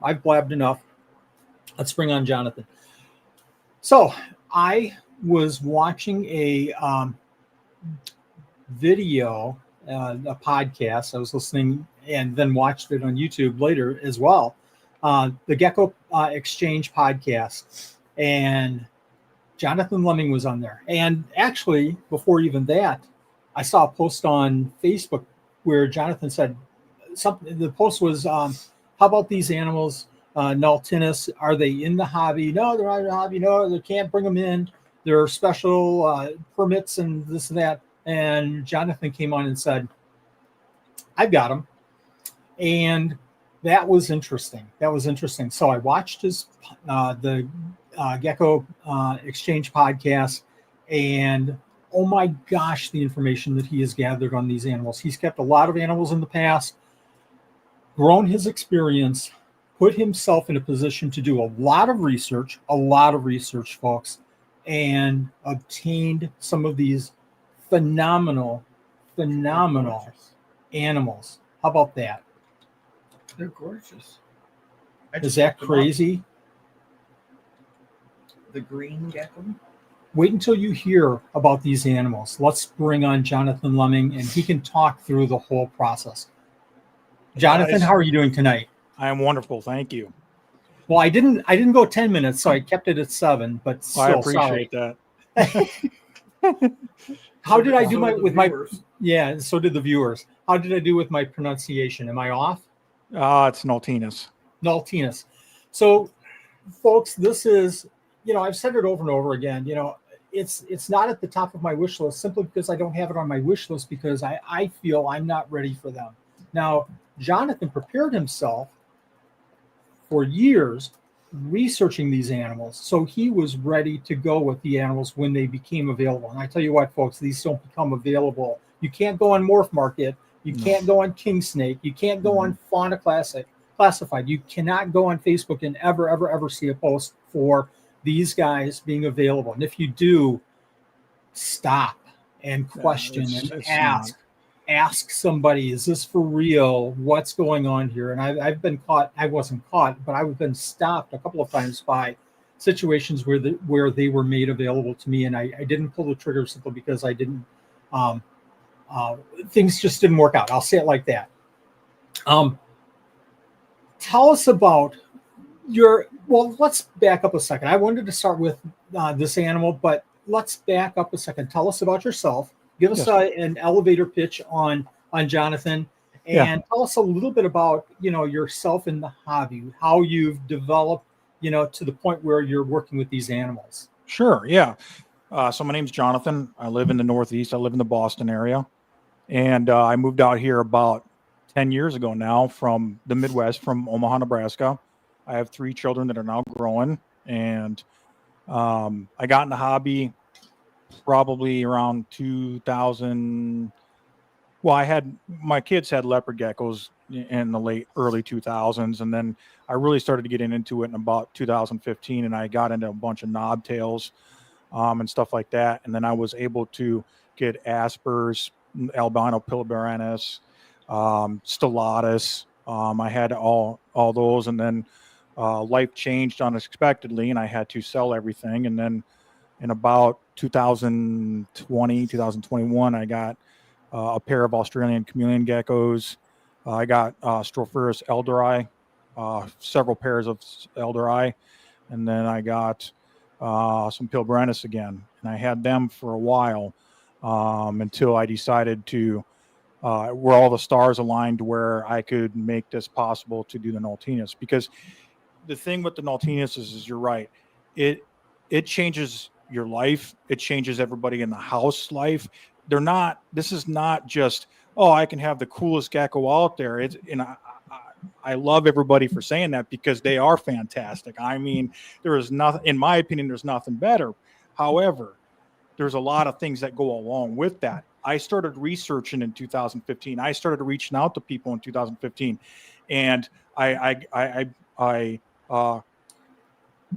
I've blabbed enough. Let's bring on Jonathan. So I was watching a video, a podcast. I was listening and then watched it on YouTube later as well. The Gecko Exchange podcast, and Jonathan Leming was on there. And actually, before even that, I saw a post on Facebook where Jonathan said something. The post was, "How about these animals? Naultinus, are they in the hobby? No, they're not in the hobby. No, they can't bring them in. There are special permits and this and that." And Jonathan came on and said, "I've got them." And that was interesting. So I watched the Gecko Exchange podcast, and oh my gosh, the information that he has gathered on these animals. He's kept a lot of animals in the past, grown his experience, put himself in a position to do a lot of research, folks, and obtained some of these phenomenal animals. How about that? They're gorgeous. Is that crazy? The green gecko? Wait until you hear about these animals. Let's bring on Jonathan Leming, and he can talk through the whole process. Jonathan, how are you doing tonight? I am wonderful, thank you. Well, I didn't go 10 minutes, so I kept it at 7. But still, I appreciate that. How did I do with my? Viewers. Yeah, so did the viewers. How did I do with my pronunciation? Am I off? It's Naultinus. Naultinus. So, folks, this is, I've said it over and over again. It's not at the top of my wish list simply because I don't have it on my wish list because I feel I'm not ready for them. Now, Jonathan prepared himself for years researching these animals, so he was ready to go with the animals when they became available. And I tell you what, folks, these don't become available. You can't go on Morph Market. You can't go on King Snake. You can't go on Fauna Classified. You cannot go on Facebook and ever see a post for these guys being available. And if you do, stop and question and ask somebody, is this for real? What's going on here? And I've been caught. I wasn't caught, but I've been stopped a couple of times by situations where they were made available to me, and I didn't pull the trigger simply because I didn't. Things just didn't work out. I'll say it like that. Tell us about let's back up a second. I wanted to start with this animal, but let's back up a second. Tell us about yourself. Give us an elevator pitch on Jonathan, and tell us a little bit about yourself in the hobby, how you've developed to the point where you're working with these animals. Sure, yeah. So my name's Jonathan. I live in the Northeast. I live in the Boston area, and I moved out here about 10 years ago now from the Midwest, from Omaha, Nebraska. I have 3 children that are now growing, and I got in the hobby probably around 2000. Well, my kids had leopard geckos in the early 2000s, and then I really started to get into it in about 2015, and I got into a bunch of knobtails and stuff like that. And then I was able to get aspers, albino pilibranus, stellatus. I had all those, and then life changed unexpectedly, and I had to sell everything. And then in about 2021, I got a pair of Australian chameleon geckos. I got Stropharis elderi, several pairs of elderi, and then I got some pilibranus again. And I had them for a while until I decided to, where all the stars aligned, where I could make this possible to do the Naultinus. Because the thing with the Naultinus is you're right. It changes your life. It changes everybody in the house life. This is not just, oh, I can have the coolest gecko out there. I love everybody for saying that because they are fantastic. I mean, there is nothing, in my opinion, there's nothing better. However, there's a lot of things that go along with that. I started researching in 2015. I started reaching out to people in 2015, and I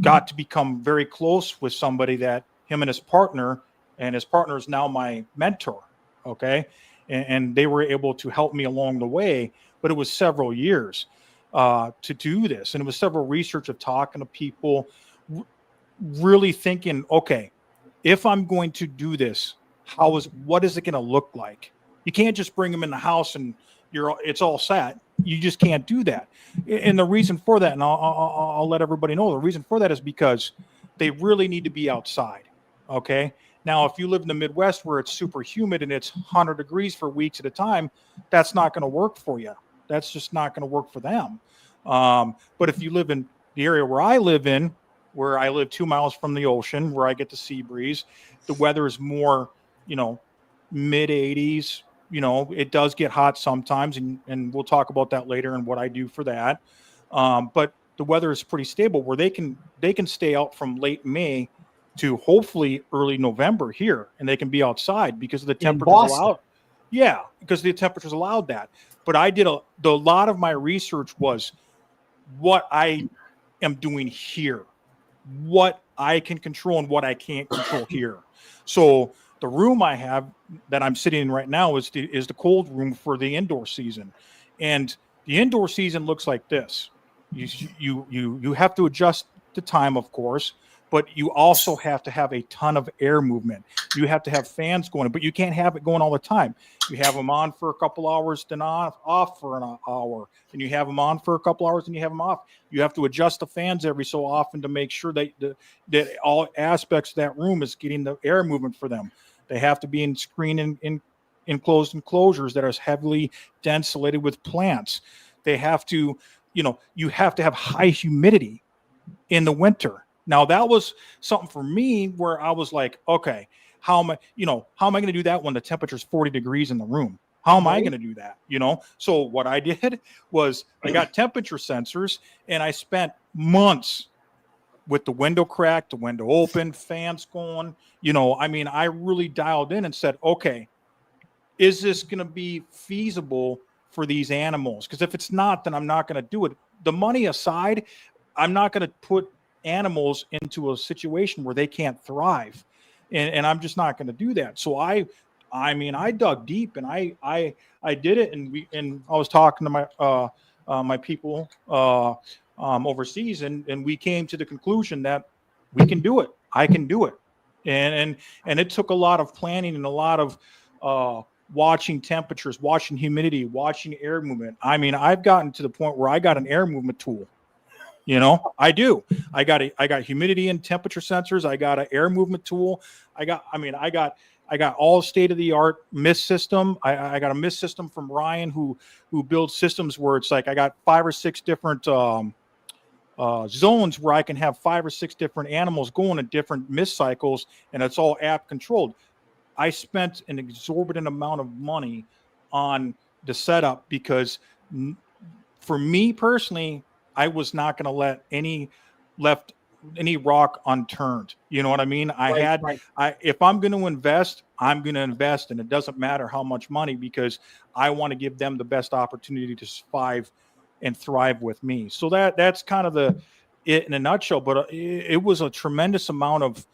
got to become very close with somebody that him and his partner is now my mentor. Okay. And they were able to help me along the way, but it was several years. to do this. And it was several research of talking to people, really thinking, okay, if I'm going to do this, what is it going to look like? You can't just bring them in the house and it's all set. You just can't do that. And the reason for that, and I'll let everybody know, the reason for that is because they really need to be outside. Okay. Now, if you live in the Midwest where it's super humid and it's 100 degrees for weeks at a time, that's not going to work for you. That's just not going to work for them. But if you live in the area where I live 2 miles from the ocean, where I get the sea breeze, the weather is more, mid 80s. It does get hot sometimes, and we'll talk about that later and what I do for that. But the weather is pretty stable where they can stay out from late May to hopefully early November here, and they can be outside because the temperatures allowed. Yeah, because the temperatures allowed that. But I did a lot of my research was what I am doing here, what I can control and what I can't control here. So the room I have that I'm sitting in right now is the cold room for the indoor season, and the indoor season looks like this. You have to adjust the time, of course, but you also have to have a ton of air movement. You have to have fans going, but you can't have it going all the time. You have them on for a couple hours, then off for an hour, and you have them on for a couple hours, and you have them off. You have to adjust the fans every so often to make sure that all aspects of that room is getting the air movement for them. They have to be in enclosed enclosures that are heavily densulated with plants. They have to, you have to have high humidity in the winter. Now that was something for me where I was like, okay, how am I going to do that when the temperature is 40 degrees in the room? How am I going to do that? So what I did was I got temperature sensors and I spent months with the window cracked, the window open, fans going, I really dialed in and said, okay, is this going to be feasible for these animals? Because if it's not, then I'm not going to do it. The money aside, I'm not going to put animals into a situation where they can't thrive. And I'm just not going to do that. So I dug deep and I did it. And I was talking to my people overseas and we came to the conclusion that we can do it. I can do it. And it took a lot of planning and a lot of watching temperatures, watching humidity, watching air movement. I've gotten to the point where I got an air movement tool. I do. I got humidity and temperature sensors. I got an air movement tool. I got all state of the art mist system. I got a mist system from Ryan who builds systems where it's like I got 5 or 6 different zones where I can have 5 or 6 different animals going in different mist cycles, and it's all app controlled. I spent an exorbitant amount of money on the setup because for me personally, I was not going to let any rock unturned. You know what I mean? If I'm going to invest, I'm going to invest, and it doesn't matter how much money because I want to give them the best opportunity to survive and thrive with me. So that's kind of it in a nutshell. But it was a tremendous amount of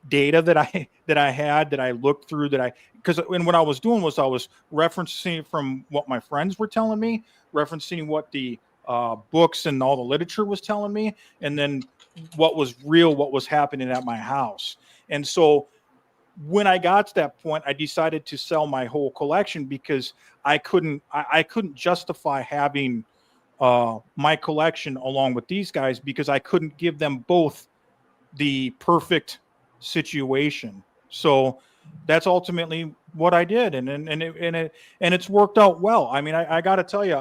data that I looked through because what I was doing was I was referencing from what my friends were telling me, referencing what the books and all the literature was telling me, and then what was real, what was happening at my house. And so when I got to that point, I decided to sell my whole collection because I couldn't justify having my collection along with these guys because I couldn't give them both the perfect situation. So that's ultimately what I did, and it's worked out well. I got to tell you,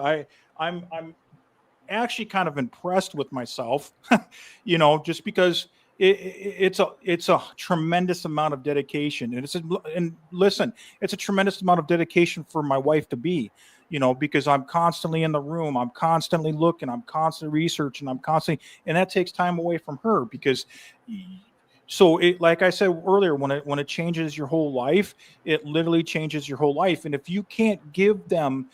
I'm actually kind of impressed with myself, just because it's a tremendous amount of dedication, and listen, it's a tremendous amount of dedication for my wife to be, because I'm constantly in the room, I'm constantly looking, I'm constantly researching, and that takes time away from her because. So like I said earlier, when it changes your whole life, it literally changes your whole life. And if you can't give them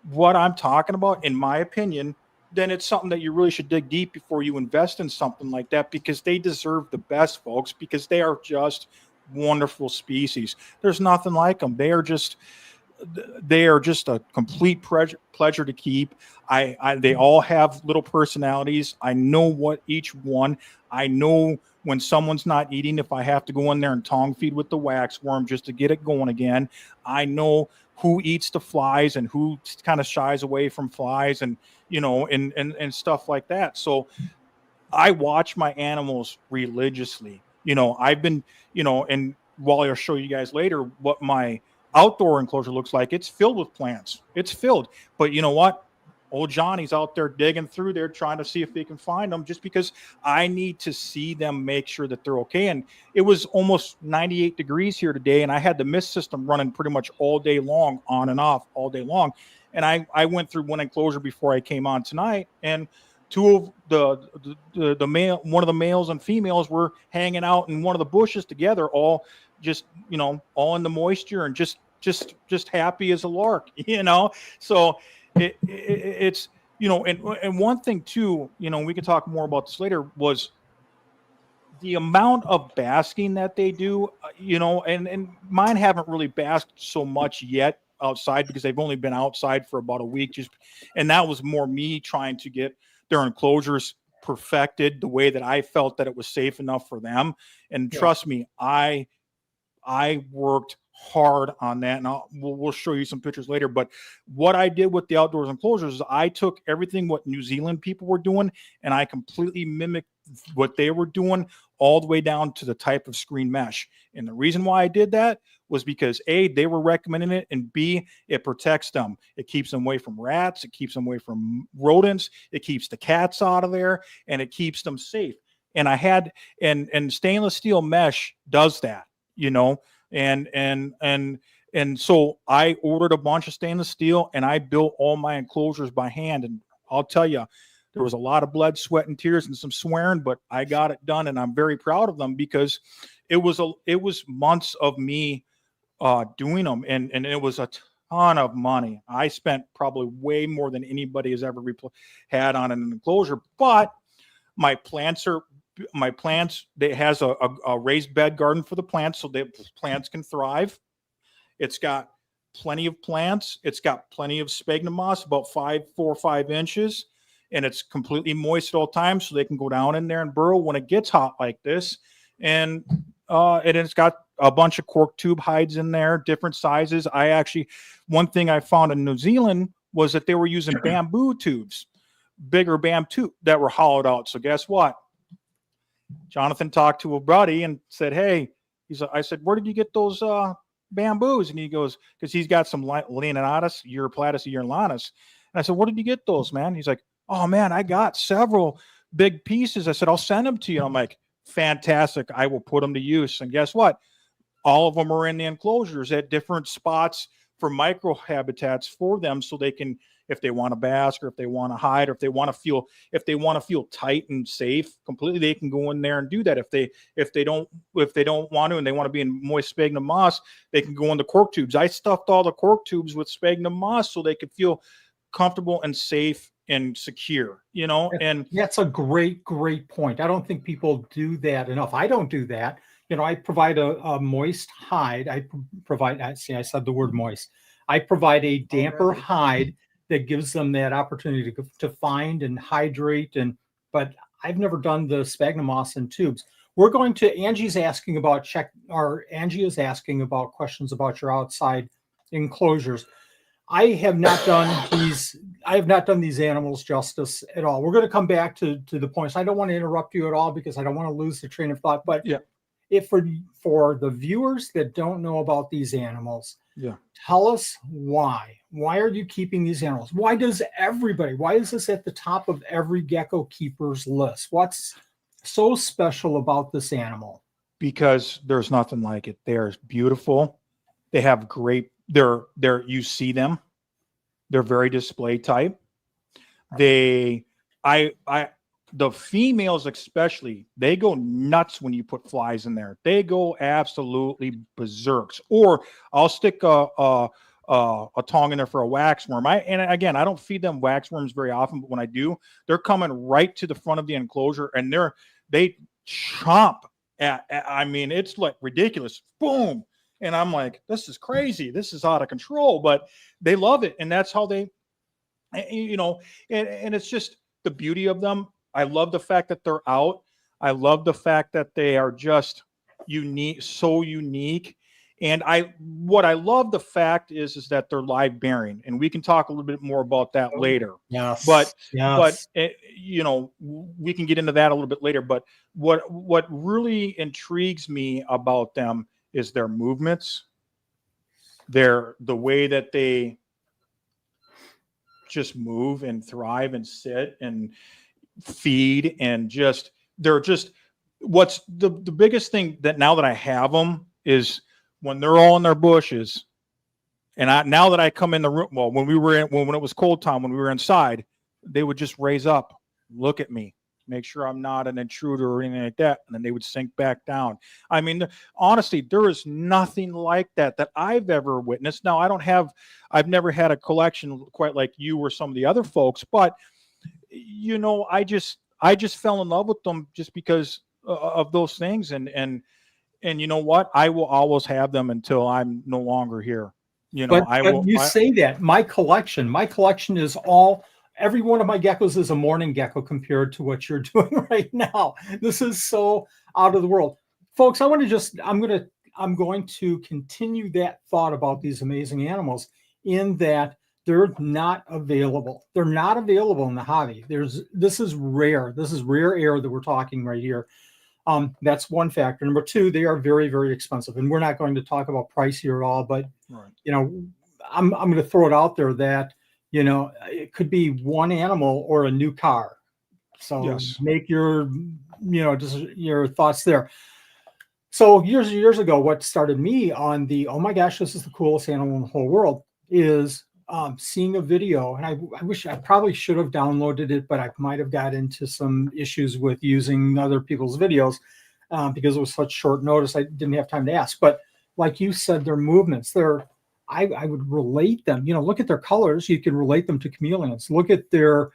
what I'm talking about, in my opinion, then it's something that you really should dig deep before you invest in something like that, because they deserve the best, folks, because they are just wonderful species. There's nothing like them. They are just, they are just a complete pleasure to keep. They all have little personalities. I know what each one. I know when someone's not eating, if I have to go in there and tongue feed with the waxworm just to get it going again. I know who eats the flies and who kind of shies away from flies, and and stuff like that. So I watch my animals religiously. I've been, and while I'll show you guys later what my outdoor enclosure looks like, it's filled with plants. It's filled. But you know what? Old Johnny's out there digging through there trying to see if they can find them, just because I need to see them, make sure that they're okay. And it was almost 98 degrees here today, and I had the mist system running pretty much all day long, on and off all day long. And I went through one enclosure before I came on tonight, and two of the male, one of the males and females were hanging out in one of the bushes together, all just all in the moisture and just happy as a lark, So it's and one thing too, we can talk more about this later, was the amount of basking that they do, and mine haven't really basked so much yet outside, because they've only been outside for about a week, and that was more me trying to get their enclosures perfected the way that I felt that it was safe enough for them. And trust me, I worked hard on that, and we'll show you some pictures later. But what I did with the outdoors enclosures is I took everything what New Zealand people were doing, and I completely mimicked what they were doing, all the way down to the type of screen mesh. And the reason why I did that was because A, they were recommending it, and B, it protects them. It keeps them away from rats, it keeps them away from rodents, it keeps the cats out of there, and it keeps them safe. And I had and stainless steel mesh does that, and so I ordered a bunch of stainless steel, and I built all my enclosures by hand. And I'll tell you, there was a lot of blood, sweat, and tears, and some swearing, but I got it done, and I'm very proud of them, because it was months of me doing them, and it was a ton of money. I spent probably way more than anybody has ever had on an enclosure. But my plants, it has a raised bed garden for the plants, so the plants can thrive. It's got plenty of plants. It's got plenty of sphagnum moss, about 4 or 5 inches. And it's completely moist at all times, so they can go down in there and burrow when it gets hot like this. And it's got a bunch of cork tube hides in there, different sizes. One thing I found in New Zealand was that they were using bamboo tubes, bigger bamboo that were hollowed out. So guess what? Jonathan talked to a buddy and said, "Hey," I said, "Where did you get those bamboos?" And he goes, "Because he's got some Leonatus, Europlatus, Urlanus." And I said, "Where did you get those, man?" He's like, "Oh man, I got several big pieces." I said, "I'll send them to you." I'm like, "Fantastic. I will put them to use." And guess what? All of them are in the enclosures at different spots for microhabitats for them, so they can, if they want to bask, or if they want to hide, or if they want to feel tight and safe completely, they can go in there and do that. If they don't want to, and they want to be in moist sphagnum moss, they can go in the cork tubes. I stuffed all the cork tubes with sphagnum moss so they could feel comfortable and safe and secure, and that's a great point. I don't think people do that enough. I don't do that. I provide a moist hide. I said the word moist. I provide a damper hide that gives them that opportunity to find and hydrate. But I've never done the sphagnum moss in tubes. We're going to, Angie is asking about questions about your outside enclosures. I have not done these animals justice at all. We're going to come back to the points. I don't want to interrupt you at all, because I don't want to lose the train of thought. But if for the viewers that don't know about these animals, tell us why. Why are you keeping these animals? Why is this at the top of every gecko keeper's list? What's so special about this animal? Because there's nothing like it. They're beautiful. They have great, you see them. They're very display type. The females especially, they go nuts when you put flies in there. They go absolutely berserks. Or I'll stick a tongue in there for a waxworm. And again, I don't feed them waxworms very often, but when I do, they're coming right to the front of the enclosure, and they chomp at, I mean, it's like ridiculous. Boom. And I'm like, this is crazy. This is out of control, but they love it. And that's how they, you know, and it's just the beauty of them. I love the fact that they're out. I love the fact that they are just unique, so unique. And what I love the fact is that they're live bearing, and we can talk a little bit more about that later. Yes. But yes. you know, we can get into that a little bit later. But what really intrigues me about them is their movements, the way that they just move and thrive and sit and feed, and just they're just what's the biggest thing that now that I have them is when they're all in their bushes, and now that I come in the room, well, when it was cold time, when we were inside, they would just raise up, look at me, make sure I'm not an intruder or anything like that, and then they would sink back down. I mean, honestly, there is nothing like that I've ever witnessed. Now, I've never had a collection quite like you or some of the other folks, but you know, I just fell in love with them just because of those things, and you know what, I will always have them until I'm no longer here. You know, but you say that my collection is all. Every one of my geckos is a morning gecko compared to what you're doing right now. This is so out of the world, folks. I'm going to continue that thought about these amazing animals in that they're not available. They're not available in the hobby. This is rare. This is rare air that we're talking right here. That's one factor. Number two, they are very, very expensive, and we're not going to talk about price here at all. But right. You know, I'm going to throw it out there that, you know, it could be one animal or a new car. So yes. Make your, you know, just your thoughts there. So years ago, what started me on the, oh my gosh, this is the coolest animal in the whole world, is seeing a video. And I wish I probably should have downloaded it, but I might have got into some issues with using other people's videos because it was such short notice. I didn't have time to ask. But like you said, their movements, I would relate them. You know, look at their colors. You can relate them to chameleons. Look at their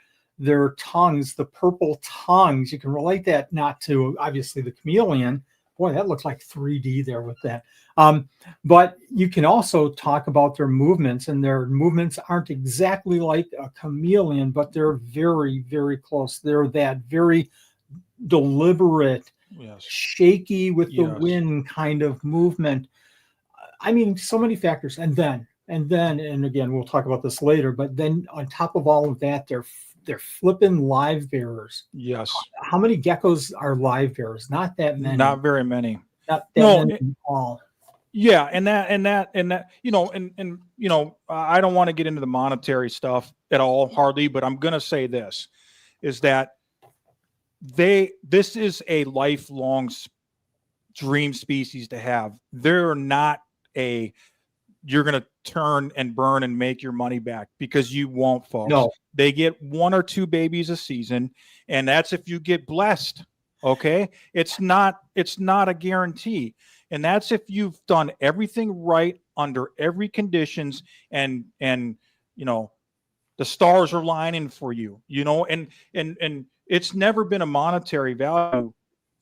tongues, the purple tongues. You can relate that not to obviously the chameleon. Boy, that looks like 3D there with that. But you can also talk about their movements, and their movements aren't exactly like a chameleon, but they're very, very close. They're that very deliberate, yes. shaky with the yes. wind kind of movement. I mean, so many factors. And again, we'll talk about this later, but then on top of all of that, they're flipping live bearers. Yes. How many geckos are live bearers? Not that many. Not very many. Not that many at all. Yeah, and that, you know, and you know, I don't want to get into the monetary stuff at all, hardly, but I'm gonna say this is that this is a lifelong dream species to have. They're not you're going to turn and burn and make your money back, because you won't, folks. No. They get 1 or 2 babies a season, and that's if you get blessed. Okay. It's not a guarantee. And that's if you've done everything right under every conditions, and you know, the stars are lining for you, you know, and it's never been a monetary value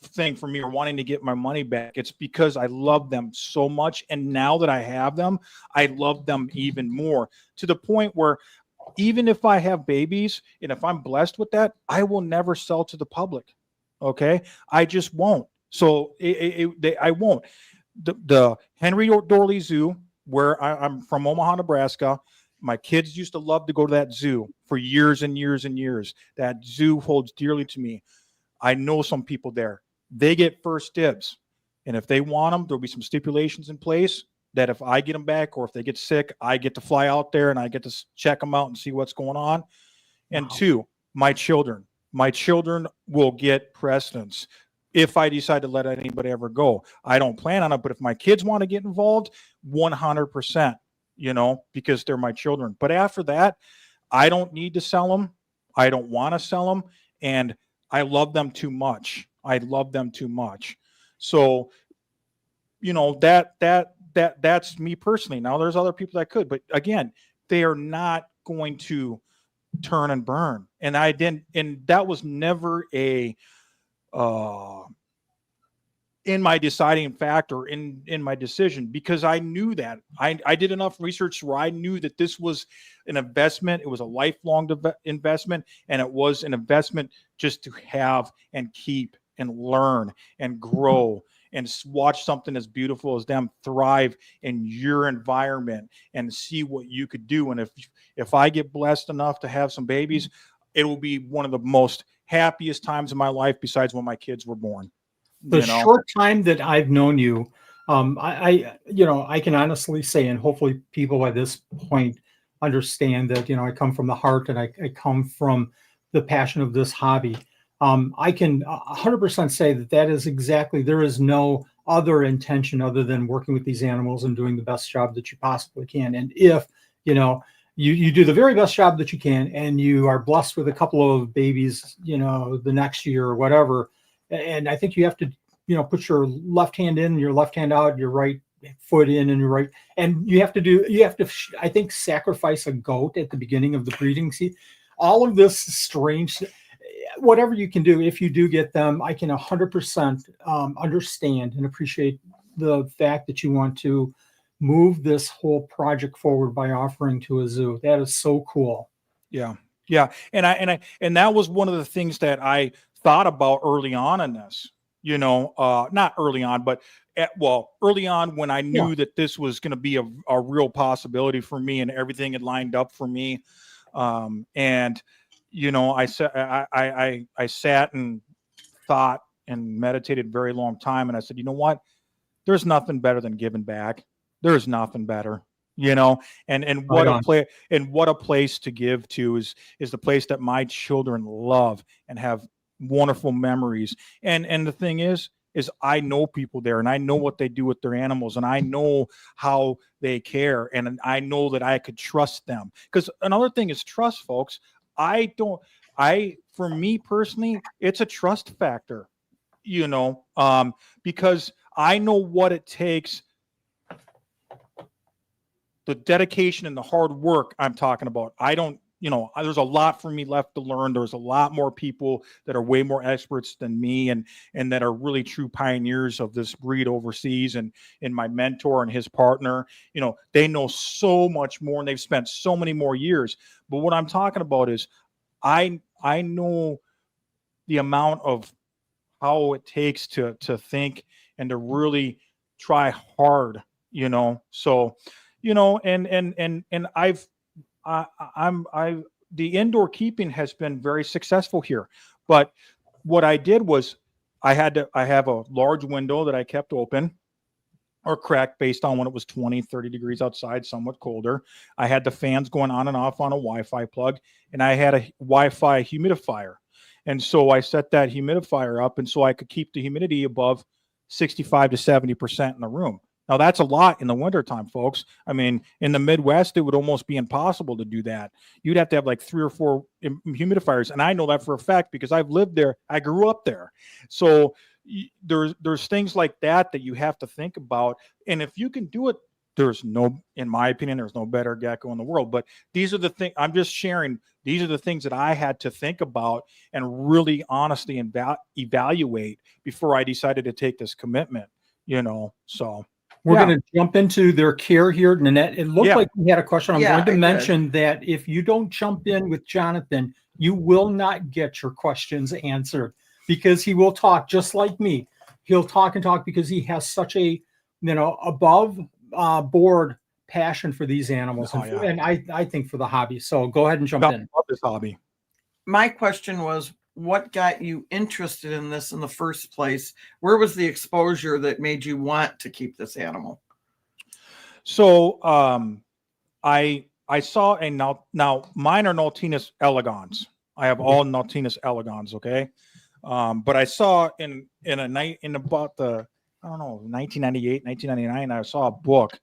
thing for me or wanting to get my money back. It's because I love them so much, and now that I have them, I love them even more, to the point where even if I have babies and if I'm blessed with that, I will never sell to the public. Okay, I just won't. So I won't. The Henry Dorley Zoo, where I'm from, Omaha, Nebraska. My kids used to love to go to that zoo for years and years and years. That zoo holds dearly to me. I know some people there. They get first dibs. And if they want them, there'll be some stipulations in place that if I get them back, or if they get sick, I get to fly out there and I get to check them out and see what's going on. And Wow. 2, my children will get precedence if I decide to let anybody ever go. I don't plan on it, but if my kids want to get involved, 100%, you know, because they're my children. But after that, I don't need to sell them. I don't want to sell them. And I love them too much. So, you know, that's me personally. Now there's other people that could, but again, they are not going to turn and burn. And that was never in my deciding factor in my decision, because I knew that I did enough research where I knew that this was an investment. It was a lifelong investment, and it was an investment just to have and keep and learn and grow and watch something as beautiful as them thrive in your environment and see what you could do. And if I get blessed enough to have some babies, it will be one of the most happiest times of my life besides when my kids were born. The short time that I've known you, I can honestly say, and hopefully people by this point understand that, I come from the heart and I come from the passion of this hobby. I can 100% say that is exactly, there is no other intention other than working with these animals and doing the best job that you possibly can. And if, you do the very best job that you can, and you are blessed with a couple of babies, the next year or whatever. And I think you have to, put your left hand in, your left hand out, your right foot in, and your right. And you have to, I think, sacrifice a goat at the beginning of the breeding season. All of this strange, whatever you can do, if you do get them, I can 100% understand and appreciate the fact that you want to move this whole project forward by offering to a zoo. That is so cool. Yeah. And that was one of the things that I thought about early on in this, not early on, but early on when I knew that this was going to be a real possibility for me and everything had lined up for me. I sat and thought and meditated very long time. And I said, you know what? There's nothing better than giving back. There's nothing better. And what a place to give to is the place that my children love and have wonderful memories. And the thing is I know people there, and I know what they do with their animals, and I know how they care, and I know that I could trust them. Because another thing is trust, folks. For me personally, it's a trust factor, because I know what it takes. The dedication and the hard work I'm talking about. There's a lot for me left to learn. There's a lot more people that are way more experts than me and that are really true pioneers of this breed overseas. And my mentor and his partner, they know so much more and they've spent so many more years. But what I'm talking about is I know the amount of how it takes to think and to really try hard, so, the indoor keeping has been very successful here. But what I did was I have a large window that I kept open or cracked based on when it was 20, 30 degrees outside, somewhat colder. I had the fans going on and off on a Wi-Fi plug, and I had a Wi-Fi humidifier. And so I set that humidifier up, and so I could keep the humidity above 65 to 70% in the room. Now, that's a lot in the wintertime, folks. I mean, in the Midwest, it would almost be impossible to do that. You'd have to have like 3 or 4 humidifiers. And I know that for a fact because I've lived there. I grew up there. So there's things like that you have to think about. And if you can do it, in my opinion, there's no better gecko in the world. But these are the things I'm just sharing. These are the things that I had to think about and really honestly evaluate before I decided to take this commitment, so. We're going to jump into their care here, Nanette. It looked like we had a question. I'm going to mention that if you don't jump in with Jonathan, you will not get your questions answered because he will talk just like me. He'll talk and talk because he has such a, above board passion for these animals and I think for the hobby. So go ahead and jump in. I love this hobby. My question was, what got you interested in this in the first place? Where was the exposure that made you want to keep this animal? So I saw now mine are Naultinus elegans. I have all Naultinus elegans, okay? But I saw in about the 1998, 1999, I saw a book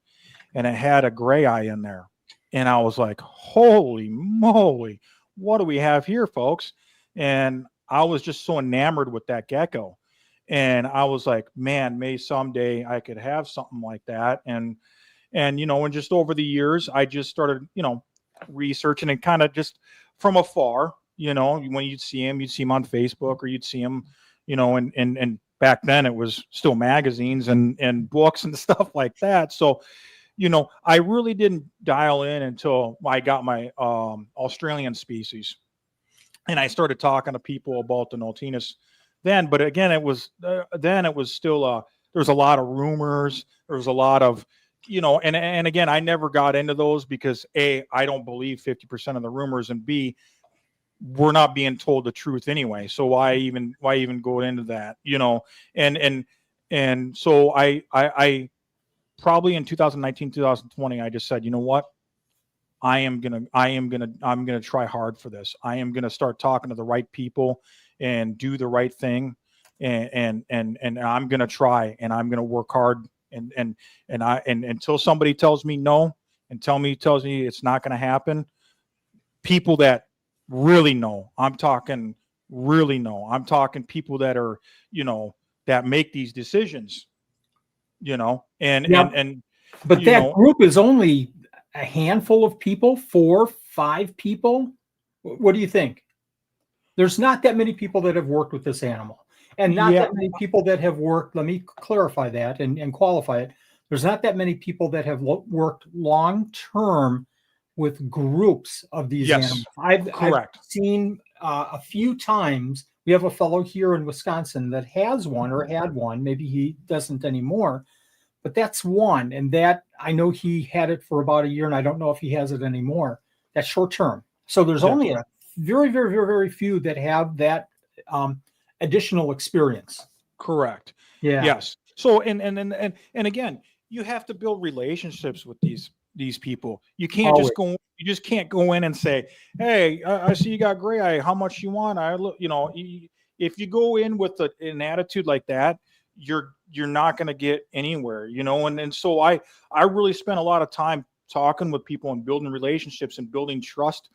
and it had a gray eye in there. And I was like, holy moly, what do we have here, folks? And I was just so enamored with that gecko. And I was like, man, maybe someday I could have something like that. And just over the years, I just started, researching and kind of just from afar, when you'd see him on Facebook or you'd see him, and back then it was still magazines and books and stuff like that. So, I really didn't dial in until I got my Australian species, and I started talking to people about the Naultinus then. But again, it was still there was a lot of rumors. There was a lot of, and again, I never got into those because A, I don't believe 50% of the rumors, and B, we're not being told the truth anyway. So why even go into that, and so I probably in 2019, 2020, I just said, you know what? I'm gonna try hard for this. I am gonna start talking to the right people and do the right thing, and I'm gonna try, and I'm gonna work hard, and until somebody tells me no, and tells me it's not gonna happen. People that really know, I'm talking people that are, that make these decisions, and but that group is only a handful of people, 4, 5 people. What do you think? There's not that many people that have worked with this animal, and not that many people that have worked. Let me clarify that and qualify it. There's not that many people that have worked long term with groups of these animals. I've seen a few times. We have a fellow here in Wisconsin that has one or had one. Maybe he doesn't anymore, but that's one. And that, I know he had it for about a year, and I don't know if he has it anymore. That's short term. So there's only a very, very, very, very few that have that additional experience. Correct. Yeah. Yes. So and again, you have to build relationships with these people. You can't just can't go in and say, hey, I see you got gray eye. How much you want? If you go in with an attitude like that, you're not going to get anywhere, and so I really spent a lot of time talking with people and building relationships and building trust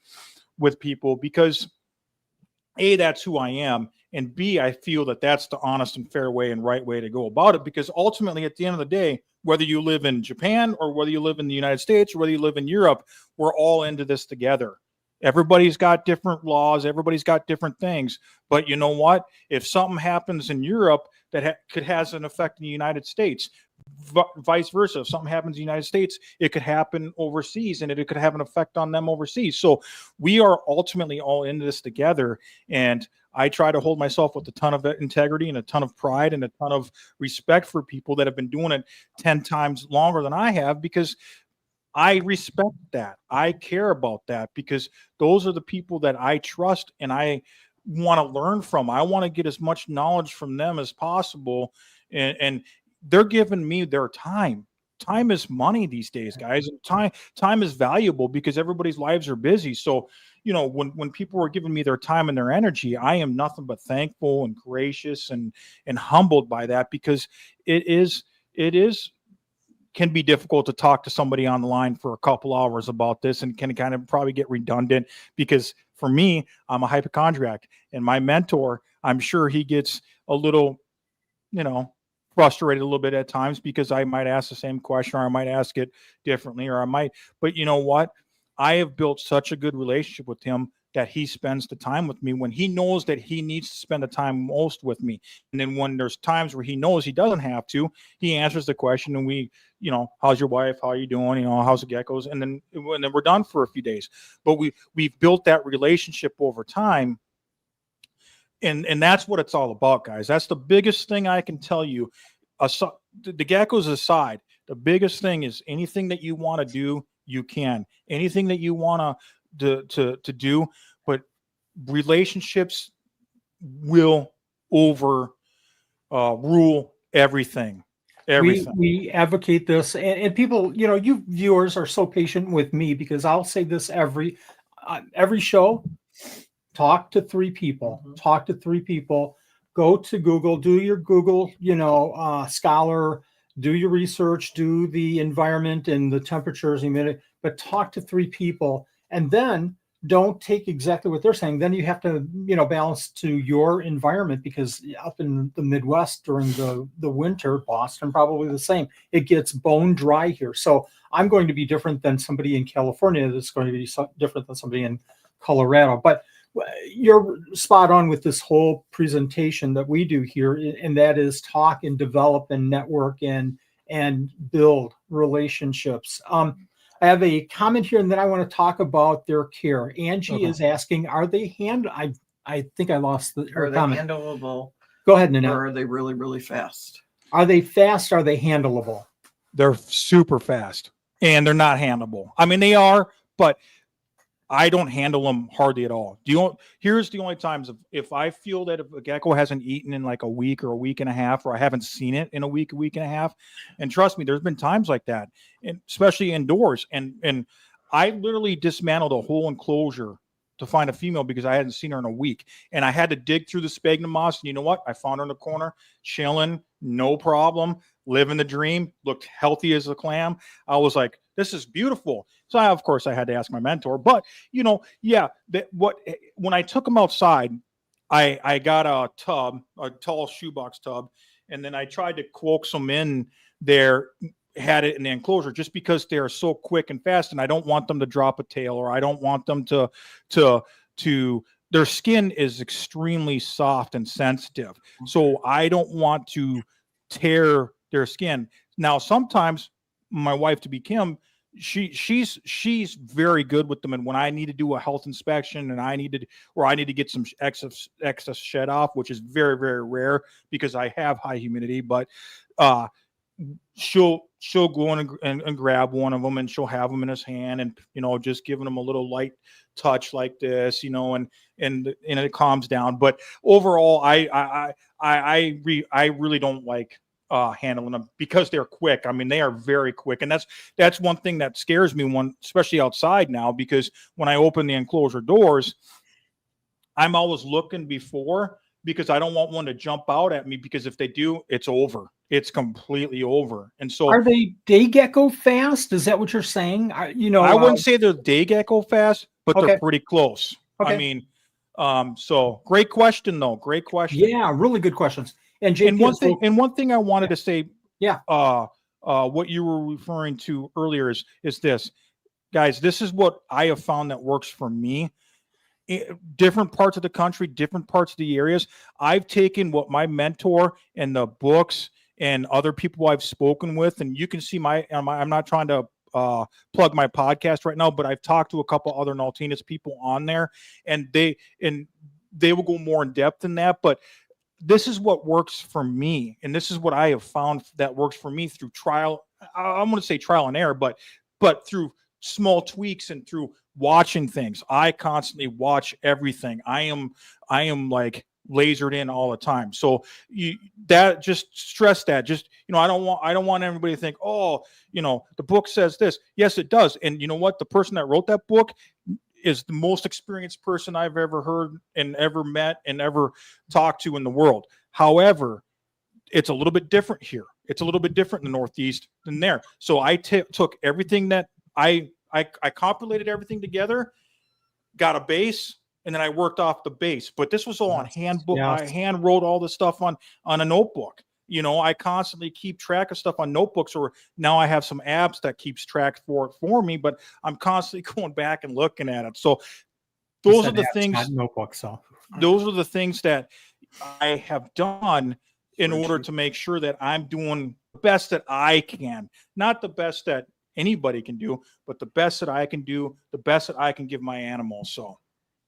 with people, because A, that's who I am, and B, I feel that that's the honest and fair way and right way to go about it, because ultimately at the end of the day, whether you live in Japan or whether you live in the United States or whether you live in Europe, we're all into this together. Everybody's got different laws. Everybody's got different things. But you know what? If something happens in Europe that has an effect in the United States, vice versa. If something happens in the United States, it could happen overseas, and it could have an effect on them overseas. So we are ultimately all into this together. And I try to hold myself with a ton of integrity and a ton of pride and a ton of respect for people that have been doing it 10 times longer than I have, because I respect that. I care about that, because those are the people that I trust and I want to learn from. I want to get as much knowledge from them as possible. And they're giving me their time. Time is money these days, guys. Time is valuable because everybody's lives are busy. So, when people are giving me their time and their energy, I am nothing but thankful and gracious and humbled by that, because it can be difficult to talk to somebody on the line for a couple hours about this, and can kind of probably get redundant, because for me, I'm a hypochondriac, and my mentor, I'm sure he gets a little, frustrated a little bit at times, because I might ask the same question, or I might ask it differently, but you know what? I have built such a good relationship with him that he spends the time with me when he knows that he needs to spend the time most with me. And then when there's times where he knows he doesn't have to, he answers the question, and we, how's your wife? How are you doing? How's the geckos? And then we're done for a few days. But we've built that relationship over time. And that's what it's all about, guys. That's the biggest thing I can tell you. The geckos aside, the biggest thing is anything that you want to do, you can. Anything that you want to do, but relationships will rule everything. We advocate this, and people, you viewers are so patient with me, because I'll say this every show. Talk to 3 people. Talk to 3 people. Go to Google. Do your Google, Scholar. Do your research. Do the environment and the temperatures, humidity. But talk to 3 people, and then don't take exactly what they're saying. Then you have to, balance to your environment, because up in the Midwest during the winter, Boston probably the same. It gets bone dry here. So I'm going to be different than somebody in California. That's going to be different than somebody in Colorado. But you're spot on with this whole presentation that we do here, and that is talk and develop and network and build relationships. I have a comment here, and then I want to talk about their care. Angie is asking, are they I think I lost her Are they comment. handleable? Go ahead, Nanette. Or are they really, really fast? Are they fast? Are they handleable? They're super fast and they're not handleable. I mean, they are, but I don't handle them hardly at all. Here's the only times if I feel that if a gecko hasn't eaten in like a week or a week and a half, or I haven't seen it in a week and a half. And trust me, there's been times like that, and especially indoors. And I literally dismantled a whole enclosure to find a female because I hadn't seen her in a week. And I had to dig through the sphagnum moss. And you know what? I found her in the corner, chilling, no problem, living the dream, looked healthy as a clam. I was like, this is beautiful. So of course I had to ask my mentor, but when I took them outside, I got a tall shoebox tub, and then I tried to coax them in there, had it in the enclosure, just because they're so quick and fast, and I don't want them to drop a tail, or I don't want them to their skin is extremely soft and sensitive. So I don't want to tear their skin. Now, sometimes my wife, to be Kim, she's very good with them. And when I need to do a health inspection and I need to get some excess shed off, which is very, very rare because I have high humidity, but she'll go in and grab one of them, and she'll have them in his hand, and just giving them a little light touch like this, and it calms down. But overall, I really don't like handling them because they're quick. I mean, they are very quick, and that's one thing that scares me, especially outside now, because when I open the enclosure doors, I'm always looking before, because I don't want one to jump out at me, because if they do, it's over. It's completely over. And so, are they day gecko fast? Is that what you're saying? I wouldn't say they're day gecko fast, but Okay. they're pretty close. Okay. I mean, so great question though. Great question. Yeah, really good questions. And JP, one thing I wanted to say, yeah, what you were referring to earlier is this, guys. This is what I have found that works for me. Different parts of the country, different parts of the areas. I've taken what my mentor and the books and other people I've spoken with, and you can see I'm not trying to plug my podcast right now, but I've talked to a couple other Naultinus people on there, and they will go more in depth than that. But this is what works for me, and this is what I have found that works for me through trial. I'm going to say trial and error, but through small tweaks and through watching things. I constantly watch everything. I am like lasered in all the time. So just stress that. Just, I don't want everybody to think, oh, the book says this. Yes, it does. And you know what? The person that wrote that book is the most experienced person I've ever heard and ever met and ever talked to in the world. However, it's a little bit different here. It's a little bit different in the Northeast than there. So I took everything that I compilated everything together, got a base, and then I worked off the base. But this was all on handbook. Yes. I hand wrote all this stuff on a notebook. I constantly keep track of stuff on notebooks, or now I have some apps that keeps track for me, but I'm constantly going back and looking at it. So those are the things, not notebooks. So those are the things that I have done in order to make sure that I'm doing the best that I can, not the best that anybody can do, but the best that I can do, the best that I can give my animals. So,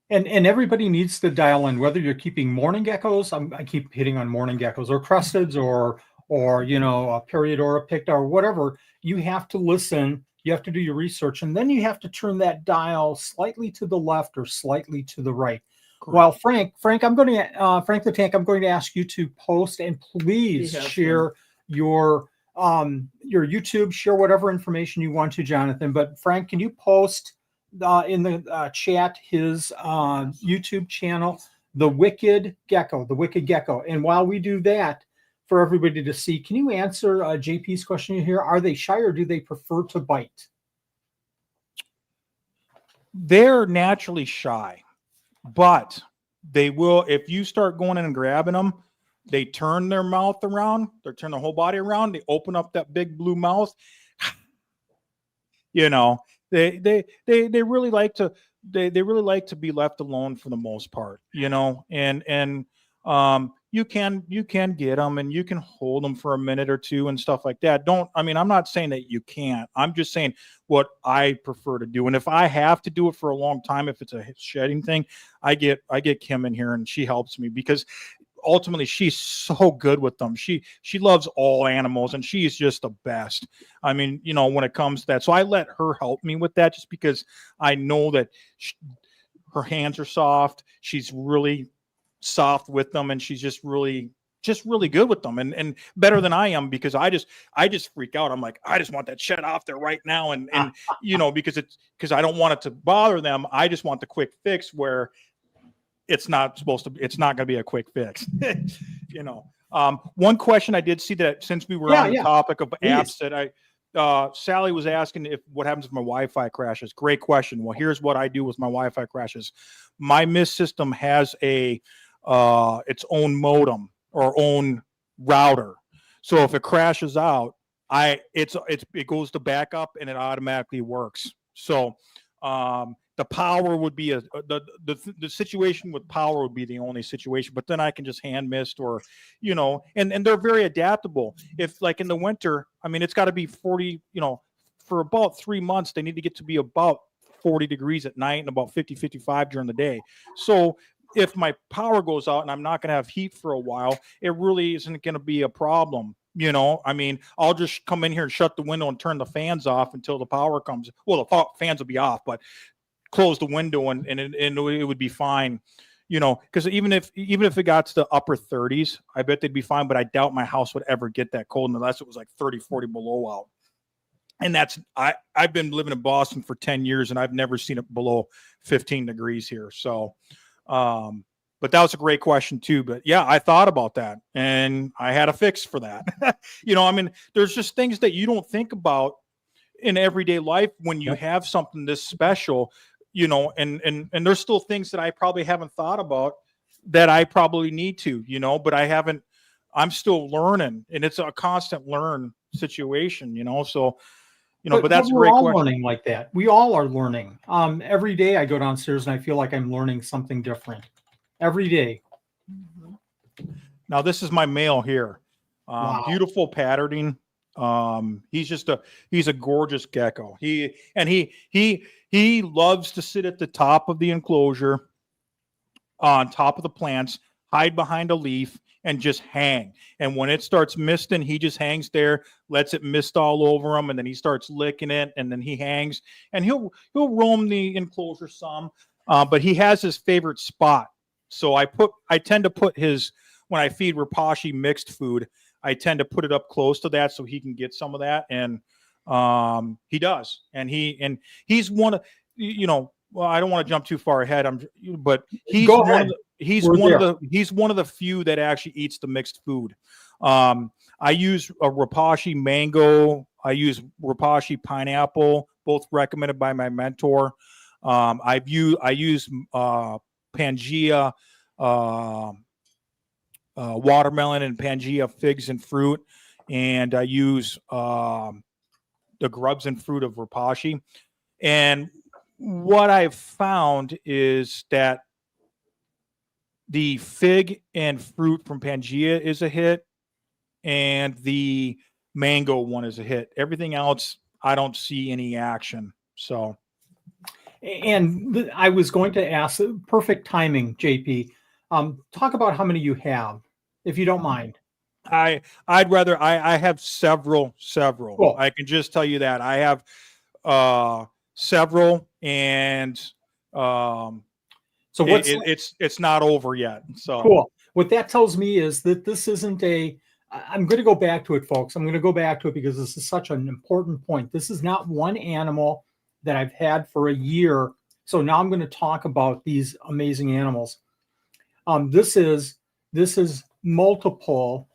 and everybody needs to dial in, whether you're keeping morning geckos. I keep hitting on morning geckos, or crusteds, or a period, or a picta, or whatever. You have to listen. You have to do your research, and then you have to turn that dial slightly to the left or slightly to the right. Correct. While Frank, I'm going to Frank the Tank. I'm going to ask you to post and please share your YouTube, share whatever information you want to, Jonathan. But Frank, can you post in the chat his YouTube channel, The Wicked Gecko? And while we do that, for everybody to see, can you answer JP's question here? Are they shy, or do they prefer to bite? They're naturally shy, but they will, if you start going in and grabbing them, they turn their mouth around, they turn their whole body around, they open up that big blue mouth. They really like to they really like to be left alone for the most part, and you can get them and you can hold them for a minute or two and stuff like that. I'm not saying that you can't. I'm just saying what I prefer to do. And if I have to do it for a long time, if it's a shedding thing, I get Kim in here and she helps me, because ultimately she's so good with them. She loves all animals and she's just the best. When it comes to that, so I let her help me with that, just because I know that her hands are soft. She's really soft with them, and she's just really good with them, and better than I am, because I just freak out. I'm like, I just want that shed off there right now, and because I don't want it to bother them. I just want the quick fix where it's not going to be a quick fix. One question I did see, that since we were on the topic of apps, that Sally was asking what happens if my Wi-Fi crashes. Great question. Well, here's what I do with my Wi-Fi crashes. My Mist system has its own modem or own router. So if it crashes out, it goes to backup and it automatically works. So the power would be the situation with power would be the only situation, but then I can just hand mist, or and they're very adaptable. If like in the winter, it's got to be 40, for about 3 months they need to get to be about 40 degrees at night and about 55 during the day. So if my power goes out and I'm not going to have heat for a while, it really isn't going to be a problem. I'll just come in here and shut the window and turn the fans off until the power comes. Well, the fans will be off, but close the window and it would be fine, because even if it got to the upper 30s, I bet they'd be fine, but I doubt my house would ever get that cold unless it was like 30, 40 below out. And I've been living in Boston for 10 years and I've never seen it below 15 degrees here. So, but that was a great question too. But yeah, I thought about that and I had a fix for that. There's just things that you don't think about in everyday life when you have something this special, and there's still things that I probably haven't thought about that I probably need to, but I'm still learning, and it's a constant learn situation, so, but that's we're a great all question. learning like that. We all are learning. Every day I go downstairs and I feel like I'm learning something different every day. Now this is my male here. Wow. Beautiful patterning. He's a gorgeous gecko. He loves to sit at the top of the enclosure, on top of the plants, hide behind a leaf, and just hang. And when it starts misting, he just hangs there, lets it mist all over him, and then he starts licking it, and then he hangs. And he'll roam the enclosure some, but he has his favorite spot. So I tend to put when I feed Rapashi mixed food, I tend to put it up close to that so he can get some of that, and he does. And he's one of, well, I don't want to jump too far ahead. But he's one of the few that actually eats the mixed food. I use a Rapashi mango. I use Rapashi pineapple, both recommended by my mentor. I use Pangea, watermelon and Pangea figs and fruit, and I use the grubs and fruit of Rapashi. And what I've found is that the fig and fruit from Pangea is a hit, and the mango one is a hit. Everything else, I don't see any action. So, and I was going to ask, perfect timing, JP. Talk about how many you have, if you don't mind. I have several. Cool. I can just tell you that I have several, and so it's not over yet. So cool. What that tells me is that this isn't I'm going to go back to it, folks. I'm going to go back to it because this is such an important point. This is not one animal that I've had for a year. So now I'm going to talk about these amazing animals. This is multiple,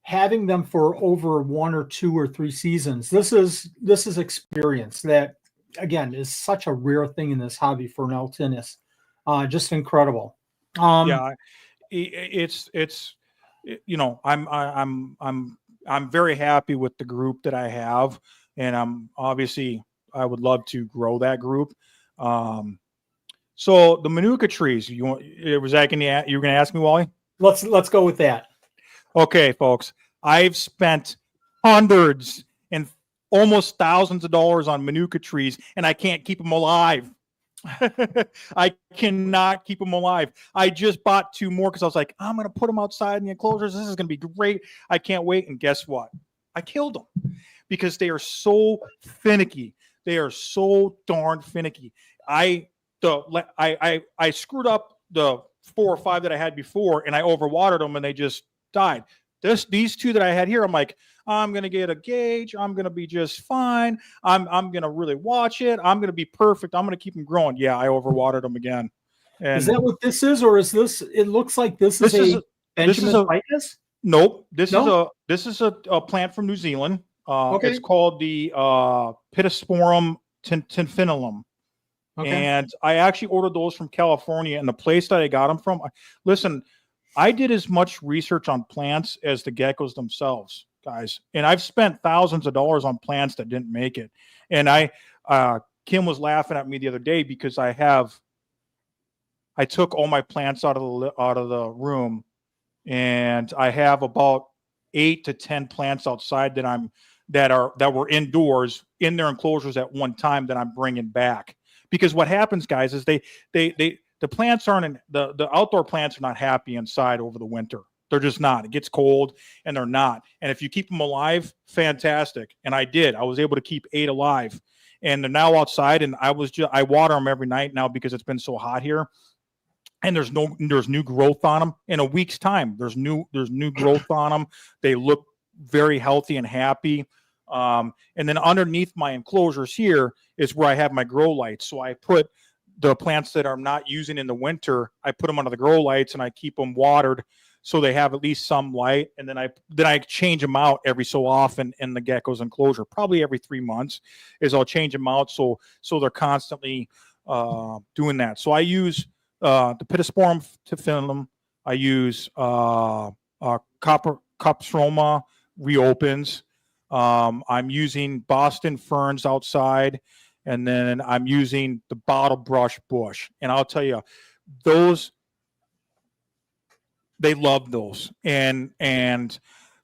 having them for over 1 or 2 or 3 seasons. This is experience that, again, is such a rare thing in this hobby for Naultinus. Just incredible. Yeah, it's I'm very happy with the group that I have, and I would love to grow that group. So the manuka trees, you want? Was that you were going to ask me, Wally? Let's go with that. Okay, folks. I've spent hundreds and almost thousands of dollars on manuka trees, and I can't keep them alive. I cannot keep them alive. I just bought 2 more because I was like, I'm going to put them outside in the enclosures. This is going to be great. I can't wait. And guess what? I killed them because they are so finicky. They are so darn finicky. I screwed up the 4 or 5 that I had before, and I overwatered them, and they just died. These 2 that I had here, I'm like, I'm gonna get a gauge. I'm gonna be just fine. I'm gonna really watch it. I'm gonna be perfect. I'm gonna keep them growing. Yeah, I overwatered them again. And is that what this is, or is this? It looks like this is a Benjamin ficus. Nope. This is a plant from New Zealand. Okay. It's called the Pittosporum tinfinilum. Okay. And I actually ordered those from California, and the place that I got them from. Listen, I did as much research on plants as the geckos themselves, guys. And I've spent thousands of dollars on plants that didn't make it. And Kim was laughing at me the other day because I took all my plants out of the room, and I have about 8 to 10 plants outside that were indoors in their enclosures at one time that I'm bringing back. Because what happens, guys, is the plants aren't the outdoor plants are not happy inside over the winter. They're just not. It gets cold, and they're not. And if you keep them alive, fantastic. And I did. I was able to keep 8 alive, and they're now outside. And I water them every night now because it's been so hot here. And there's new growth on them. In a week's time, there's new growth on them. They look very healthy and happy. And then underneath my enclosures here is where I have my grow lights. So I put the plants that I'm not using in the winter, I put them under the grow lights, and I keep them watered so they have at least some light. And then I change them out every so often in the gecko's enclosure, probably every 3 months. I'll change them out so they're constantly doing that. So I use the Pittosporum tinfinilum. I use Copstroma reopens. I'm using Boston ferns outside, and then I'm using the bottle brush bush. And I'll tell you, they love those. And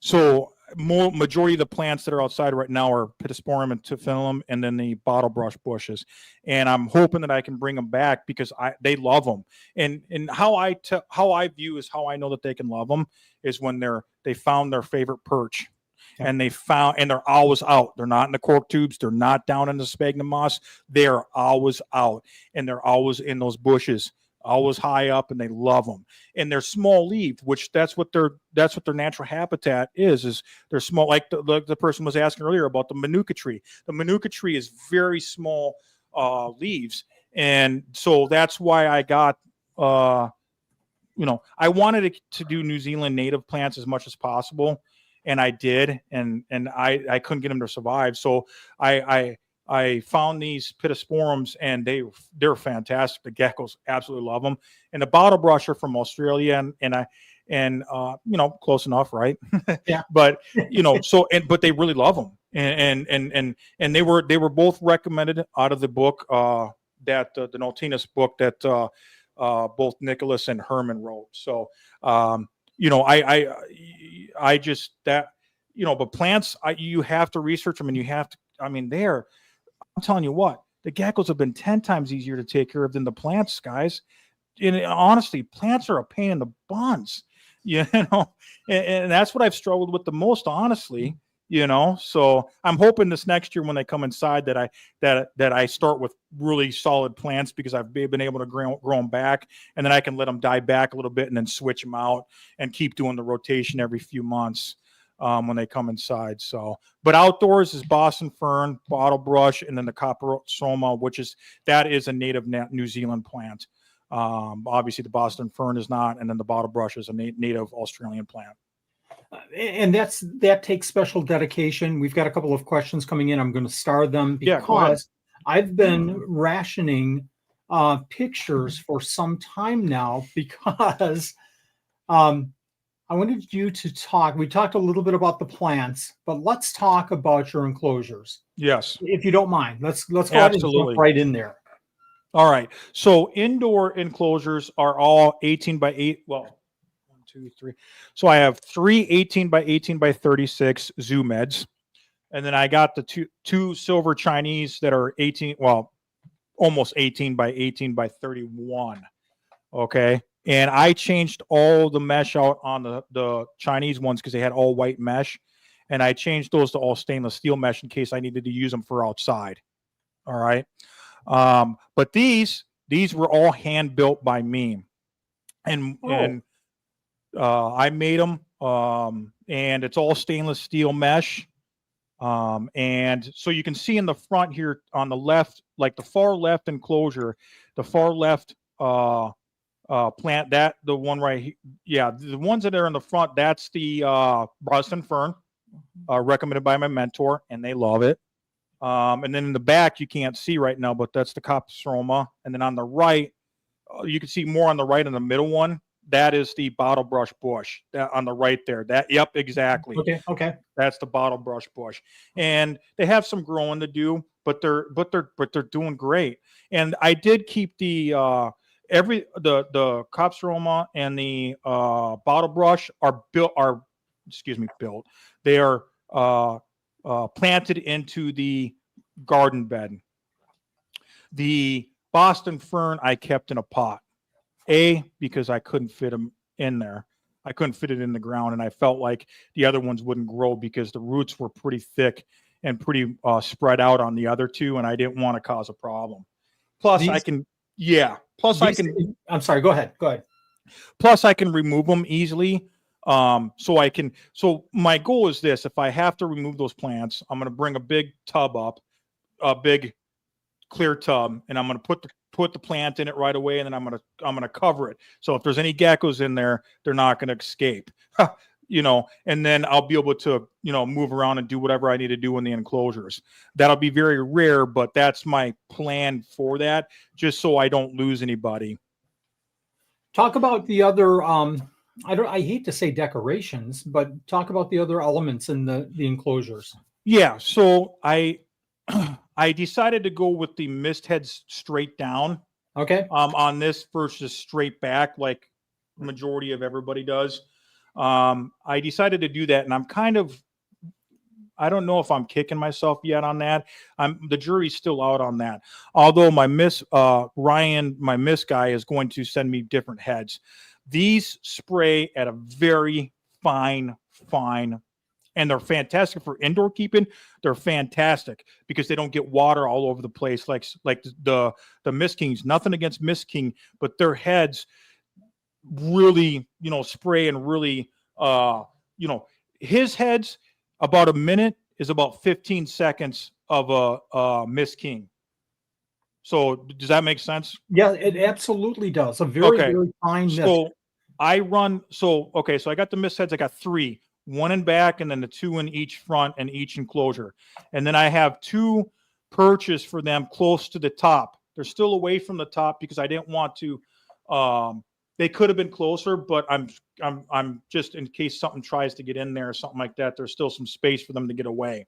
so majority of the plants that are outside right now are Pittosporum and tinfinilum, and then the bottle brush bushes. And I'm hoping that I can bring them back because they love them. And how I view is how I know that they can love them is when they found their favorite perch. And they're always out. They're not in the cork tubes. They're not down in the sphagnum moss. They're always out, and they're always in those bushes, always high up, and they love them. And they're small leaved, which that's what their natural habitat is they're small. Like the person was asking earlier about the manuka tree. The manuka tree is very small leaves, and so that's why I got. I wanted to do New Zealand native plants as much as possible. And I did, and I couldn't get them to survive. So I found these Pittosporums, and they're fantastic. The geckos absolutely love them. And the bottle brush are from Australia, and close enough, right? Yeah. But but they really love them, and they were both recommended out of the book that the Naultinus book that both Nicholas and Herman wrote. So. I just but plants, you have to research them, and you have to, I'm telling you what, the geckos have been 10 times easier to take care of than the plants, guys. And honestly, plants are a pain in the buns, and that's what I've struggled with the most, honestly. So I'm hoping this next year when they come inside that I start with really solid plants because I've been able to grow them back, and then I can let them die back a little bit and then switch them out and keep doing the rotation every few months when they come inside. So, but outdoors is Boston fern, bottle brush, and then the Copstroma, which is a native New Zealand plant. Obviously the Boston fern is not, and then the bottle brush is a native Australian plant. And that takes special dedication. We've got a couple of questions coming in. I'm going to star them because I've been rationing pictures for some time now because I wanted you to talk. We talked a little bit about the plants, but let's talk about your enclosures. Yes, if you don't mind. Let's go ahead and jump right in there. All right. So indoor enclosures are all 18 by 8. Well, 1, 2, 3. So I have 3 18 by 18 by 36 zoo meds. And then I got the two silver Chinese that are 18, well, almost 18 by 18 by 31. Okay. And I changed all the mesh out on the Chinese ones because they had all white mesh. And I changed those to all stainless steel mesh in case I needed to use them for outside. All right. But these were all hand built by me. And I made them. And it's all stainless steel mesh. And so you can see in the front here on the left, like the far left enclosure, the far left plant, that the one right, yeah, the ones that are in the front, that's the Boston fern, recommended by my mentor, and they love it. And then in the back, you can't see right now, but that's the Copsroma. And then on the right, you can see more on the right in the middle one. That is the bottle brush bush that on the right there. That, yep, exactly. Okay. That's the bottle brush bush, and they have some growing to do, but they're doing great. And I did keep the the Copsroma and the bottle brush are built. They are planted into the garden bed. The Boston fern I kept in a pot. Because I couldn't fit them in there. I couldn't fit it in the ground, and I felt like the other ones wouldn't grow because the roots were pretty thick and pretty spread out on the other two, and I didn't want to cause a problem. Plus, I can, I'm sorry. Go ahead. Plus, I can remove them easily. So my goal is this: if I have to remove those plants, I'm going to bring a big tub up, a big clear tub, and I'm going to put the plant in it right away, and then I'm going to cover it. So if there's any geckos in there, they're not going to escape. And then I'll be able to, move around and do whatever I need to do in the enclosures. That'll be very rare, but that's my plan for that, just so I don't lose anybody. Talk about the other I hate to say decorations, but talk about the other elements in the enclosures. Yeah, so I decided to go with the mist heads straight down. Okay. On this versus straight back, like the majority of everybody does. I decided to do that, and I don't know if I'm kicking myself yet on that. The jury's still out on that. Although my Ryan, my mist guy, is going to send me different heads. These spray at a very fine, and they're fantastic for indoor keeping. They're fantastic because they don't get water all over the place like the Mist Kings. Nothing against Mist King, but their heads really, spray and really, his heads, about a minute is about 15 seconds of a Mist King. So does that make sense? Yeah, it absolutely does. A very fine mist. So I got the mist heads. I got 3. 1 in back, and then the 2 in each front and each enclosure. And then I have 2 perches for them close to the top. They're still away from the top because I didn't want to. They could have been closer, but I'm just in case something tries to get in there or something like that. There's still some space for them to get away.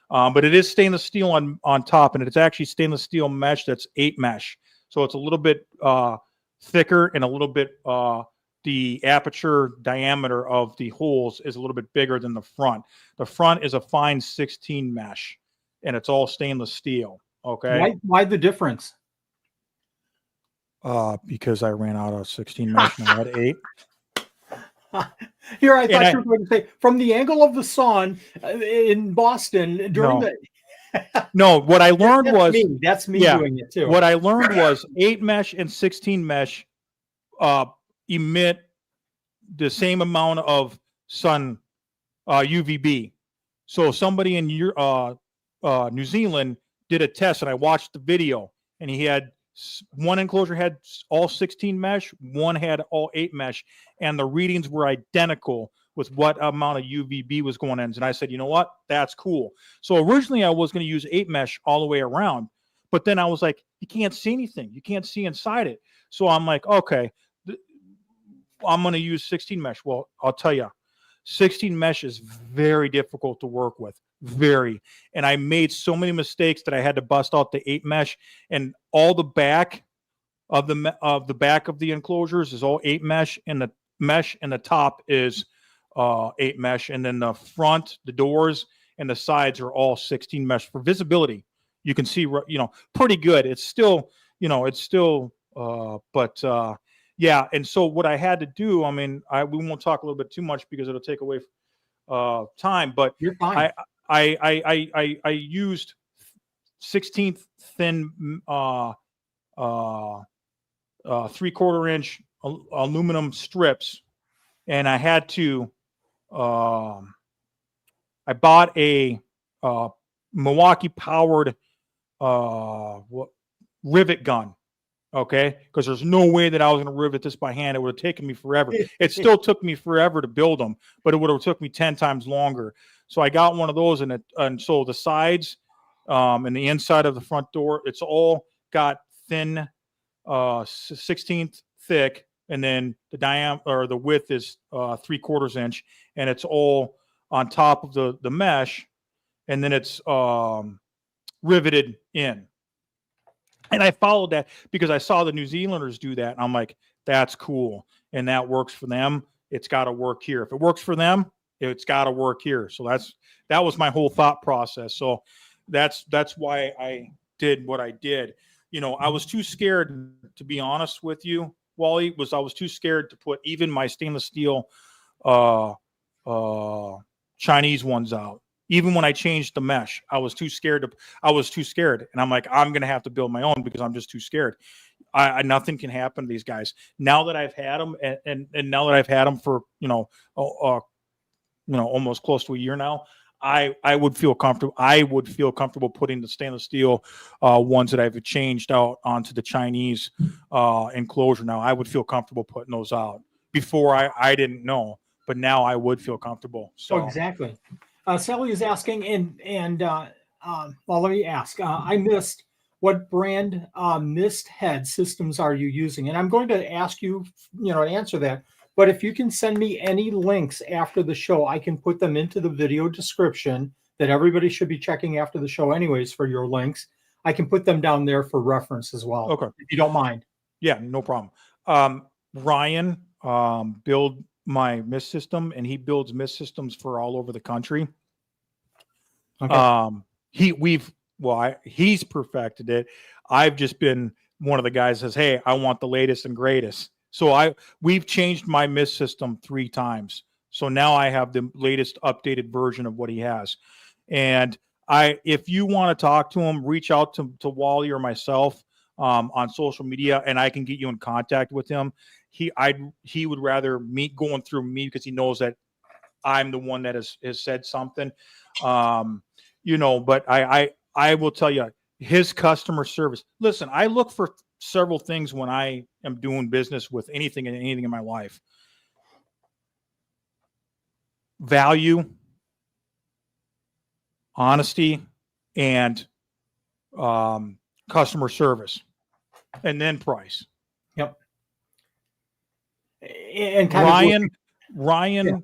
But it is stainless steel on top, and it's actually stainless steel mesh that's 8 mesh. So it's a little bit thicker and a little bit. The aperture diameter of the holes is a little bit bigger than the front. The front is a fine 16 mesh, and it's all stainless steel. Okay. Why the difference? Because I ran out of 16 mesh and I had 8. Here, I thought you were going to say from the angle of the sun in Boston during the. No, what I learned that's me doing it too. What I learned was 8 mesh and 16 mesh emit the same amount of sun UVB. So somebody in New Zealand did a test, and I watched the video, and he had one enclosure had all 16 mesh, one had all 8 mesh, and the readings were identical with what amount of UVB was going in. And I said, you know what? That's cool. So originally I was going to use 8 mesh all the way around, but then I was like, you can't see anything. You can't see inside it. So I'm like, okay, I'm going to use 16 mesh. Well, I'll tell you, 16 mesh is very difficult to work with, very. And I made so many mistakes that I had to bust out the 8 mesh, and all the back of the back of the enclosures is all 8 mesh, and the top is 8 mesh, and then the front, the doors, and the sides are all 16 mesh for visibility. You can see, pretty good. It's still, yeah. And so what I had to do, I mean, we won't talk a little bit too much because it'll take away time, but You're fine. I used 16th thin 3/4 inch aluminum strips, and I had to I bought a Milwaukee powered rivet gun. Okay, because there's no way that I was going to rivet this by hand. It would have taken me forever. It still took me forever to build them, but it would have took me 10 times longer. So I got one of those, and so the sides and the inside of the front door, it's all got thin 16th thick, and then the diameter or the width is 3/4 inch, and it's all on top of the mesh, and then it's riveted in. And I followed that because I saw the New Zealanders do that. And I'm like, that's cool. And that works for them. It's got to work here. If it works for them, it's got to work here. So that was my whole thought process. So that's why I did what I did. I was too scared, to be honest with you, Wally, I was too scared to put even my stainless steel Chinese ones out. Even when I changed the mesh, I was too scared. And I'm like, I'm going to have to build my own because I'm just too scared. Nothing can happen to these guys. Now that I've had them and now that I've had them for, almost close to a year now, I would feel comfortable. I would feel comfortable putting the stainless steel ones that I've changed out onto the Chinese enclosure. Now I would feel comfortable putting those out. Before I didn't know, but now I would feel comfortable. So exactly. Sally is asking, well, let me ask. I missed what brand mist head systems are you using, and I'm going to ask you, to answer that. But if you can send me any links after the show, I can put them into the video description that everybody should be checking after the show, anyways, for your links. I can put them down there for reference as well. Okay, if you don't mind. Yeah, no problem. Ryan build my mist system, and he builds mist systems for all over the country. Okay. He's perfected it. I've just been one of the guys that says, hey, I want the latest and greatest. So we've changed my mist system 3 times. So now I have the latest updated version of what he has. And if you want to talk to him, reach out to Wally or myself on social media, and I can get you in contact with him. He would rather going through me because he knows that I'm the one that has said something. But I will tell you, his customer service. Listen, I look for several things when I am doing business with anything in my life. Value, honesty, and customer service, and then price. Yep. And Ryan, yeah.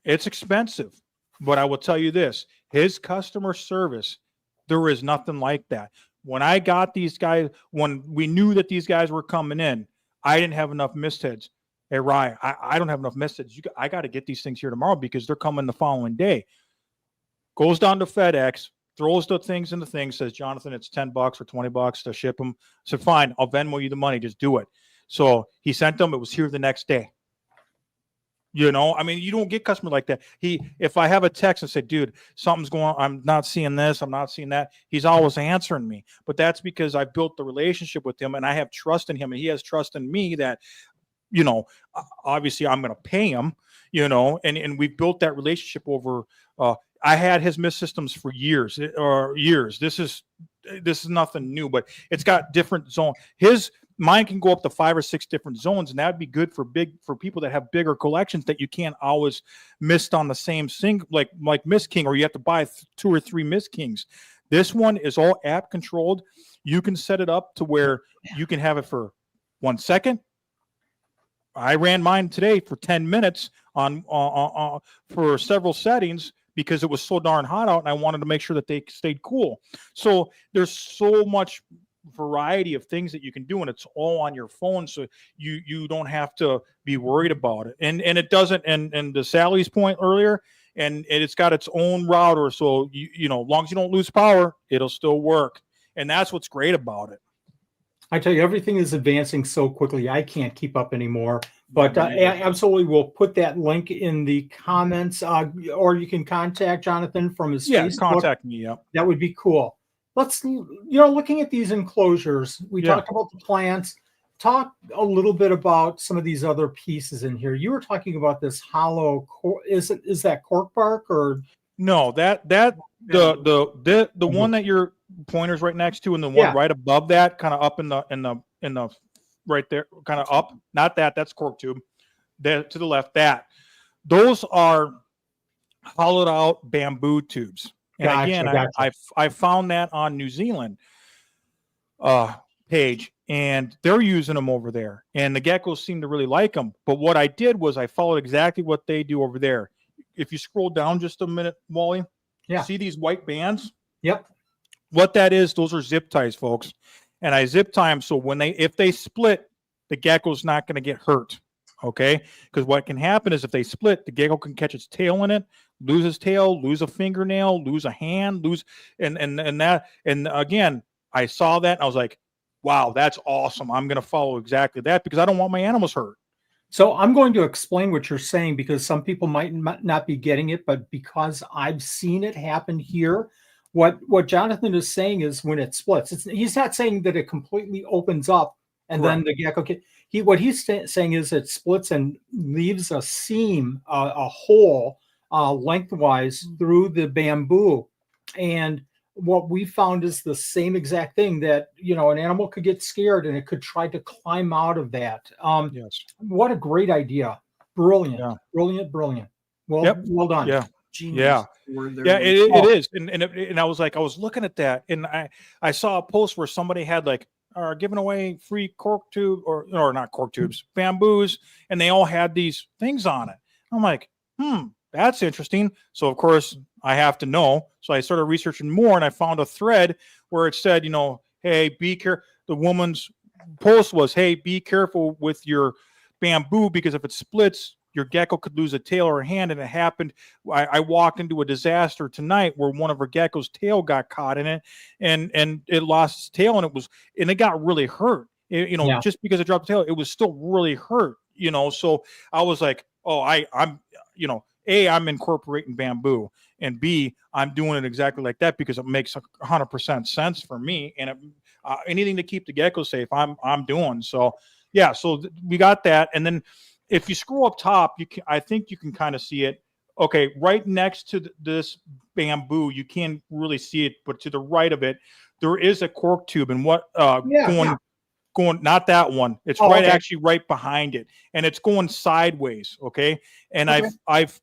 It's expensive, but I will tell you this: his customer service, there is nothing like that. When I got these guys, when we knew that these guys were coming in, I didn't have enough mist heads. Hey, Ryan, I don't have enough mist heads. I got to get these things here tomorrow because they're coming the following day. Goes down to FedEx, throws the things in the thing, says, Jonathan, it's $10 or $20 to ship them. I said, fine, I'll Venmo you the money. Just do it. So he sent them. It was here the next day. You don't get customers like that. If I have a text and say, dude, something's going on, I'm not seeing this, I'm not seeing that, he's always answering me. But that's because I built the relationship with him and I have trust in him and he has trust in me that, obviously I'm going to pay him, and we've built that relationship over, I had his mist systems for years. This is nothing new, but it's got different zones. Mine can go up to 5 or 6 different zones, and that'd be good for people that have bigger collections that you can't always mist on the same thing, like Mist King, or you have to buy 2 or 3 Mist Kings. This one is all app controlled. You can set it up to where you can have it for 1 second, I ran mine today for 10 minutes for several settings because it was so darn hot out and I wanted to make sure that they stayed cool. So there's so much variety of things that you can do, and it's all on your phone, so you don't have to be worried about it. And it doesn't, and to Sally's point earlier, and it's got its own router, so you know, as long as you don't lose power, it'll still work. And that's what's great about it. I tell you, everything is advancing so quickly, I can't keep up anymore. But absolutely, we'll put that link in the comments, or you can contact Jonathan from his Facebook. Contact me. Yep. That would be cool. Let's, looking at these enclosures, we talked about the plants. Talk a little bit about some of these other pieces in here. You were talking about this hollow cork. Is that cork bark or no? The one that your pointer's right next to, and the one right above that, kind of up in the right there, kind of up. Not that. That's cork tube. There to the left. Those are hollowed out bamboo tubes. And again, I found that on New Zealand page, and they're using them over there. And the geckos seem to really like them. But what I did was I followed exactly what they do over there. If you scroll down just a minute, Wally, see these white bands? Yep. What that is, those are zip ties, folks. And I zip tie them so if they split, the gecko's not going to get hurt. Okay, because what can happen is if they split, the gecko can catch its tail in it, lose his tail, lose a fingernail, lose a hand, and again, I saw that and I was like, wow, that's awesome. I'm going to follow exactly that because I don't want my animals hurt. So I'm going to explain what you're saying because some people might not be getting it, but because I've seen it happen here, what Jonathan is saying is when it splits, he's not saying that it completely opens up and then the gecko can. What he's saying is it splits and leaves a seam, a hole lengthwise through the bamboo. And what we found is the same exact thing that, an animal could get scared and it could try to climb out of that. Yes. What a great idea. Brilliant. Yeah. Brilliant. Well done. Yeah. Genius. It is. And I was looking at that and I saw a post where somebody had are giving away free cork tube or not cork tubes, bamboos, and they all had these things on it. I'm like, that's interesting. So of course I have to know. So I started researching more and I found a thread where it said, hey, be careful. The woman's post was, hey, be careful with your bamboo because if it splits, your gecko could lose a tail or a hand. And it happened. I walked into a disaster tonight where one of her gecko's tail got caught in it and it lost its tail and it got really hurt. Just because it dropped the tail, it was still really hurt, So I was like, oh, I'm I'm incorporating bamboo, and B, I'm doing it exactly like that because it makes 100% sense for me. And anything to keep the gecko safe, I'm doing. So yeah, so we got that. And then if you scroll up top, I think you can kind of see it. Okay, right next to this bamboo, you can't really see it, but to the right of it, there is a cork tube. And going, not that one. It's actually right behind it, and it's going sideways. Okay, and I've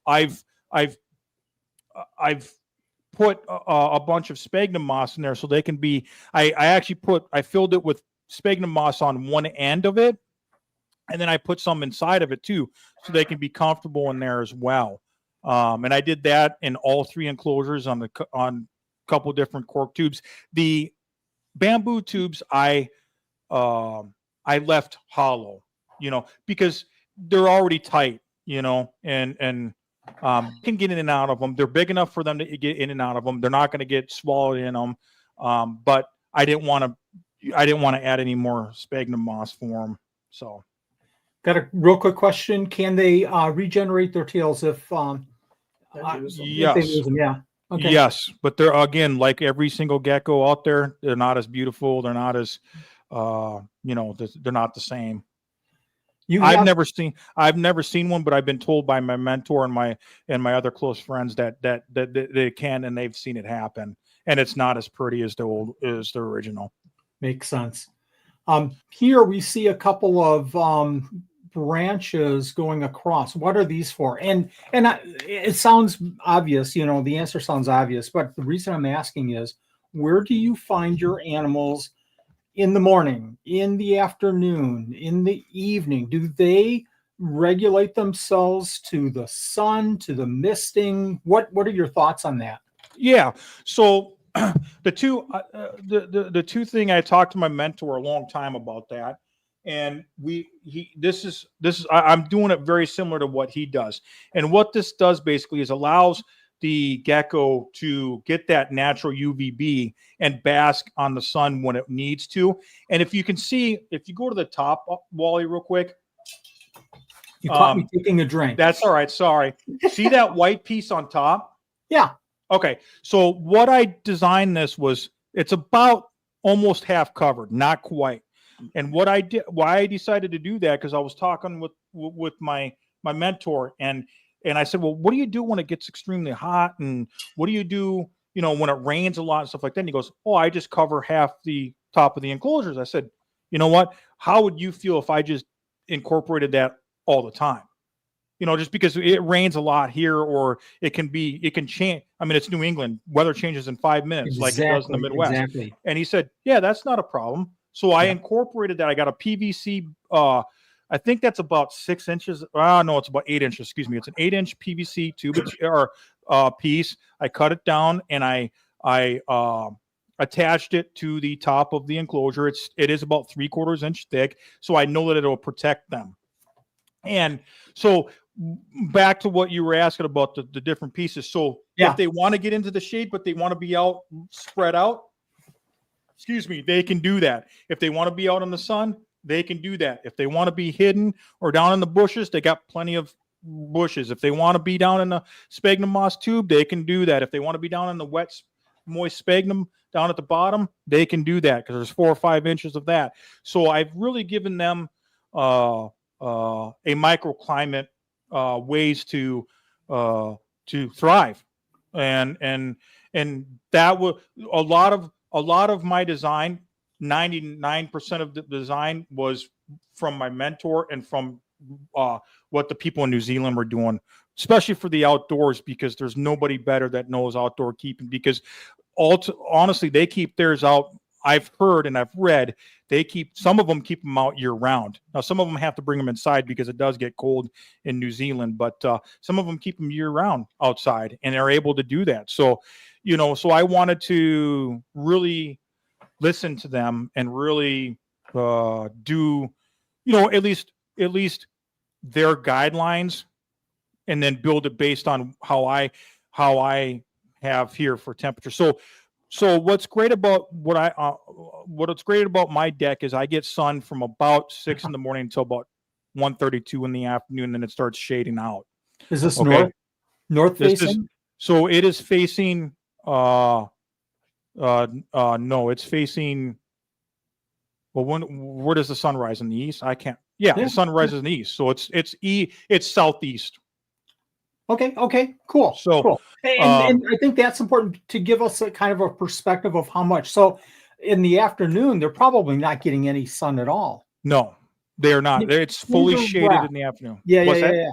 put a bunch of sphagnum moss in there so they can be. I filled it with sphagnum moss on one end of it. And then I put some inside of it too, so they can be comfortable in there as well. And I did that in all three enclosures on a couple different cork tubes. The bamboo tubes I left hollow, because they're already tight, and can get in and out of them. They're big enough for them to get in and out of them. They're not going to get swallowed in them. But I didn't want to add any more sphagnum moss for them. So. Got a real quick question. Can they regenerate their tails if yes. If they lose them? Yeah. Okay. Yes, but they're, again, like every single gecko out there, they're not as beautiful. They're not as they're not the same. I've never seen one, but I've been told by my mentor and my other close friends that they can, and they've seen it happen, and it's not as pretty as the original. Makes sense. Here we see a couple of branches going across. What are these for? And it sounds obvious, the answer sounds obvious, but the reason I'm asking is, where do you find your animals in the morning, in the afternoon, in the evening? Do they regulate themselves to the sun, to the misting? What are your thoughts on that? Yeah. So the two thing, I talked to my mentor a long time about that, and I'm doing it very similar to what he does. And what this does basically is allows the gecko to get that natural UVB and bask on the sun when it needs to. And if you can see, if you go to the top, Wally, real quick. You caught me taking a drink. That's all right. Sorry. See that white piece on top? Yeah. Okay. So what I designed this was, it's about almost half covered, not quite. And what I did, why I decided to do that, because I was talking with my mentor, and I said, well, what do you do when it gets extremely hot, and what do you do, when it rains a lot and stuff like that? And he goes, oh, I just cover half the top of the enclosures. I said, you know what? How would you feel if I just incorporated that all the time? Just because it rains a lot here, or it can change. I mean, it's New England. Weather changes in 5 minutes, like it does in the Midwest. Exactly. And he said, yeah, that's not a problem. So I incorporated that. I got a PVC, I think that's about 6 inches. No, it's about 8 inches. Excuse me. It's an 8-inch PVC tube or piece. I cut it down, and I attached it to the top of the enclosure. It is about 3/4 inch thick, so I know that it will protect them. And so back to what you were asking about the different pieces. So if they want to get into the shade, but they want to be out spread out, they can do that. If they want to be out in the sun, they can do that. If they want to be hidden or down in the bushes, they got plenty of bushes. If they want to be down in the sphagnum moss tube, they can do that. If they want to be down in the wet, moist sphagnum down at the bottom, they can do that, because there's 4 or 5 inches of that. So I've really given them a microclimate ways to thrive, and that was a lot of my design. 99% of the design was from my mentor and from what the people in New Zealand were doing, especially for the outdoors, because there's nobody better that knows outdoor keeping, because honestly, they keep theirs out. I've heard and I've read some of them keep them out year round. Now, some of them have to bring them inside because it does get cold in New Zealand, but some of them keep them year round outside, and they're able to do that. So, so I wanted to really listen to them and really do, at least their guidelines, and then build it based on how I have here for temperature. So what's great about what's great about my deck is I get sun from about 6 in the morning until about 1:32 in the afternoon, and then it starts shading out. Is this okay? north facing? So it is facing no, it's facing, well, where does the sun rise? In the east? I can't. The sun rises in the east. So it's southeast. Okay, cool. So, cool. And I think that's important to give us a kind of a perspective of how much. So in the afternoon, they're probably not getting any sun at all. No, they're not. It's fully shaded in the afternoon. Yeah.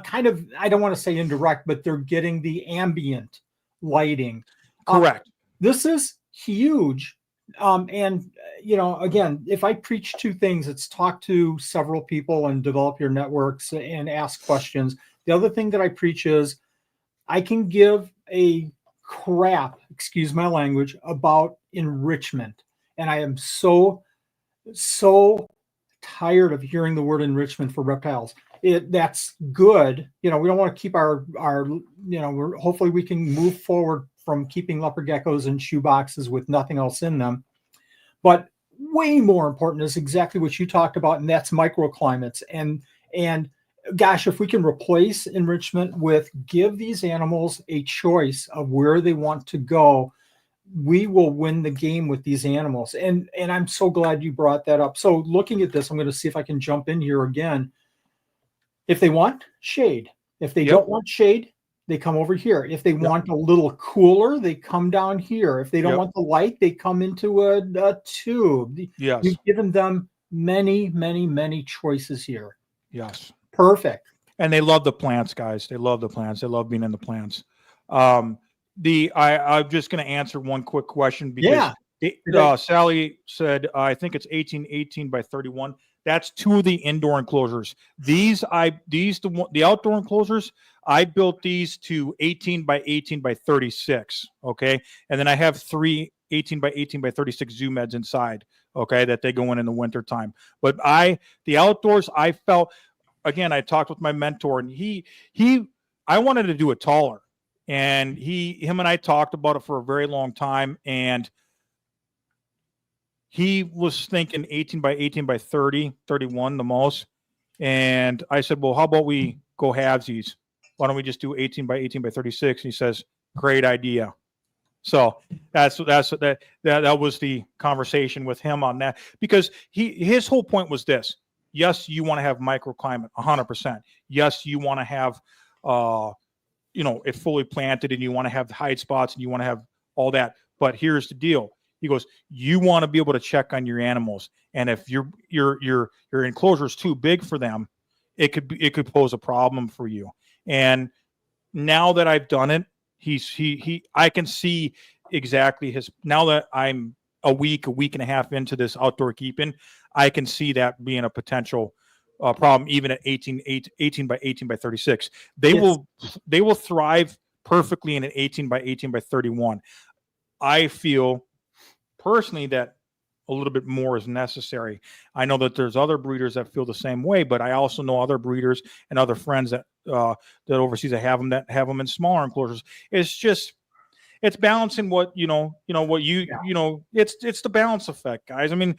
Kind of, I don't want to say indirect, but they're getting the ambient lighting. Correct. This is huge. And, again, if I preach two things, it's talk to several people and develop your networks and ask questions. The other thing that I preach is I can give a crap, excuse my language, about enrichment. And I am so tired of hearing the word enrichment for reptiles. That's good. We don't want to keep our hopefully we can move forward from keeping leopard geckos in shoe boxes with nothing else in them. But way more important is exactly what you talked about, and that's microclimates. And gosh, if we can replace enrichment with give these animals a choice of where they want to go, we will win the game with these animals. And I'm so glad you brought that up. So looking at this, I'm going to see if I can jump in here again. If they want shade, if they don't want shade, they come over here. If they want a little cooler, they come down here. If they don't want the light, they come into a tube. Yes. You've given them many choices here. Yes. Perfect. And they love the plants, guys. They love the plants. They love being in the plants. I'm just going to answer one quick question because Sally said, I think it's 1818 by 31. That's 2 of the indoor enclosures. The outdoor enclosures, I built these to 18 by 18 by 36. Okay. And then I have 3 18 by 18 by 36 zoom beds inside. Okay. That they go in the winter time. But the outdoors, I felt, again, I talked with my mentor, and I wanted to do it taller. And him and I talked about it for a very long time. And he was thinking 18 by 18 by 30, 31 the most. And I said, well, how about we go halvesies? Why don't we just do 18 by 18 by 36? And he says, great idea. So that was the conversation with him on that, because his whole point was this. Yes, you want to have microclimate 100%. Yes, you want to have, it fully planted, and you want to have the hide spots, and you want to have all that. But here's the deal. He goes, you want to be able to check on your animals. And if your enclosure is too big for them, it could pose a problem for you. And now that I've done it, I can see exactly now that I'm a week and a half into this outdoor keeping, I can see that being a potential problem, even at 18 by 18 by 36. They will thrive perfectly in an 18 by 18 by 31. I feel personally that a little bit more is necessary. I know that there's other breeders that feel the same way, but I also know other breeders and other friends that overseas that have them in smaller enclosures. It's balancing what it's the balance effect, guys. I mean,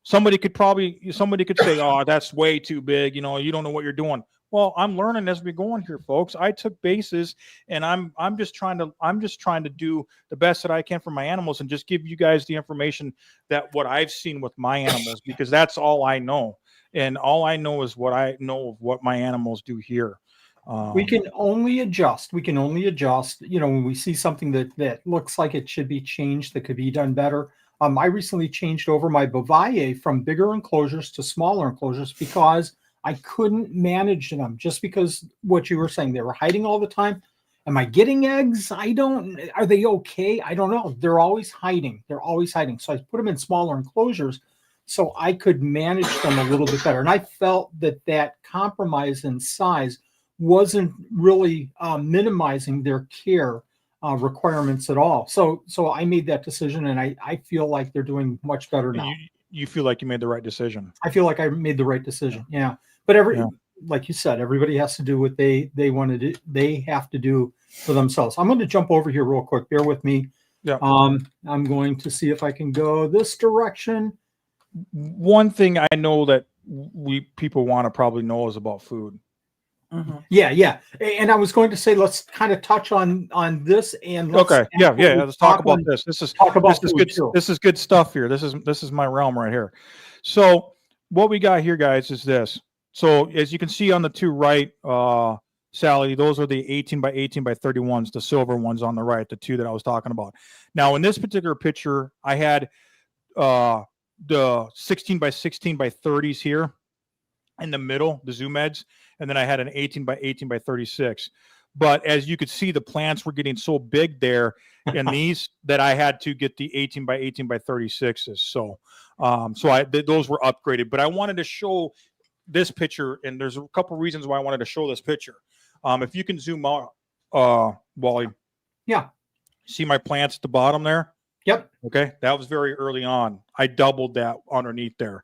somebody could say, oh, that's way too big. You don't know what you're doing. Well, I'm learning as we go on here, folks. I took bases, and I'm just trying to do the best that I can for my animals, and just give you guys the information that what I've seen with my animals, because that's all I know, and all I know is what I know of what my animals do here. We can only adjust. When we see something that looks like it should be changed, that could be done better. I recently changed over my Bavaria from bigger enclosures to smaller enclosures because I couldn't manage them, just because what you were saying, they were hiding all the time. Am I getting eggs? Are they okay? I don't know. They're always hiding. So I put them in smaller enclosures so I could manage them a little bit better. And I felt that compromise in size wasn't really minimizing their care requirements at all. So I made that decision, and I feel like they're doing much better now. You feel like you made the right decision? I feel like I made the right decision. Yeah. But like you said, everybody has to do what they want to do. They have to do for themselves. I'm going to jump over here real quick. Bear with me. Yeah. I'm going to see if I can go this direction. One thing I know that people want to probably know is about food. Mm-hmm. Yeah. And I was going to say, let's kind of touch on this, and let's let's talk about this. This is good. Too. This is good stuff here. This is my realm right here. So what we got here, guys, is this. So as you can see on the two right, Sally, those are the 18 by 18 by 31s, the silver ones on the right, the two that I was talking about. Now in this particular picture, I had the 16 by 16 by 30s here in the middle, the zoom eds, and then I had an 18 by 18 by 36. But as you could see, the plants were getting so big there in these that I had to get the 18 by 18 by 36s. So those were upgraded. But I wanted to show this picture, and there's a couple reasons why I wanted to show this picture. If you can zoom out, Wally. Yeah. See my plants at the bottom there? Yep. Okay. That was very early on. I doubled that underneath there.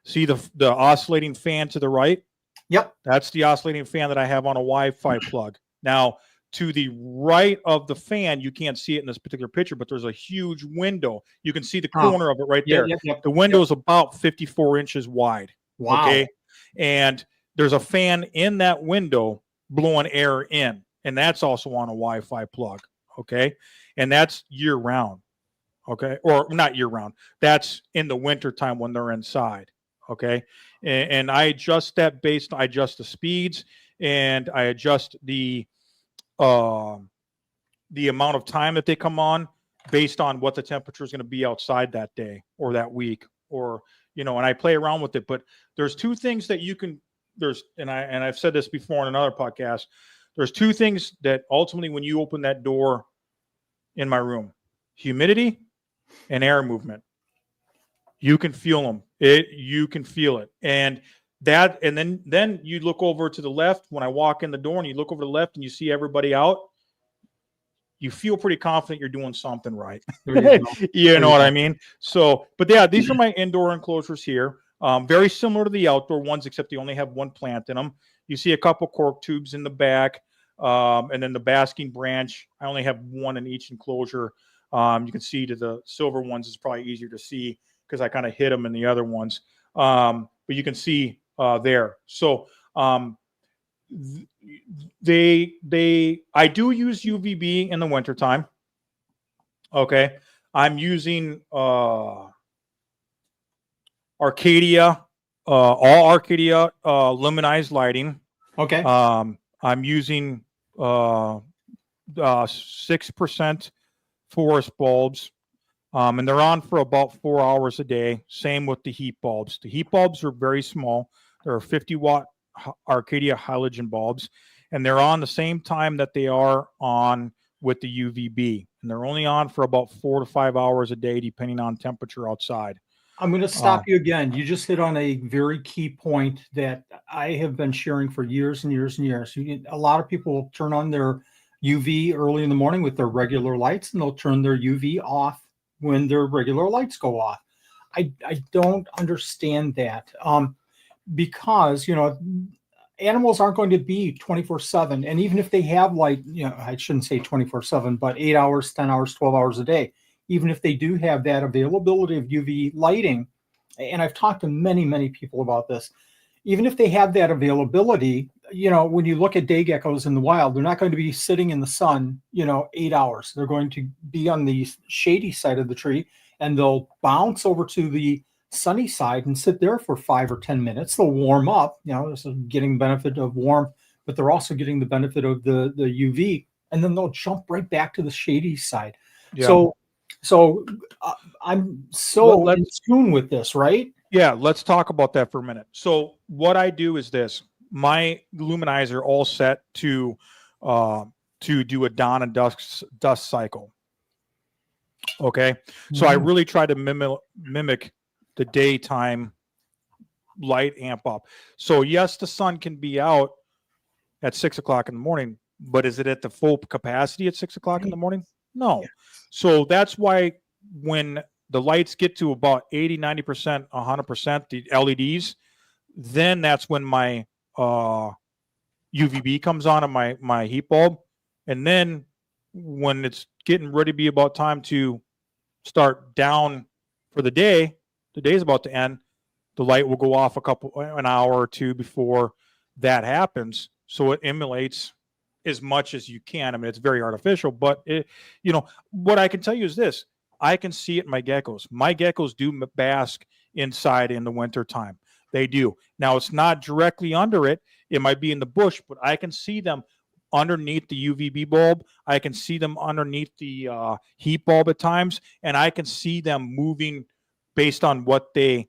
See the oscillating fan to the right? Yep. That's the oscillating fan that I have on a Wi-Fi plug. Now, to the right of the fan, you can't see it in this particular picture, but there's a huge window. You can see the corner of it right there. Yep. The window is about 54 inches wide. Wow. Okay. And there's a fan in that window blowing air in, and that's also on a Wi-Fi plug. Okay. And that's year round. Okay. Or not year round. That's in the winter time when they're inside. Okay. And I adjust that I adjust the speeds, and I adjust the amount of time that they come on based on what the temperature is going to be outside that day or that week, or, and I play around with it. But there's two things that you can, and I've said this before in another podcast, there's two things that ultimately, when you open that door in my room, humidity and air movement. You can feel them. You can feel it. And then you look over to the left when I walk in the door, and you look over to the left and you see everybody out. You feel pretty confident you're doing something right. There you go. You know you what go. I mean? So, but yeah, these are my indoor enclosures here. Very similar to the outdoor ones, except they only have one plant in them. You see a couple cork tubes in the back, and then the basking branch. I only have one in each enclosure. You can see to the silver ones is probably easier to see because I kind of hit them in the other ones. But you can see there. So I do use UVB in the wintertime. Okay. I'm using Arcadia, all Arcadia luminized lighting. Okay. I'm using 6% forest bulbs, and they're on for about 4 hours a day. Same with the heat bulbs. The heat bulbs are very small. They're 50-watt Arcadia halogen bulbs, and they're on the same time that they are on with the UVB, and they're only on for about 4 to 5 hours a day, depending on temperature outside. I'm going to stop you again. You just hit on a very key point that I have been sharing for years and years and years. A lot of people will turn on their UV early in the morning with their regular lights, and they'll turn their UV off when their regular lights go off. I don't understand that because, animals aren't going to be 24/7. And even if they have light, I shouldn't say 24/7, but 8 hours, 10 hours, 12 hours a day, even if they do have that availability of UV lighting, and I've talked to many, many people about this, even if they have that availability, when you look at day geckos in the wild, they're not going to be sitting in the sun, 8 hours. They're going to be on the shady side of the tree, and they'll bounce over to the sunny side and sit there for 5 or 10 minutes. They'll warm up, they're getting benefit of warmth, but they're also getting the benefit of the UV, and then they'll jump right back to the shady side. Yeah. So I'm so in tune with this, right? Yeah, let's talk about that for a minute. So what I do is this: my luminizer all set to do a dawn and dusk cycle. Okay, so I really try to mimic the daytime light amp up. So yes, the sun can be out at 6 o'clock in the morning, but is it at the full capacity at 6 o'clock in the morning? No. So that's why when the lights get to about 80, 90%, 100%, the LEDs, then that's when my UVB comes on and my heat bulb. And then when it's getting ready to be about time to start down for the day's about to end, the light will go off an hour or two before that happens. So it emulates as much as you can. I mean, it's very artificial, but what I can tell you is this: I can see it in my geckos. My geckos do bask inside in the winter time. They do. Now, it's not directly under it. It might be in the bush, but I can see them underneath the UVB bulb. I can see them underneath the heat bulb at times, and I can see them moving based on what they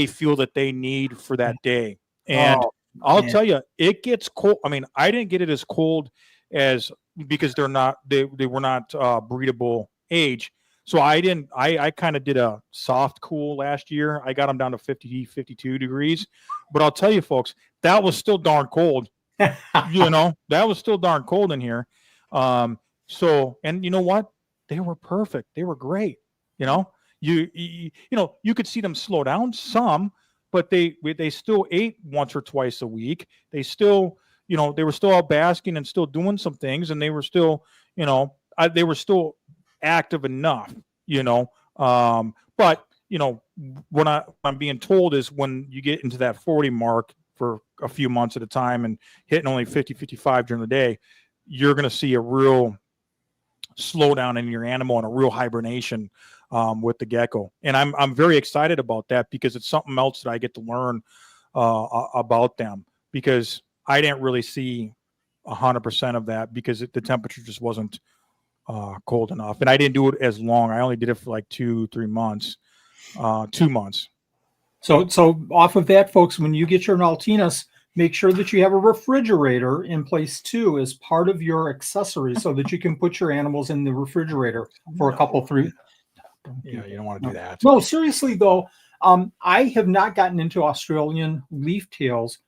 feel that they need for that day. And I'll tell you, it gets cold. I mean, I didn't get it as cold as because they were not breedable age. So I kind of did a soft cool last year. I got them down to 50, 52 degrees. But I'll tell you, folks, that was still darn cold. That was still darn cold in here. So, and you know what? They were perfect. They were great. You could see them slow down some, but they still ate once or twice a week. They still, they were still out basking and still doing some things, and they were still, they were still active enough, but what I'm being told is when you get into that 40 mark for a few months at a time and hitting only 50, 55 during the day, you're going to see a real slowdown in your animal and a real hibernation with the gecko. And I'm very excited about that because it's something else that I get to learn about them, because I didn't really see 100% of that because the temperature just wasn't cold enough. And I didn't do it as long. I only did it for like 2-3 months, 2 months. So off of that, folks, when you get your Naultinus, make sure that you have a refrigerator in place too as part of your accessory so that you can put your animals in the refrigerator for a couple, 3. Yeah, you don't want to do that. No, seriously though, I have not gotten into Australian leaf tails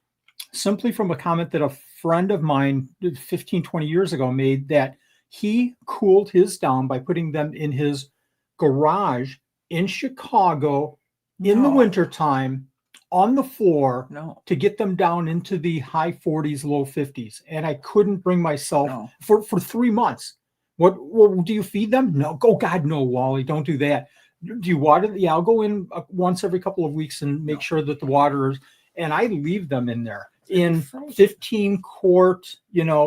simply from a comment that a friend of mine 15, 20 years ago made, that he cooled his down by putting them in his garage in Chicago in the No. wintertime on the floor No. to get them down into the high 40s, low 50s. And I couldn't bring myself No. for 3 months. What do you feed them? No, oh God, no, Wally, don't do that. Do you water? Yeah, I'll go in once every couple of weeks and make sure that the water is, and I leave them in there in 15 quart,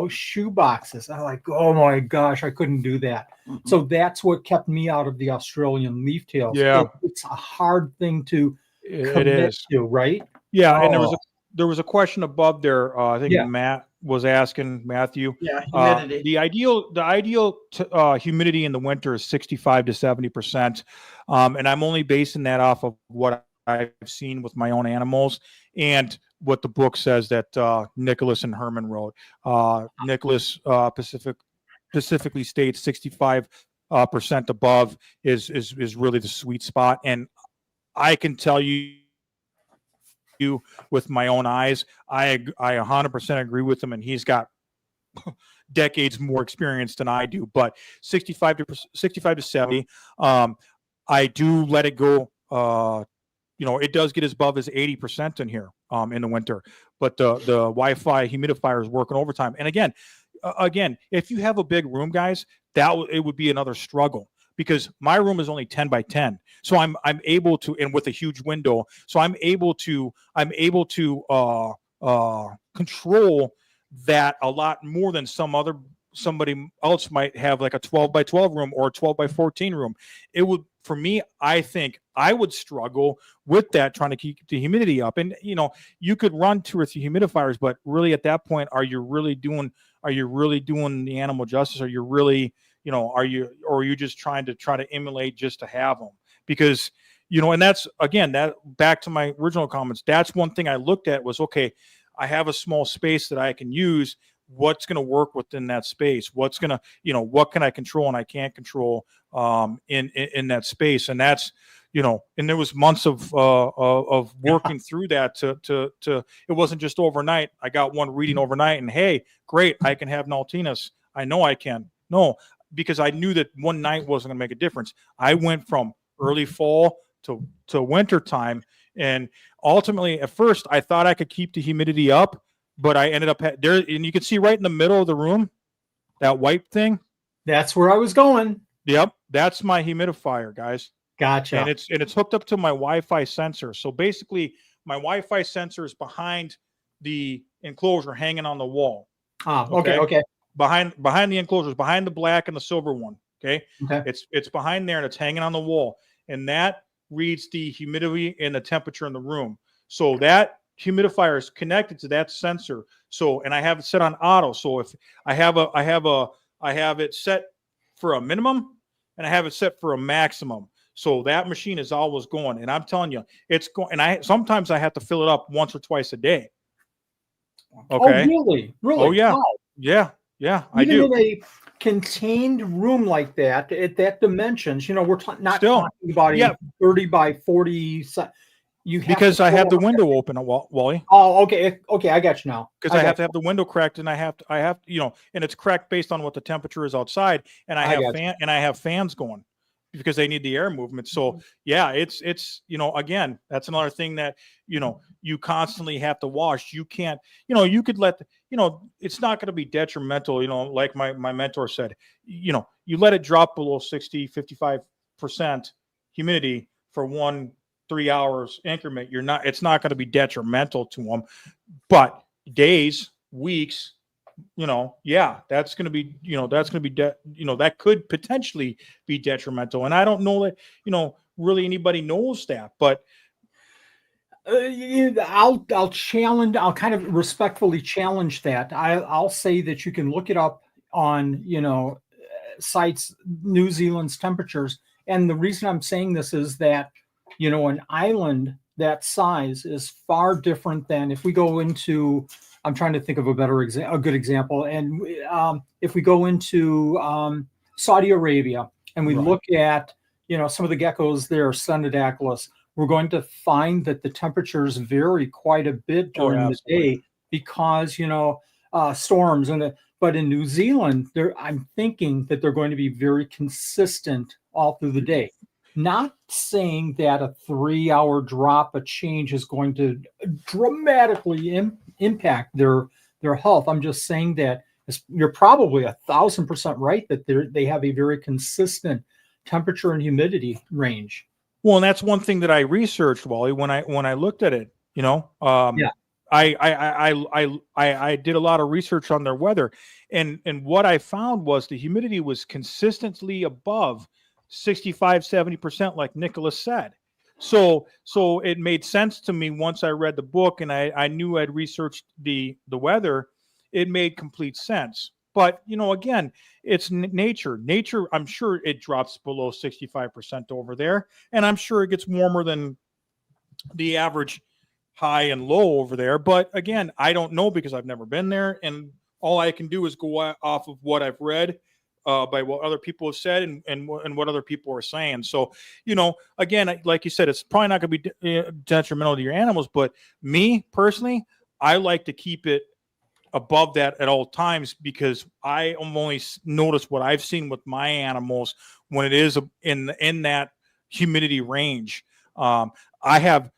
shoe boxes. I'm like, oh my gosh, I couldn't do that. Mm-mm. So that's what kept me out of the Australian leaf tails. Yeah. It's a hard thing to It commit is. to, right? Yeah, and Oh. there was a question above there. I think Yeah. Matt was asking, Matthew. Yeah, humidity. The ideal humidity in the winter is 65 to 70%, and I'm only basing that off of what I've seen with my own animals and what the book says that Nicholas and Herman wrote. Nicholas specifically states 65% above is really the sweet spot, and I can tell you with my own eyes, I 100% agree with him, and he's got decades more experience than I do. But 65 to 70, I do let it go. It does get as above as 80% in here in the winter, but the Wi-Fi humidifier is working overtime. And again, if you have a big room, guys, it would be another struggle, because my room is only 10 by 10. So I'm able to, and with a huge window, so I'm able to control that a lot more than somebody else might have, like a 12 by 12 room or a 12 by 14 room. It would, for me, I think I would struggle with that, trying to keep the humidity up. And you could run 2 or 3 humidifiers, but really at that point, are you really doing the animal justice? Are you really, or are you just trying to emulate just to have them? Because, and that's, again, that back to my original comments, that's one thing I looked at was, okay, I have a small space that I can use. What's going to work within that space? What's going to, what can I control and I can't control in that space? And that's, and there was months of working through that to it wasn't just overnight. I got one reading overnight and, hey, great, I can have Naultinus. I know I can. No, because I knew that one night wasn't going to make a difference. I went from early fall to winter time. And ultimately, at first, I thought I could keep the humidity up, but I ended up there, and you can see right in the middle of the room, that white thing. That's where I was going. Yep, that's my humidifier, guys. Gotcha. And it's hooked up to my Wi-Fi sensor. So basically, my Wi-Fi sensor is behind the enclosure, hanging on the wall. Okay. Behind the enclosures, behind the black and the silver one. Okay. It's behind there, and it's hanging on the wall, and that reads the humidity and the temperature in the room. So that humidifier is connected to that sensor. So, and I have it set on auto. So if I have it set for a minimum and I have it set for a maximum. So that machine is always going. And I'm telling you, it's going. And sometimes I have to fill it up once or twice a day. Okay. Oh, really? Oh, yeah. Wow. Yeah. Even I do. in a contained room like that, at that dimensions, we're not talking about a 30 by 40. Because I have the window open, Wally. Oh, okay. I got you now. Because I have to have the window cracked, and I have and it's cracked based on what the temperature is outside, and I have fans going because they need the air movement. So yeah, it's again, that's another thing that you constantly have to wash. You can't, you could let it's not going to be detrimental. Like my mentor said, you let it drop below 60, 55% humidity for 1-3 hours increment. It's not going to be detrimental to them, but days, weeks, that's going to be, that could potentially be detrimental. And I don't know that, really anybody knows that, but I'll kind of respectfully challenge that. I'll say that you can look it up on, sites, New Zealand's temperatures. And the reason I'm saying this is that, an island that size is far different than if we go into, I'm trying to think of a good example. And if we go into Saudi Arabia and we look at, some of the geckos there, Cenodactylus, we're going to find that the temperatures vary quite a bit during the day because, storms. But in New Zealand, I'm thinking that they're going to be very consistent all through the day. Not saying that a 3-hour drop of change is going to dramatically impact their health. I'm just saying that you're probably 1,000% right that they have a very consistent temperature and humidity range. Well, and that's one thing that I researched, Wally, when I looked at it. I did a lot of research on their weather, and what I found was the humidity was consistently above 65-70%, like Nicholas said. So it made sense to me once I read the book and I knew I'd researched the weather. It made complete sense. But, again, it's nature. Nature, I'm sure it drops below 65% over there. And I'm sure it gets warmer than the average high and low over there. But again, I don't know because I've never been there. And all I can do is go off of what I've read by what other people have said and what other people are saying. So, again, like you said, it's probably not going to be detrimental to your animals. But me personally, I like to keep it above that at all times because I only notice what I've seen with my animals when it is in that humidity range. I have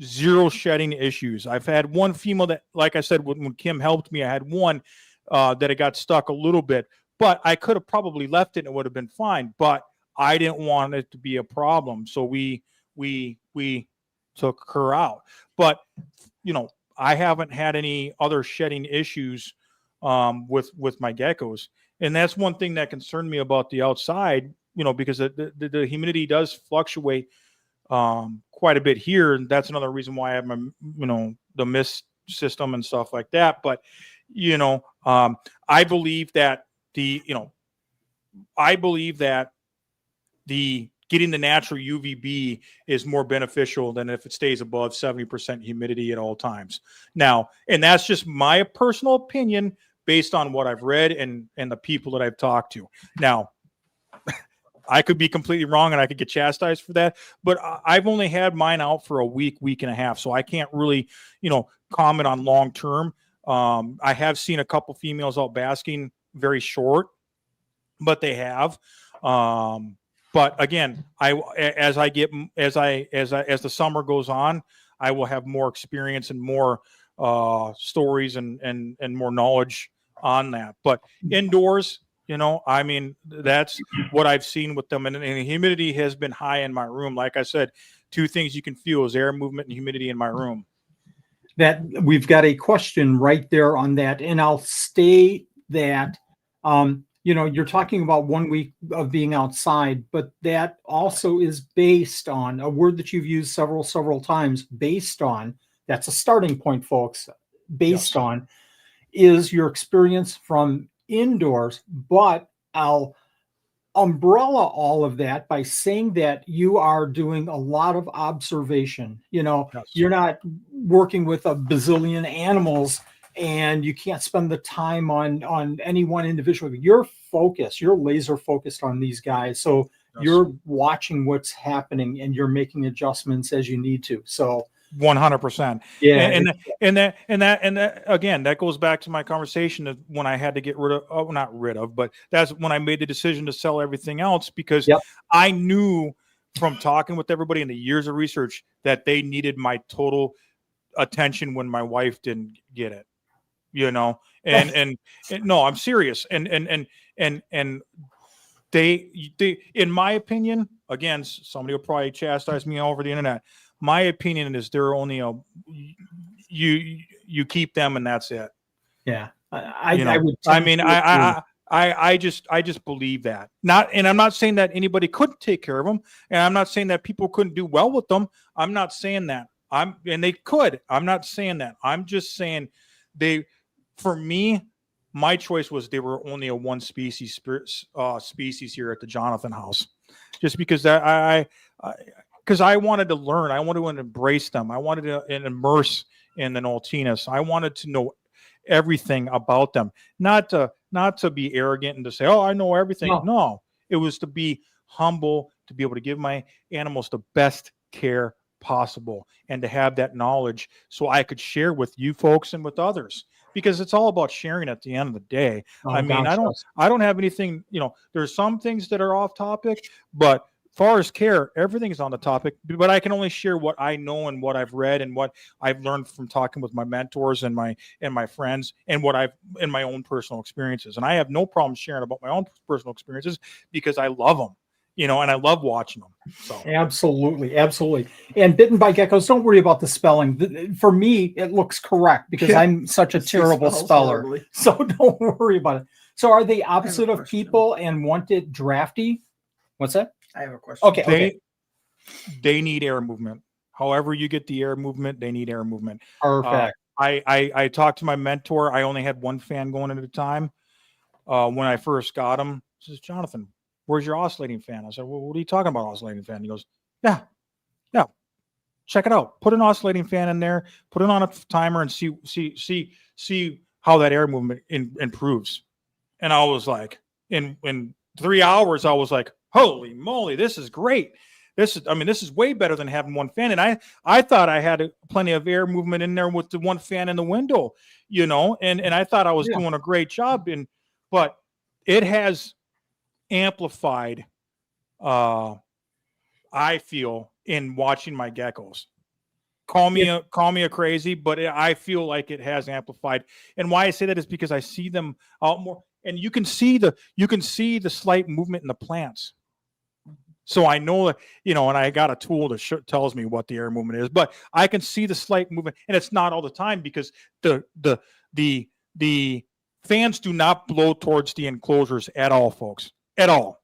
zero shedding issues. I've had one female that, like I said, when Kim helped me, I had one that it got stuck a little bit, but I could have probably left it and it would have been fine, but I didn't want it to be a problem. So we took her out, but I haven't had any other shedding issues with my geckos. And that's one thing that concerned me about the outside, because the humidity does fluctuate quite a bit here. And that's another reason why I have my, the mist system and stuff like that. But, I believe that getting the natural UVB is more beneficial than if it stays above 70% humidity at all times. Now, and that's just my personal opinion based on what I've read and the people that I've talked to. Now, I could be completely wrong and I could get chastised for that, but I've only had mine out for a week and a half. So I can't really, comment on long term. I have seen a couple females out basking very short, but they have. But again, as the summer goes on, I will have more experience and more stories and more knowledge on that. But indoors, that's what I've seen with them. And the humidity has been high in my room. Like I said, two things you can feel is air movement and humidity in my room. That we've got a question right there on that. And I'll state that, you're talking about 1 week of being outside, but that also is based on a word that you've used several times, based on, that's a starting point, folks, based on is your experience from indoors, but I'll umbrella all of that by saying that you are doing a lot of observation. You're not working with a bazillion animals and you can't spend the time on any one individual. You're laser focused on these guys. So you're watching what's happening and you're making adjustments as you need to. So 100%. Yeah. And that again, that goes back to my conversation of when I had to get but that's when I made the decision to sell everything else because I knew from talking with everybody in the years of research that they needed my total attention when my wife didn't get it, and no, I'm serious. And they, in my opinion, again, somebody will probably chastise me over the internet. My opinion is they're only you keep them and that's it. Yeah. I just believe that. And I'm not saying that anybody couldn't take care of them. And I'm not saying that people couldn't do well with them. I'm not saying that. And they could. I'm not saying that. I'm just saying for me, my choice was they were only a one species here at the Jonathan house, just because because I wanted to learn. I wanted to embrace them. I wanted to immerse in the Naultinus. I wanted to know everything about them, not to be arrogant and to say, oh, I know everything. No, it was to be humble to be able to give my animals the best care possible and to have that knowledge so I could share with you folks and with others, because it's all about sharing at the end of the day. Oh, I mean, gosh, I don't have anything, there's some things that are off topic, but far as care, everything is on the topic, but I can only share what I know and what I've read and what I've learned from talking with my mentors and my friends and what I've in my own personal experiences. And I have no problem sharing about my own personal experiences because I love them, and I love watching them. So absolutely. And bitten by geckos, don't worry about the spelling. For me, it looks correct because I'm such a terrible speller. Horribly. So don't worry about it. So are they opposite of question. people and want it drafty? What's that? I have a question. Okay. They need air movement. However you get the air movement, they need air movement. Perfect. I talked to my mentor. I only had one fan going at a time. When I first got him, he says, Jonathan, where's your oscillating fan? I said, well, what are you talking about, oscillating fan? He goes, yeah, check it out. Put an oscillating fan in there, put it on a timer and see how that air movement improves. And I was like, in 3 hours, I was like, holy moly, this is great. This is way better than having one fan. And I thought I had plenty of air movement in there with the one fan in the window, and I thought I was doing a great job. But it has amplified, I feel, in watching my geckos. Call me a crazy, but I feel like it has amplified. And why I say that is because I see them out more, and you can see the slight movement in the plants. So I know that, and I got a tool that tells me what the air movement is, but I can see the slight movement, and it's not all the time because the fans do not blow towards the enclosures at all, folks, at all.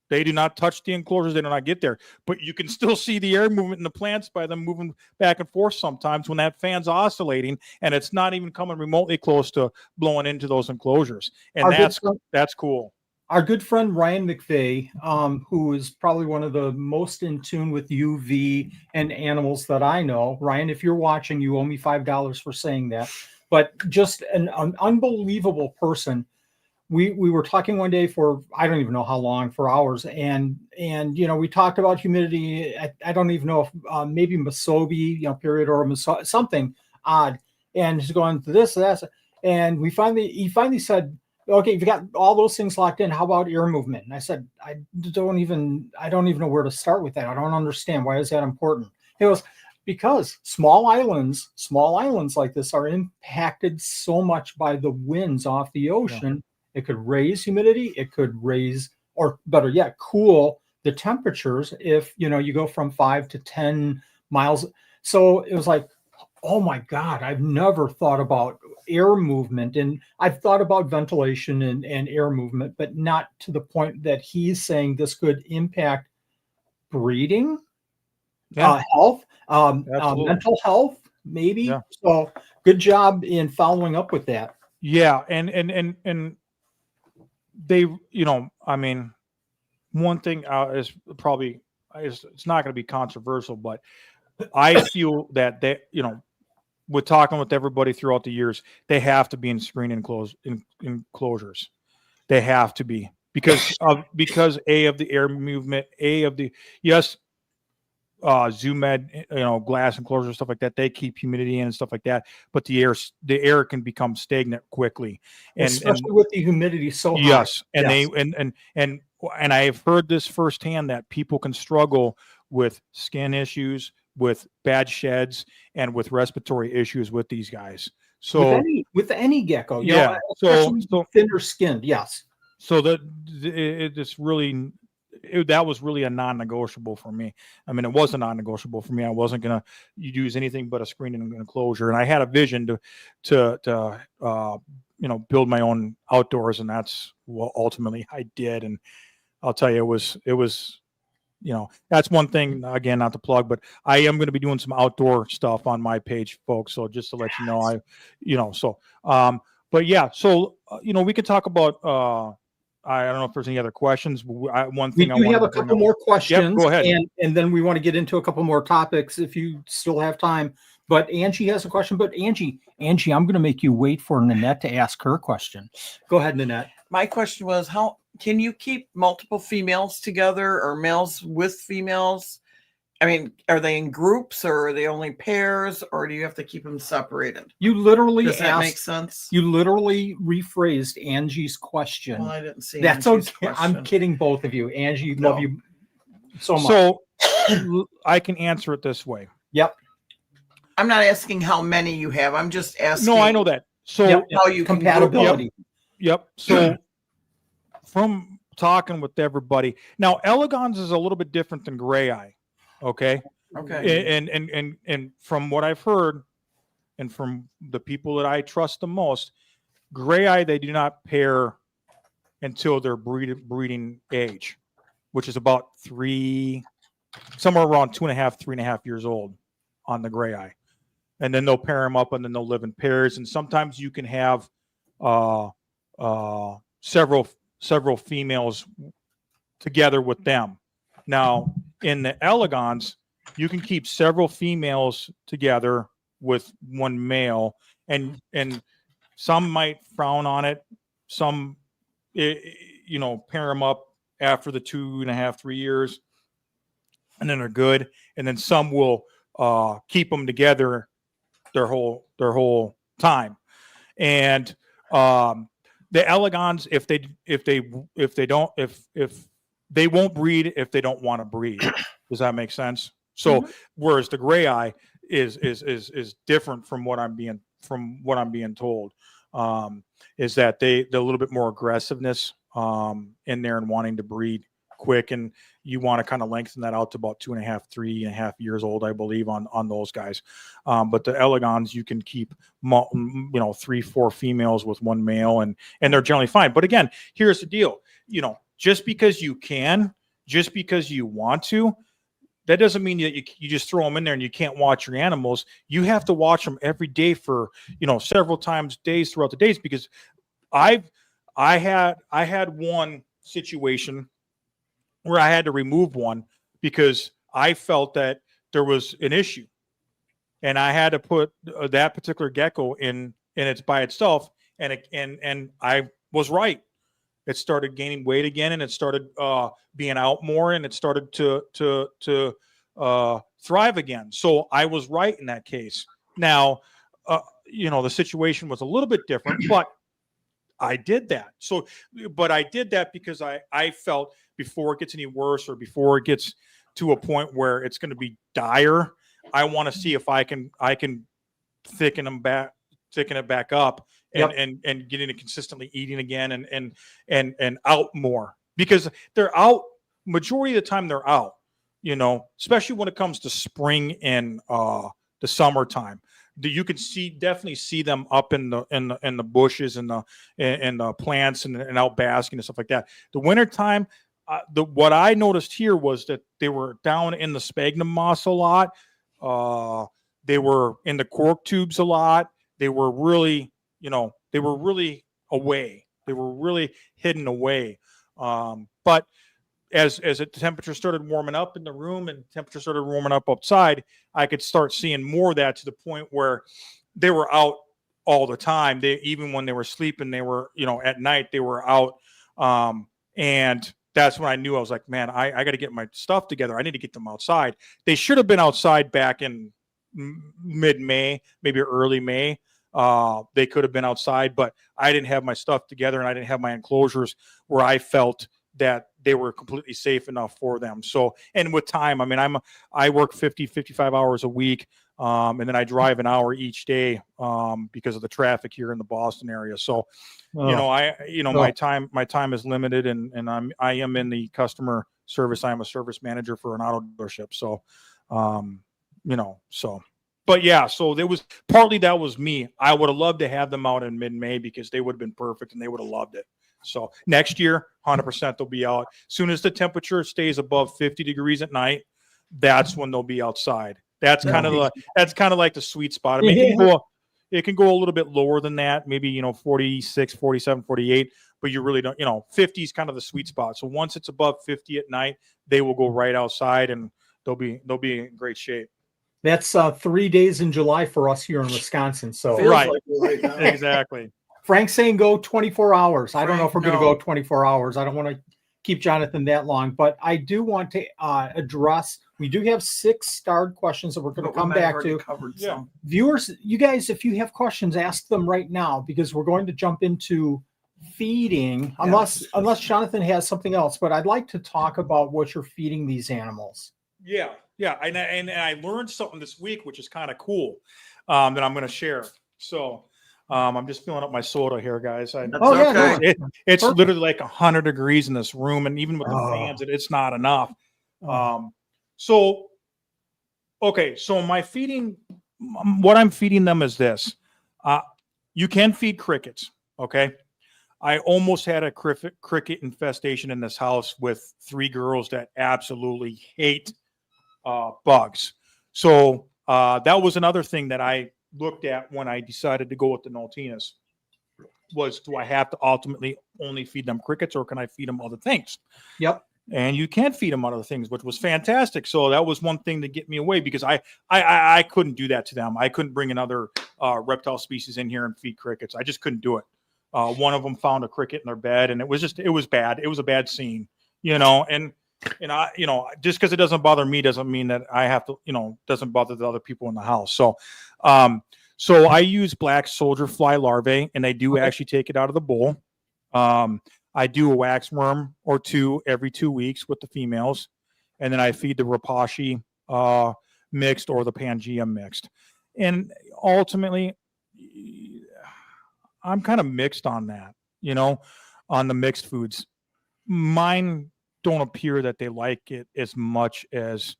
They do not touch the enclosures. They do not get there, but you can still see the air movement in the plants by them moving back and forth sometimes when that fan's oscillating and it's not even coming remotely close to blowing into those enclosures. And that's cool. Our good friend Ryan McVeigh, who is probably one of the most in tune with UV and animals that I know. Ryan, if you're watching, you owe me $5 for saying that. But just an unbelievable person. We were talking one day for I don't even know how long, for hours, and we talked about humidity. I don't even know if maybe Musobi, period, or something odd. And he's going to this, and he finally said, okay, you've got all those things locked in. How about air movement? And I said, I don't even know where to start with that. I don't understand. Why is that important? He goes, because small islands like this are impacted so much by the winds off the ocean. Yeah. It could raise humidity. It could raise, or better yet, cool the temperatures if you go from 5 to 10 miles. So it was like, oh my God, I've never thought about air movement, and I've thought about ventilation and air movement, but not to the point that he's saying this could impact breeding, health, mental health, maybe. Yeah. So good job in following up with that. Yeah, and they, one thing is probably it's not going to be controversial, but I feel that they, with talking with everybody throughout the years, they have to be in screen enclosures. They have to be because of the air movement, Zoomed, glass enclosures, stuff like that. They keep humidity in and stuff like that, but the air can become stagnant quickly, especially with the humidity so high. Yes, and I've heard this firsthand that people can struggle with skin issues, with bad sheds, and with respiratory issues with these guys. So with any gecko, so thinner skinned, yes. So that was really a non-negotiable for me. I mean, it was a non-negotiable for me. I wasn't going to use anything but a screen and enclosure, and I had a vision to build my own outdoors, and that's what ultimately I did. And I'll tell you, it was. That's one thing, again, not to plug, but I am going to be doing some outdoor stuff on my page, folks. So just to let you know, but yeah, so, we could talk about, I don't know if there's any other questions. One thing we have a couple more questions. Yep, go ahead. And then we want to get into a couple more topics if you still have time. But Angie has a question. But Angie, I'm going to make you wait for Nanette to ask her question. Go ahead, Nanette. My question was, how can you keep multiple females together or males with females? I mean, are they in groups or are they only pairs, or do you have to keep them separated? You literally Does that make sense? You literally rephrased Angie's question. Well, I didn't see That's Angie's okay. question. I'm kidding, both of you. Angie, No. love you so much. So I can answer it this way. Yep. I'm not asking how many you have. I'm just asking. No, I know that. So Yep. how you can group compatibility. Yep. So from talking with everybody, now Elegans is a little bit different than Gray Eye. Okay. Okay. And from what I've heard, and from the people that I trust the most, Gray Eye, they do not pair until their breeding age, which is about somewhere around 2.5, 3.5 years old on the Gray Eye. And then they'll pair them up and then they'll live in pairs. And sometimes you can have several females together with them. Now, in the Elegans, you can keep several females together with one male, and some might frown on it. Some, pair them up after the 2.5, 3 years, and then they're good. And then some will keep them together their whole time. And the Elegans, if they won't breed if they don't want to breed. Does that make sense? So whereas the Gray Eye is different from what I'm being told, is that they're a little bit more aggressiveness in there and wanting to breed quick, and you want to kind of lengthen that out to about 2.5, 3.5 years old, I believe, on those guys. But the Elegans, you can keep 3, 4 females with one male, and they're generally fine. But again, here's the deal: just because you can, just because you want to, that doesn't mean that you just throw them in there and you can't watch your animals. You have to watch them every day for several days throughout the days, because I had one situation where I had to remove one because I felt that there was an issue, and I had to put that particular gecko in it's by itself, and I was right. It started gaining weight again, and it started being out more, and it started to thrive again. So I was right in that case. Now, the situation was a little bit different, but I did that. But I did that because I felt before it gets any worse, or before it gets to a point where it's going to be dire, I want to see if I can thicken it back up, and getting it consistently eating again, and out more, because they're out majority of the time. They're out, especially when it comes to spring and the summertime. You can definitely see them up in the bushes and the plants and out basking and stuff like that. The wintertime, what I noticed here was that they were down in the sphagnum moss a lot. They were in the cork tubes a lot. They were really, away. They were really hidden away. But as the temperature started warming up in the room and temperature started warming up outside, I could start seeing more of that, to the point where they were out all the time. Even when they were sleeping, they were, at night they were out. And that's when I knew, I was like, man, I got to get my stuff together. I need to get them outside. They should have been outside back in mid-May, maybe early May. They could have been outside, but I didn't have my stuff together, and I didn't have my enclosures where I felt that they were completely safe enough for them. So, and with time, I mean, I work 55 hours a week. And then I drive an hour each day, because of the traffic here in the Boston area. So, my time is limited, and I am in the customer service. I am a service manager for an auto dealership. So, but yeah, so there was partly, that was me. I would have loved to have them out in mid-May, because they would have been perfect and they would have loved it. So next year, 100% they'll be out. Soon as the temperature stays above 50 degrees at night, that's when they'll be outside. That's kind of like the sweet spot. I mean, it can go a little bit lower than that, maybe 46, 47, 48, but you really don't, 50 is kind of the sweet spot. So once it's above 50 at night, they will go right outside, and they'll be in great shape. That's 3 days in July for us here in Wisconsin. So Feels like it right now. Exactly. Frank's saying go 24 hours. I don't know if we're Frank, going to no. go 24 hours. I don't want to keep Jonathan that long, but I do want to address, we do have 6 starred questions that we're going to But we come might have back already to. covered Yeah. some. Viewers, you guys, if you have questions, ask them right now, because we're going to jump into feeding, unless Jonathan has something else. But I'd like to talk about what you're feeding these animals. Yeah. And I learned something this week, which is kind of cool, that I'm going to share. So I'm just filling up my soda here, guys. That's yeah, okay. It's Perfect. literally like 100 degrees in this room, and even with the fans, it's not enough. So my feeding, what I'm feeding them is this. You can feed crickets, okay? I almost had a cricket infestation in this house with 3 girls that absolutely hate bugs. So that was another thing that I looked at when I decided to go with the Naultinus. Was, do I have to ultimately only feed them crickets, or can I feed them other things? Yep. And you can feed them other things, which was fantastic. So that was one thing to get me away, because I couldn't do that to them. I couldn't bring another reptile species in here and feed crickets. I just couldn't do it. One of them found a cricket in their bed, and it was bad. It was a bad scene, and I, just because it doesn't bother me doesn't mean that I have to, doesn't bother the other people in the house. So, so I use black soldier fly larvae, and they do actually take it out of the bowl. I do a waxworm or 2 every 2 weeks with the females, and then I feed the Rapashi mixed or the Pangea mixed. And ultimately, I'm kind of mixed on that, on the mixed foods. Mine don't appear that they like it as much as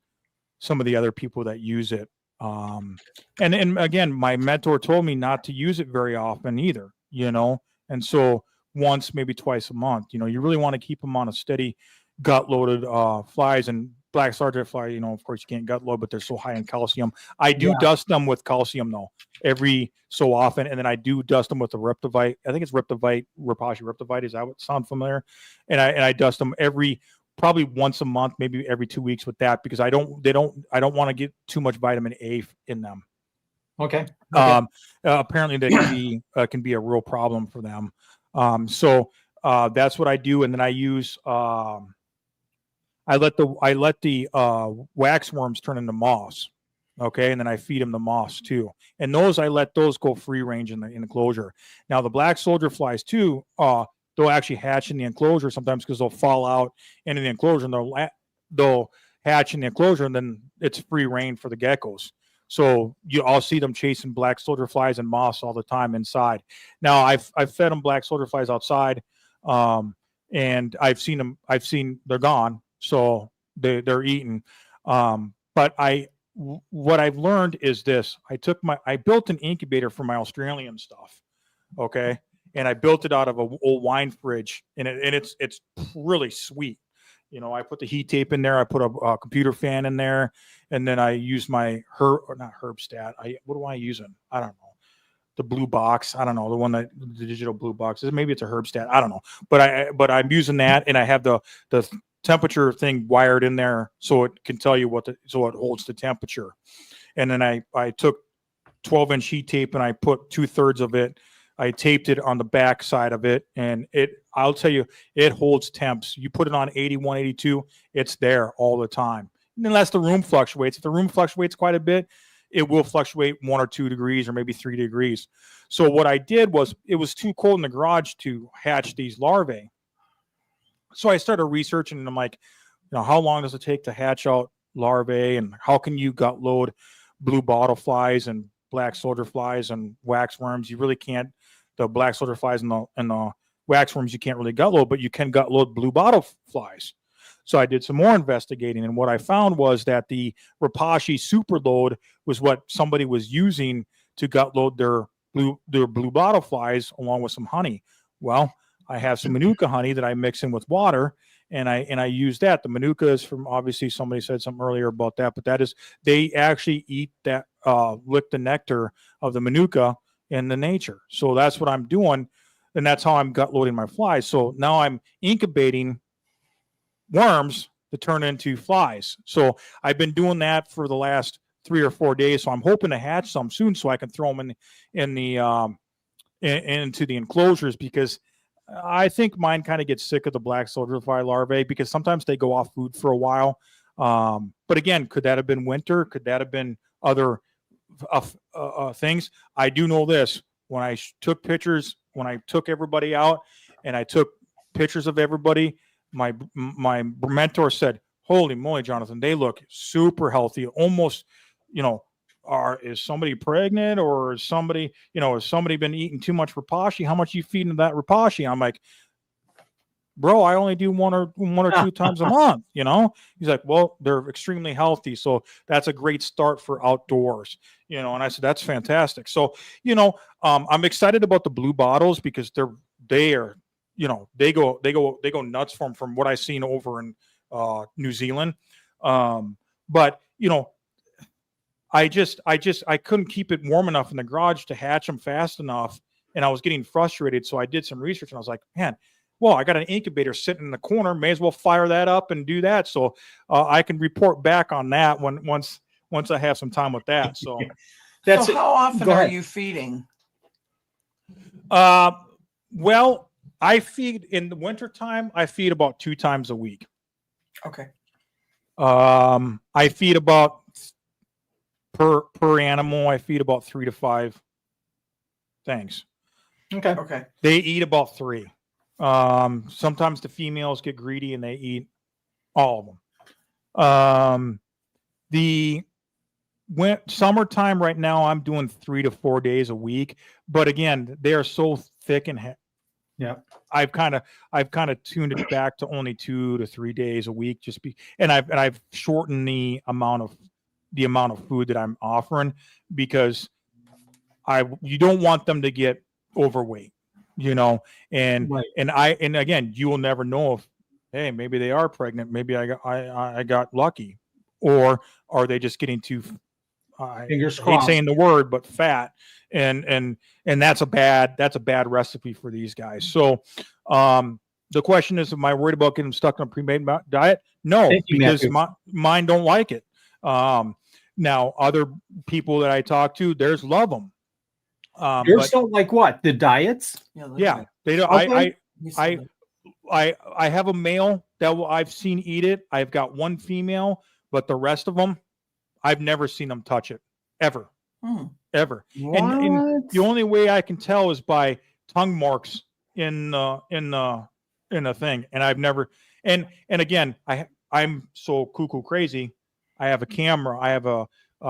some of the other people that use it. And again, my mentor told me not to use it very often either, and so once, maybe twice a month, you really want to keep them on a steady gut loaded flies. And black sergeant fly, of course you can't gut load, but they're so high in calcium. I do dust them with calcium though, every so often. And then I do dust them with the Reptivite. I think it's Reptivite, Rapashi Reptivite. Is that what sound familiar? And I dust them probably once a month, maybe every 2 weeks with that, because I don't want to get too much vitamin A in them. Okay. Apparently that can be a real problem for them. So that's what I do. And then I use, I let the waxworms turn into moths. Okay. And then I feed them the moths too. And I let those go free range in the enclosure. Now the black soldier flies too, they'll actually hatch in the enclosure sometimes, because they'll fall out into the enclosure, and they'll hatch in the enclosure, and then it's free reign for the geckos. So I'll see them chasing black soldier flies and moths all the time inside. Now I've fed them black soldier flies outside, and I've seen they're gone, so they're eaten. But what I've learned is this: I built an incubator for my Australian stuff, okay, and I built it out of an old wine fridge, and it's really sweet. I put the heat tape in there. I put a computer fan in there, and then I use my not Herbstat. What am I using? I don't know. The blue box. I don't know, the digital blue box. Maybe it's a Herbstat. I don't know. But I'm using that, and I have the temperature thing wired in there, so it can tell you so it holds the temperature. And then I took 12-inch heat tape, and I put 2/3 of it. I taped it on the back side of it, and I'll tell you, it holds temps. You put it on 81, 82, it's there all the time. Unless the room fluctuates. If the room fluctuates quite a bit, it will fluctuate 1 or 2 degrees or maybe 3 degrees. So what I did was, it was too cold in the garage to hatch these larvae. So I started researching, and I'm like, how long does it take to hatch out larvae, and how can you gut load blue bottle flies and black soldier flies and waxworms? You really can't. The black soldier flies and the waxworms you can't really gut load, but you can gut load blue bottle flies. So I did some more investigating, and what I found was that the Rapashi superload was what somebody was using to gut load their blue bottle flies, along with some honey. Well, I have some Manuka honey that I mix in with water, and I use that. The Manuka is from, obviously somebody said something earlier about that, but that is, they actually eat that, lick the nectar of the Manuka in the nature. So that's what I'm doing, and that's how I'm gut loading my flies. So now I'm incubating worms to turn into flies. So I've been doing that for the last 3 or 4 days. So I'm hoping to hatch some soon, so I can throw them in into the enclosures, because I think mine kind of gets sick of the black soldier fly larvae because sometimes they go off food for a while. But again, could that have been winter? Could that have been other things? I do know this: when I took pictures, when I took everybody out and I took pictures of everybody, my mentor said, "Holy moly, Jonathan, they look super healthy. Almost, is somebody pregnant, or is somebody, has somebody been eating too much rapashi? How much are you feeding that rapashi?" I'm like, "Bro, I only do one or two times a month." He's like, "Well, they're extremely healthy, so that's a great start for outdoors." And I said, "That's fantastic." So, I'm excited about the blue bottles because they are, they go nuts from what I've seen over in New Zealand. But I couldn't keep it warm enough in the garage to hatch them fast enough, and I was getting frustrated. So I did some research, and I was like, "Man, well, I got an incubator sitting in the corner. May as well fire that up and do that." So I can report back on that once I have some time with that. So so how often are you feeding? Well, I feed in the wintertime. I feed about 2 times a week. Okay. I feed about per animal. I feed about 3 to 5 things. Okay. They eat about 3. Sometimes the females get greedy and they eat all of them. Summertime right now, I'm doing 3 to 4 days a week, but again, they are so thick and I've kind of tuned it back to only 2 to 3 days a week, and I've shortened the amount of food that I'm offering, because you don't want them to get overweight, and again, you will never know if, hey, maybe they are pregnant, maybe I got lucky, or are they just getting too, fingers I hate crossed, saying the word, but fat, and that's a bad recipe for these guys. So the question is, am I worried about getting them stuck on a pre-made diet? No, because mine don't like it. Now other people that I talk to, theirs love them. Yours don't like what? The diets? Yeah, they don't. Okay. I have a male that I've seen eat it. I've got one female, but the rest of them, I've never seen them touch it ever. Ever. And the only way I can tell is by tongue marks in the thing. And I've never, and again, I'm so cuckoo crazy. I have a camera. I have a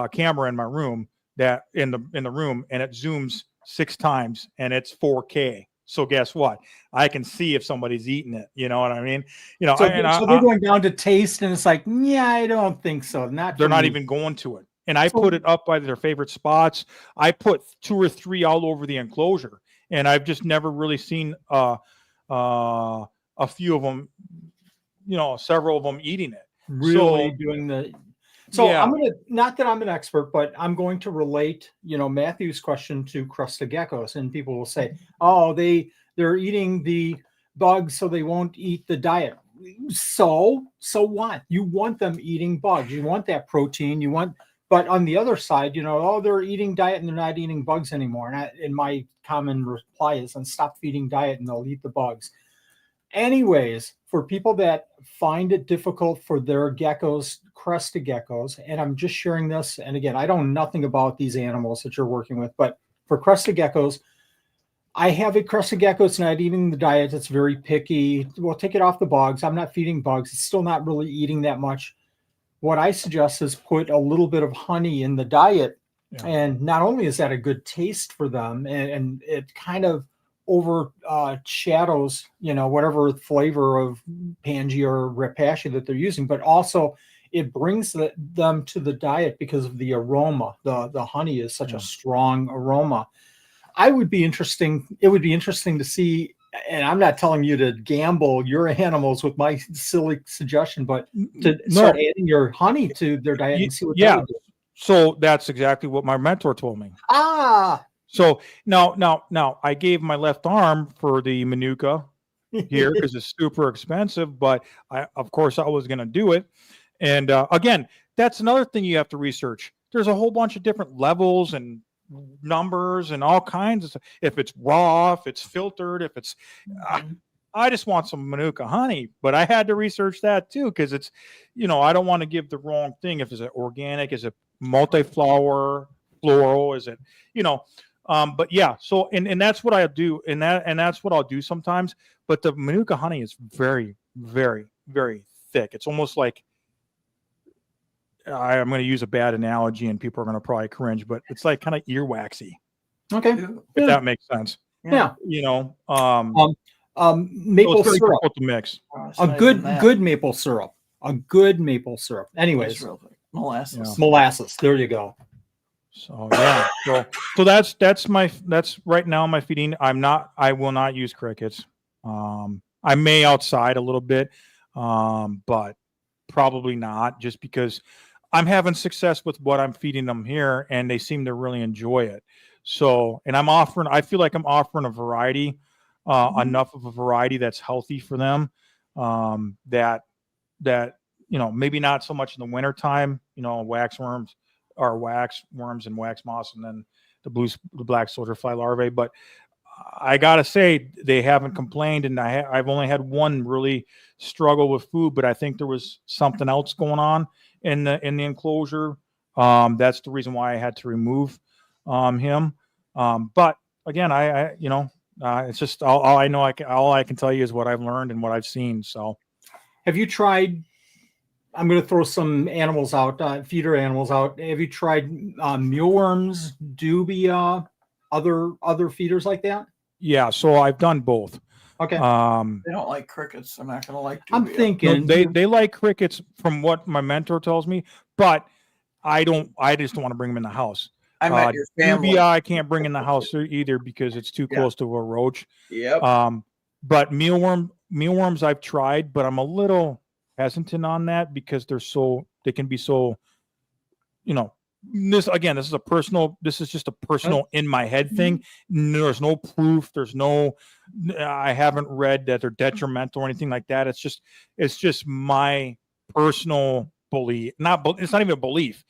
camera in my room that in the room, and it zooms 6 times and it's 4K. So guess what? I can see if somebody's eating it. You know what I mean? So they're going down to taste, and it's like, yeah, I don't think so. They're not even going to it. And I put it up by their favorite spots. I put 2 or 3 all over the enclosure, and I've just never really seen a few of them, several of them eating it. Really doing the. So yeah. I'm gonna, not that I'm an expert, but I'm going to relate, Matthew's question to crusted geckos, and people will say, "Oh, they're eating the bugs, so they won't eat the diet." So what? You want them eating bugs. You want that protein. But on the other side, they're eating diet and they're not eating bugs anymore. And my common reply is, "And stop feeding diet, and they'll eat the bugs." Anyways, for people that find it difficult for their geckos, crested geckos, and I'm just sharing this, and again, I don't know nothing about these animals that you're working with, but for crested geckos, I have a crested gecko. It's not eating the diet. It's very picky. We'll take it off the bugs. I'm not feeding bugs. It's still not really eating that much. What I suggest is put a little bit of honey in the diet. Yeah. And not only is that a good taste for them, and it kind of overshadows, whatever flavor of Pangea or Rapashi that they're using, but also it brings them to the diet because of the aroma. The honey is such a strong aroma. It would be interesting to see, and I'm not telling you to gamble your animals with my silly suggestion, but to start adding your honey to their diet and see what that would do. So that's exactly what my mentor told me. So now I gave my left arm for the Manuka here because it's super expensive, but of course I was going to do it. And again, that's another thing you have to research. There's a whole bunch of different levels and numbers and all kinds of stuff. If it's raw, if it's filtered, if it's I just want some Manuka honey, but I had to research that too, because it's, I don't want to give the wrong thing. If it's organic, is it multi-flower, floral, is it, but yeah, so and that's what I do, and that's what I'll do sometimes. But the Manuka honey is very, very, very thick. It's almost like, I'm going to use a bad analogy, and people are going to probably cringe, but it's like kind of earwaxy. Okay, if that makes sense. Yeah. Maple so syrup to mix. a good maple syrup. A good maple syrup. Anyways, molasses. There you go. So yeah, so that's right now my feeding. I will not use crickets. I may outside a little bit, but probably not, just because I'm having success with what I'm feeding them here, and they seem to really enjoy it. So, and I feel like I'm offering a variety, enough of a variety that's healthy for them, that maybe not so much in the wintertime, wax worms and wax moss, and then the black soldier fly larvae. But I gotta say, they haven't complained, and I've only had one really struggle with food, but I think there was something else going on in the enclosure. That's the reason why I had to remove him. But again, it's just all I know. All I can tell you is what I've learned and what I've seen. So, have you tried? I'm going to throw some animals out, feeder animals out. Have you tried mealworms, dubia, other feeders like that? Yeah, so I've done both. Okay. They don't like crickets. I'm not going to like dubia. I'm thinking they like crickets from what my mentor tells me, but I just don't want to bring them in the house. I'm at your family. Dubia I can't bring in the house either because it's too close to a roach. Yep. But mealworms I've tried, but I'm a little hesitant on that because they can be so, this is just a personal in my head thing. There's no proof. I haven't read that they're detrimental or anything like that. It's just my personal belief. It's not even a belief,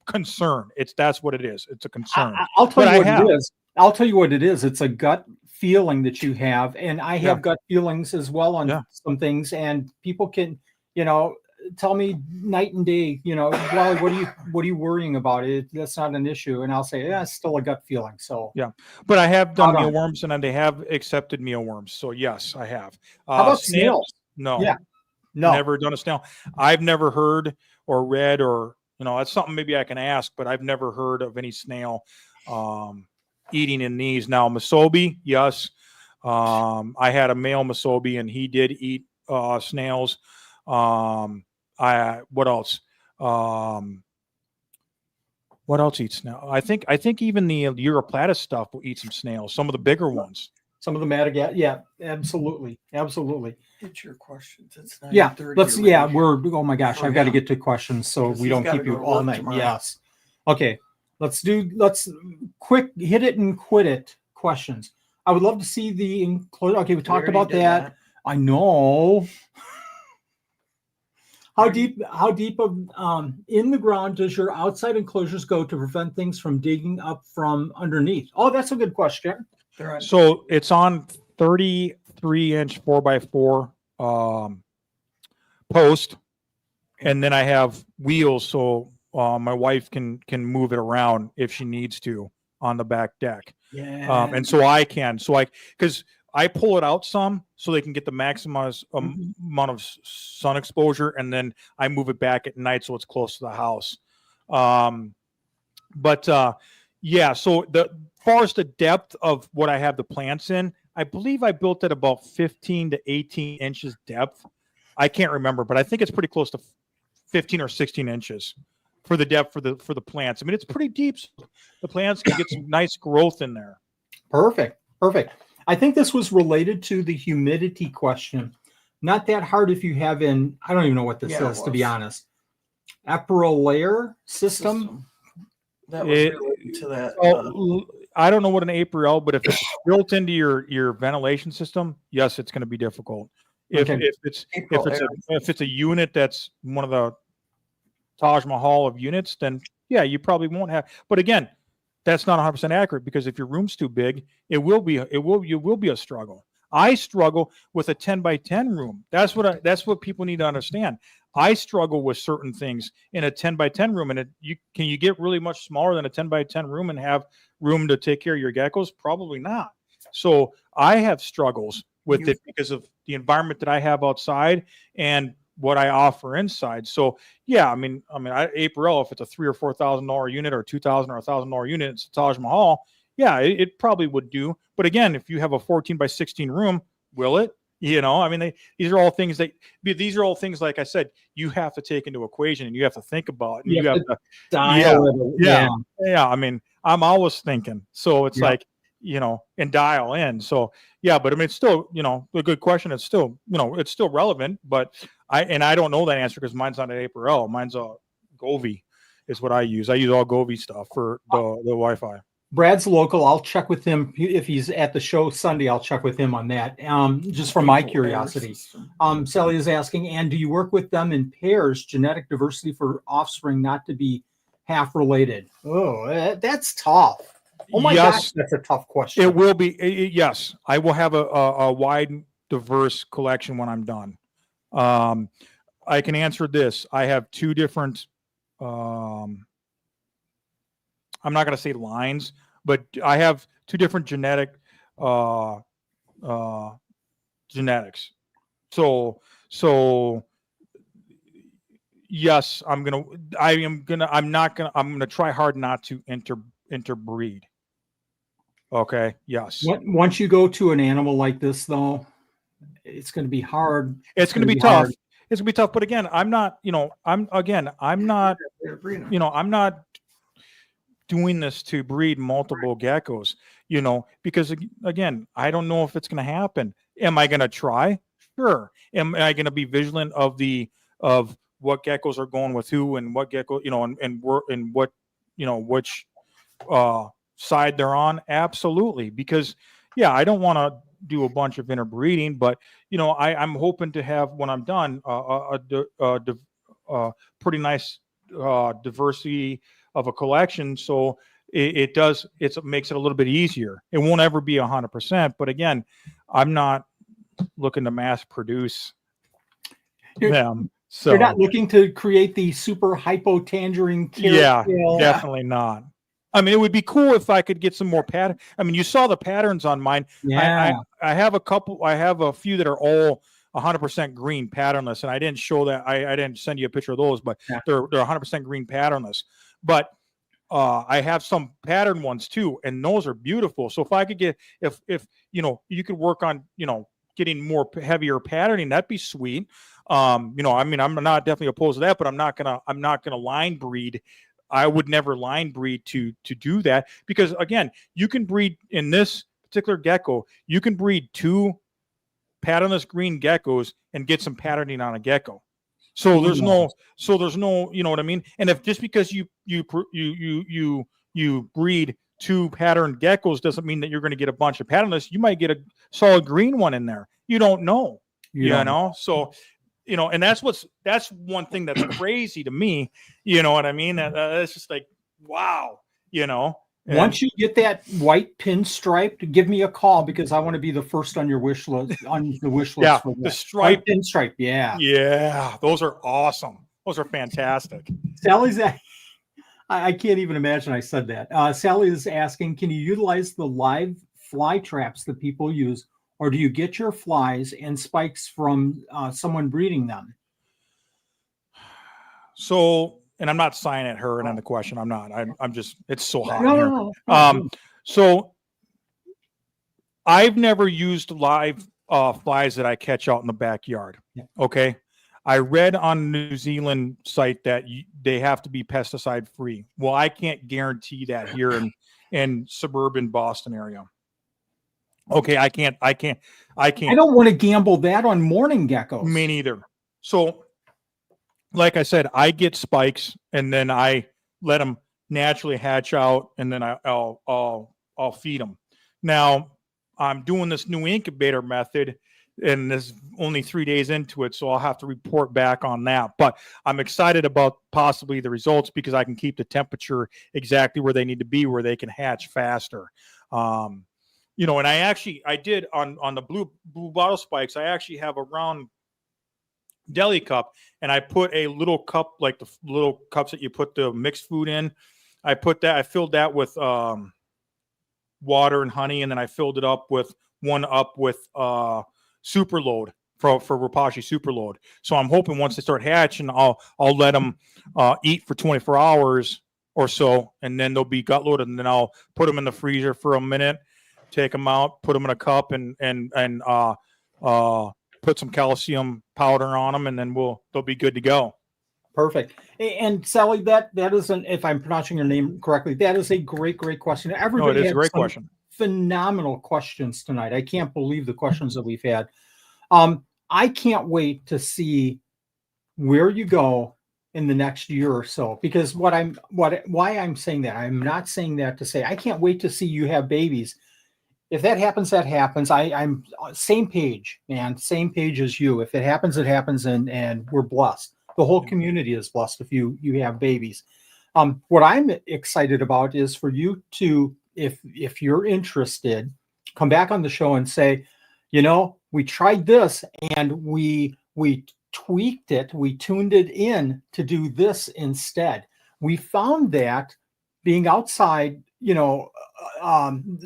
concern. That's what it is. It's a concern. I'll tell you what it is. I'll tell you what it is. It's a gut feeling that you have. And I have gut feelings as well on some things, and people can, tell me night and day, Wally, what are you worrying about? That's not an issue. And I'll say, it's still a gut feeling. So but I have done mealworms, and they have accepted mealworms. So yes, I have. How about snails? No, never done a snail. I've never heard or read, or that's something maybe I can ask, but I've never heard of any snail eating in these. Now Musobi, yes. I had a male Musobi, and he did eat snails. What else? What else eats snail? I think even the Europlatus stuff will eat some snails. Some of the bigger ones. Some of the Madagascar. Yeah, absolutely. Get your questions. It's 9:30. Let's. Yeah, oh my gosh, I've got to get to questions so we don't keep you all night. Tomorrow. Yes. Okay. Let's quick hit it and quit it questions. I would love to see the enclosure. Okay, we talked about that. I know. How deep in the ground does your outside enclosures go to prevent things from digging up from underneath? Oh, that's a good question. So it's on 33-inch 4x4 post, and then I have wheels, so my wife can move it around if she needs to on the back deck. Yeah. And so because I pull it out some so they can get the maximum amount of sun exposure, and then I move it back at night so it's close to the house. So the far as the depth of what I have the plants in, I believe I built at about 15 to 18 inches depth. I can't remember, but I think it's pretty close to 15 or 16 inches for the depth for the plants. I mean, it's pretty deep. So the plants can get some nice growth in there. Perfect. I think this was related to the humidity question. Not that hard if you have I don't even know what this is, to be honest. Upper layer system. That was related to that. I don't know what an APRL, but if it's built into your ventilation system, yes, it's going to be difficult. If it's a unit that's one of the Taj Mahal of units, then you probably won't have. But again, that's not 100% accurate, because if your room's too big, you will be a struggle. I struggle with a 10 by 10 room. That's what people need to understand. I struggle with certain things in a 10 by 10 room, and can you get really much smaller than a 10 by 10 room and have room to take care of your geckos? Probably not. So I have struggles with it because of the environment that I have outside and what I offer inside. So yeah, I mean, April, if it's a $3,000 or $4,000 unit, or $2,000 or $1,000 unit, it's Taj Mahal. Yeah, it probably would do. But again, if you have a 14 by 16 room, will it? These are all things like I said, you have to take into equation, and you have to think about, and you have to dial it. Yeah. I mean, I'm always thinking. So it's like, and dial in. So yeah, but I mean, it's still, a good question. It's still, it's still relevant, but I don't know that answer because mine's not an April. Mine's a Govee is what I use. I use all Govee stuff for the Wi-Fi. Brad's local. I'll check with him if he's at the show Sunday. I'll check with him on that. Just for my curiosity. Sally is asking, and do you work with them in pairs, genetic diversity for offspring not to be half related? Oh, that's tough. Oh my gosh, that's a tough question. It will be. Yes, I will have a wide, diverse collection when I'm done. I can answer this. I have two different. I'm not going to say lines, but I have two different genetics. So yes, I'm going to try hard not to interbreed. Okay. Yes. Once you go to an animal like this, though, it's going to be hard. It's going to be tough. Hard. It's going to be tough. But again, I'm not doing this to breed multiple geckos, because again, I don't know if it's going to happen. Am I going to try? Sure. Am I going to be vigilant of what geckos are going with who and what gecko, and what, which side they're on? Absolutely. Because yeah, I don't want to do a bunch of interbreeding, but I'm hoping to have, when I'm done, a pretty nice diversity of a collection. So it makes it a little bit easier. It won't ever be 100%, but again, I'm not looking to mass produce them. So you're not looking to create the super hypo tangerine. Yeah, definitely not. I mean, it would be cool if I could get some more pattern. I mean, you saw the patterns on mine. Yeah. I have a few that are all 100% green patternless, and I didn't show that. I didn't send you a picture of those, but they're 100% green patternless. But I have some pattern ones too, and those are beautiful. So if I could get, if you could work on, getting more heavier patterning, that'd be sweet. I mean, I'm not definitely opposed to that, but I'm not gonna line breed. I would never line breed to do that, because again, you can breed in this particular gecko. You can breed two patternless green geckos and get some patterning on a gecko. So there's no, you know what I mean? And if just because you breed two patterned geckos doesn't mean that you're going to get a bunch of patternless. You might get a solid green one in there. You don't know, you know? So, and that's one thing that's crazy to me. You know what I mean? It's just like, wow, Once you get that white pinstriped, give me a call, because I want to be the first on your wish list. Yeah, for the stripe pinstripe. Yeah, those are awesome. Those are fantastic. Sally's I can't even imagine I said that. Sally is asking, can you utilize the live fly traps that people use, or do you get your flies and spikes from someone breeding them? So, and I'm not sighing at her and on the question. I'm not. I'm just. It's so hot here. No. So, I've never used live flies that I catch out in the backyard. Yeah. Okay. I read on the New Zealand site that they have to be pesticide free. Well, I can't guarantee that here in suburban Boston area. Okay, I can't. I don't want to gamble that on morning geckos. Me neither. So, like I said, I get spikes and then I let them naturally hatch out, and then I'll feed them. Now, I'm doing this new incubator method and there's only 3 days into it, so I'll have to report back on that. But I'm excited about possibly the results because I can keep the temperature exactly where they need to be, where they can hatch faster. You know, and I did on the blue bottle spikes, I actually have a round deli cup, and I put a little cup, like the little cups that you put the mixed food in. I filled that with water and honey, and then I filled it up with Superload for Rapashi Superload. So I'm hoping once they start hatching, I'll let them eat for 24 hours or so, and then they'll be gut loaded, and then I'll put them in the freezer for a minute, take them out, put them in a cup, and put some calcium powder on them, and then they'll be good to go. Perfect. And Sally, that isn't, if I'm pronouncing your name correctly, that is a great question. Everybody it is a great question. Phenomenal questions tonight. I can't believe the questions that we've had. I can't wait to see where you go in the next year or so, because why I'm saying that, I'm not saying that to say I can't wait to see you have babies. If that happens, that happens. I'm same page, man, same page as you. If it happens, it happens, and we're blessed. The whole community is blessed if you have babies. What I'm excited about is for you to, if you're interested, come back on the show and say, you know, we tried this and we tweaked it, we tuned it in to do this instead. We found that being outside, you know,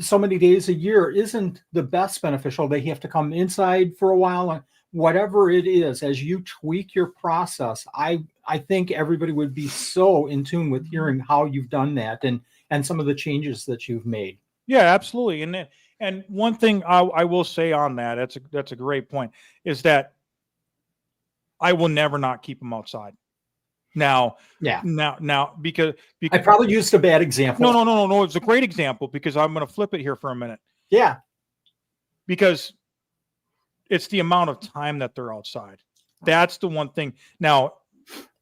so many days a year isn't the best beneficial. They have to come inside for a while. Whatever it is, as you tweak your process, I think everybody would be so in tune with hearing how you've done that and some of the changes that you've made. Yeah, absolutely. And one thing I will say on that, that's a great point, is that I will never not keep them outside. Now, because I probably used a bad example. No. It's a great example because I'm going to flip it here for a minute. Yeah. Because it's the amount of time that they're outside. That's the one thing. Now,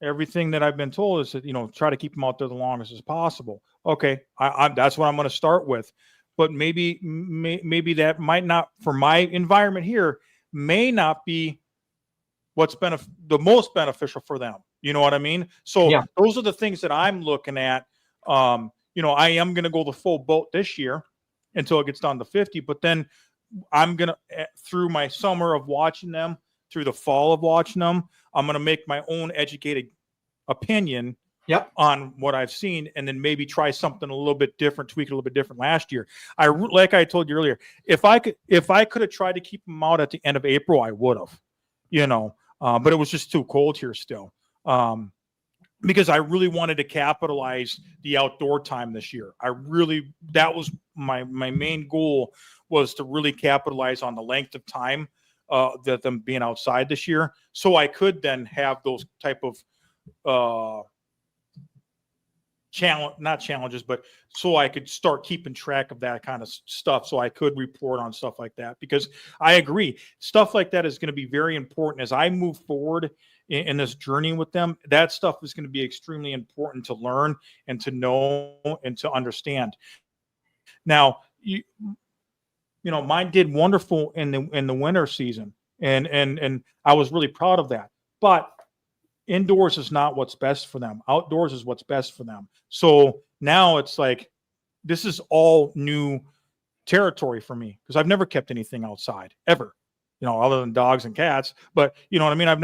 everything that I've been told is that, you know, try to keep them out there the longest as possible. Okay, that's what I'm going to start with. But maybe that might not, for my environment here, may not be what's been the most beneficial for them. You know what I mean? So those are the things that I'm looking at. You know, I am going to go the full boat this year until it gets down to 50, but then I'm going to, through my summer of watching them, through the fall of watching them, I'm going to make my own educated opinion on what I've seen, and then maybe try something a little bit different, tweak it a little bit different last year. Like I told you earlier, if I could have tried to keep them out at the end of April, I would have, you know, but it was just too cold here still. Because I really wanted to capitalize the outdoor time this year. That was my main goal, was to really capitalize on the length of time that them being outside this year. So I could then have those type of not challenges, but so I could start keeping track of that kind of stuff. So I could report on stuff like that, because I agree, stuff like that is going to be very important as I move forward in this journey with them. That stuff is going to be extremely important to learn and to know and to understand. Now, you know, mine did wonderful in the winter season, and I was really proud of that. But indoors is not what's best for them. Outdoors is what's best for them. So now it's like, this is all new territory for me, because I've never kept anything outside ever. You know, other than dogs and cats, but you know what I mean? I've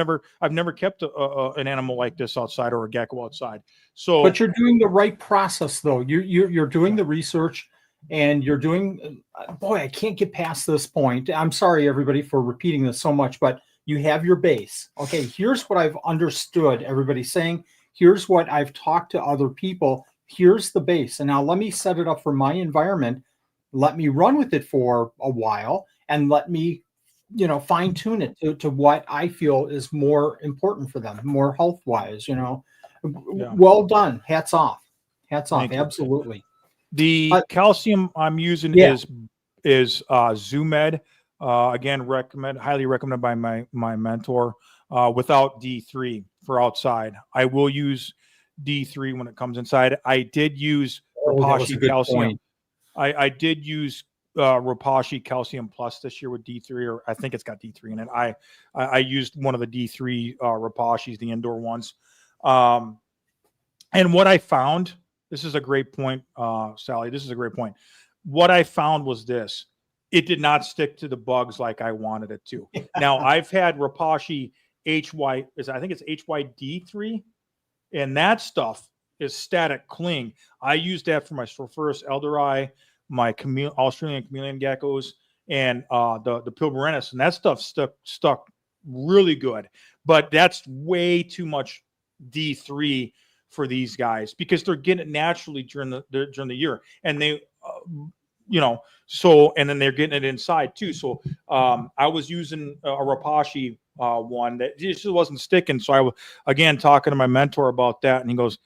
never kept an animal like this outside, or a gecko outside. So, but you're doing the right process, though. You're doing the research, and you're doing. Boy, I can't get past this point. I'm sorry, everybody, for repeating this so much, but you have your base. Okay, here's what I've understood. Everybody's saying, here's what I've talked to other people. Here's the base, and now let me set it up for my environment. Let me run with it for a while, and let me, you know, fine tune it to what I feel is more important for them, more health wise, you know. Well done. Hats off. Absolutely. The calcium I'm using is Zoomed. Again, highly recommended by my mentor, without D3 for outside. I will use D3 when it comes inside. I did use Rapashi calcium. I did use Rapashi Calcium Plus this year with D3, or I think it's got D3 in it. I used one of the D3 Rapashis, the indoor ones. And what I found, this is a great point, Sally. This is a great point. What I found was this: it did not stick to the bugs like I wanted it to. Now I've had Rapashi I think it's HYD3, and that stuff is static cling. I used that for my Stropharis elderi, my Australian chameleon geckos, and the Pilbarenus, and that stuff stuck really good. But that's way too much D3 for these guys because they're getting it naturally during the year, and they so and then they're getting it inside too. So I was using a Rapashi one that just wasn't sticking. So I was again talking to my mentor about that, and he goes,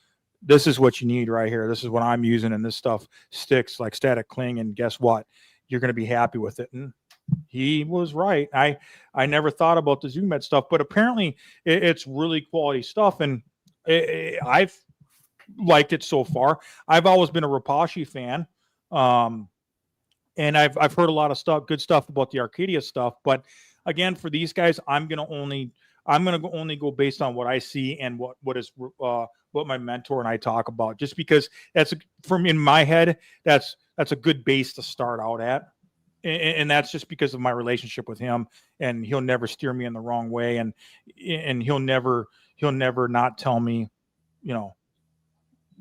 "This is what you need right here. This is what I'm using, and this stuff sticks like static cling. And guess what? You're going to be happy with it." And he was right. I never thought about the Zoo Med stuff, but apparently it's really quality stuff, and I've liked it so far. I've always been a Rapashi fan, and I've heard a lot of good stuff about the Arcadia stuff. But again, for these guys, I'm gonna only go based on what I see and what my mentor and I talk about, just because that's from in my head, that's a good base to start out at. And that's just because of my relationship with him, and he'll never steer me in the wrong way. And he'll never not tell me,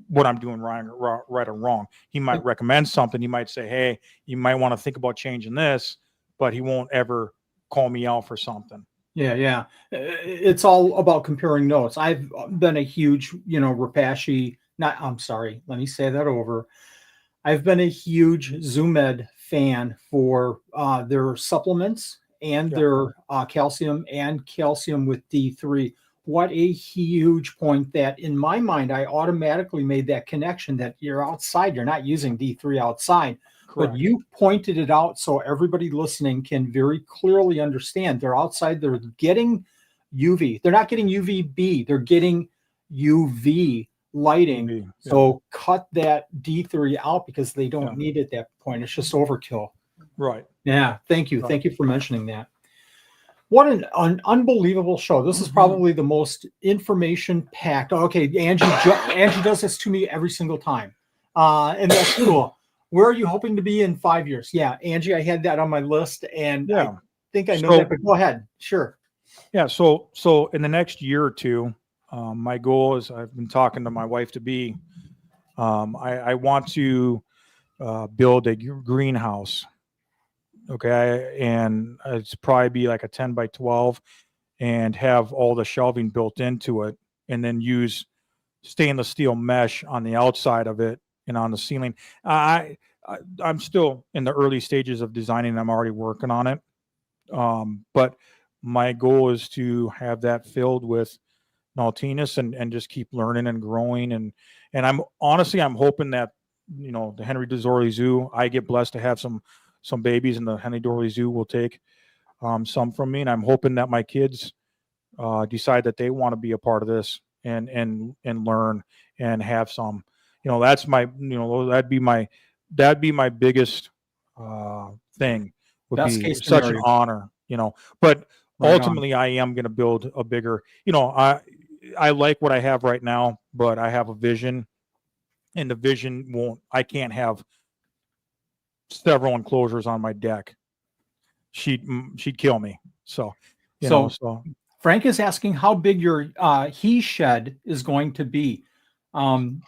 what I'm doing right or wrong. He might recommend something. He might say, "Hey, you might want to think about changing this," but he won't ever call me out for something. Yeah. It's all about comparing notes. I've been a huge, Rapashi. I'm sorry. Let me say that over. I've been a huge Zoo Med fan for their supplements and their calcium with D3. What a huge point that in my mind, I automatically made that connection that you're outside. You're not using D3 outside. Correct. But you pointed it out so everybody listening can very clearly understand. They're outside. They're getting UV. They're not getting UVB. They're getting UV lighting. Yeah. So cut that D3 out because they don't need it at that point. It's just overkill. Right. Yeah. Thank you. Right. Thank you for mentioning that. What an unbelievable show. This is probably the most information-packed. Okay, Angie does this to me every single time. And that's cool. Where are you hoping to be in 5 years? Yeah, Angie, I had that on my list, and I think I know that, but go ahead. Sure. Yeah, so in the next year or two, my goal is, I've been talking to my wife-to-be, I want to build a greenhouse. Okay, and it's probably be like a 10 by 12 and have all the shelving built into it, and then use stainless steel mesh on the outside of it and on the ceiling. I'm still in the early stages of designing. I'm already working on it. But my goal is to have that filled with Naultinus and just keep learning and growing. And I'm hoping that, the Henry Dorsey Zoo, I get blessed to have some babies, and the Henry Dorsey Zoo will take some from me. And I'm hoping that my kids decide that they want to be a part of this and learn and have some, that's my, that'd be my biggest thing. Would Best be case such scenario. an honor, but Right ultimately I am going to build a bigger, I like what I have right now, but I have a vision, and the vision I can't have several enclosures on my deck. She'd kill me. So Frank is asking how big your he shed is going to be. 10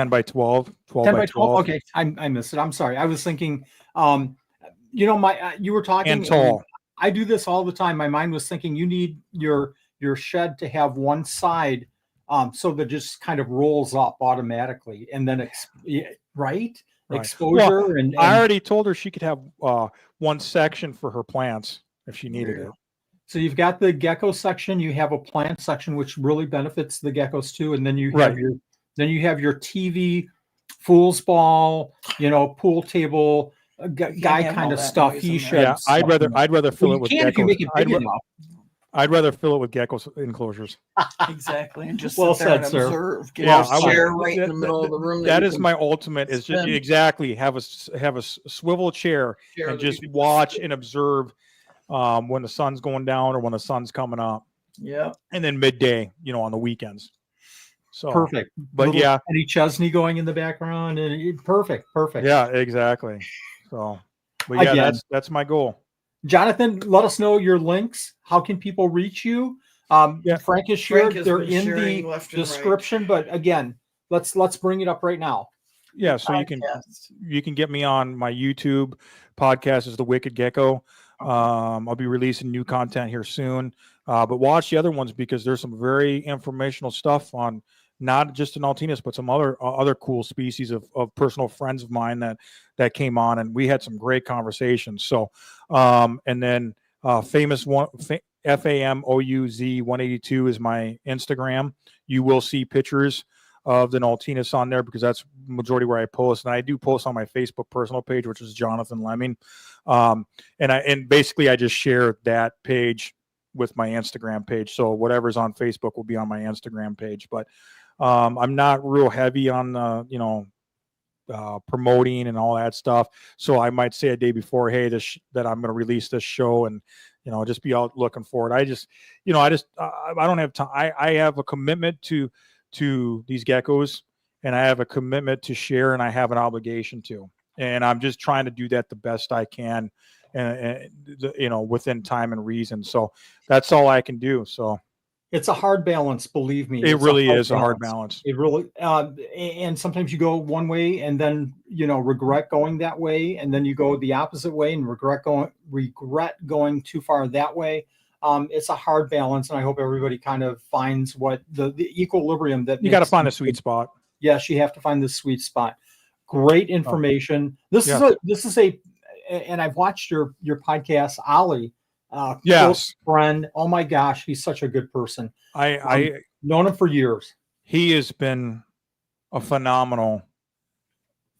by 12, 12 10 by 12. Okay, I missed it. I'm sorry. I was thinking, you were talking. And tall. I do this all the time. My mind was thinking you need your shed to have one side, so that just kind of rolls up automatically, and then right. Exposure. Well, and I already told her she could have one section for her plants if she needed it. So you've got the gecko section, you have a plant section, which really benefits the geckos too, and then you have your TV, fool's ball, pool table, guy kind of stuff. He should. Yeah, I'd rather fill it with geckos. If you make it big enough. I'd rather fill it with gecko enclosures. Exactly, and just Well sit there and said, sir. observe. Get Yeah, a I would. chair right in the middle of the room. That you is can my ultimate. Is just spin. exactly have a swivel chair Chair and that you just can watch sit. and observe when the sun's going down or when the sun's coming up, Yeah. and then midday, on the weekends. So Perfect. but Little yeah, Kenny Chesney going in the background, and perfect. yeah, exactly. So, but yeah, Again, that's my goal. Jonathan, let us know your links. How can people reach you? Yeah. Frank has Frank shared. has They're been in sharing the left and right. description, but again, let's bring it up right now. Yeah, so Podcast. you can get me on my YouTube podcast is The Wicked Gecko. I'll be releasing new content here soon, but watch the other ones because there's some very informational stuff on not just an Naultinus, but some other cool species of personal friends of mine that came on, and we had some great conversations. So, and then famous one. FAMOUZ 182 is my Instagram. You will see pictures of the Naultinus on there because that's majority where I post, and I do post on my Facebook personal page, which is Jonathan Leming, and basically I just share that page with my Instagram page. So whatever's on Facebook will be on my Instagram page, but I'm not real heavy on promoting and all that stuff. So I might say a day before, hey, that I'm going to release this show, and just be out looking for it. I don't have time. I have a commitment to these geckos, and I have a commitment to share, and I have an obligation to, and I'm just trying to do that the best I can, and within time and reason. So that's all I can do. So it's a hard balance, believe me. it really is a hard balance. It really, and sometimes you go one way and then regret going that way, and then you go the opposite way and regret going too far that way. It's a hard balance, and I hope everybody kind of finds what the equilibrium that you got to find a sweet spot. Yes, you have to find the sweet spot. Great information. This is a, and I've watched your podcast, Ollie. Yes, friend. Oh my gosh, he's such a good person. I known him for years. He has been a phenomenal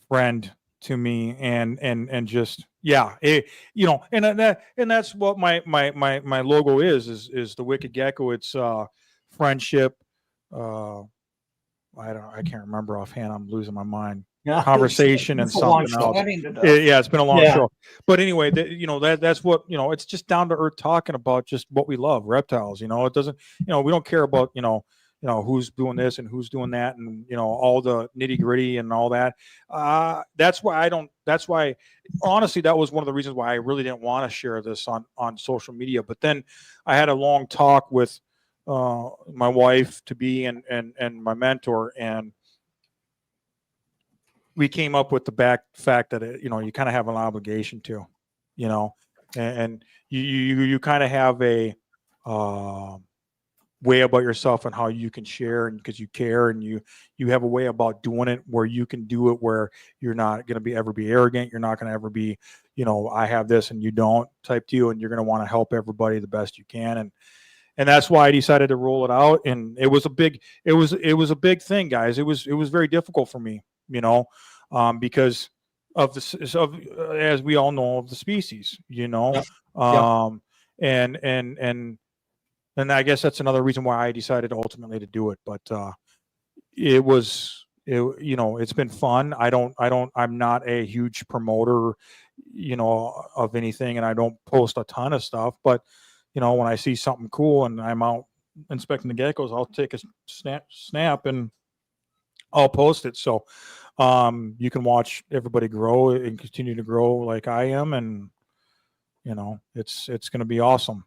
friend to me, and just and that's what my logo is the Wicked Gecko. It's friendship. I can't remember offhand. I'm losing my mind. Yeah, Conversation and something else. It's been a long show. But anyway, that's what it's just down to earth talking about just what we love, reptiles. It doesn't. We don't care about who's doing this and who's doing that, and all the nitty gritty and all that. That's why honestly, that was one of the reasons why I really didn't want to share this on social media. But then I had a long talk with my wife to be and my mentor, and we came up with the fact that you kind of have an obligation to, and you kind of have a way about yourself and how you can share, and because you care, and you have a way about doing it where you can do it where you're not going to ever be arrogant. You're not going to ever be, I have this and you don't type deal, and you're going to want to help everybody the best you can. And that's why I decided to roll it out. And it was a big thing, guys. It was very difficult for me, because of as we all know, of the species, and I guess that's another reason why I decided ultimately to do it. But it's been fun. I'm not a huge promoter, of anything, and I don't post a ton of stuff, but when I see something cool and I'm out inspecting the geckos, I'll take a snap and I'll post it. So you can watch everybody grow and continue to grow like I am, and it's going to be awesome.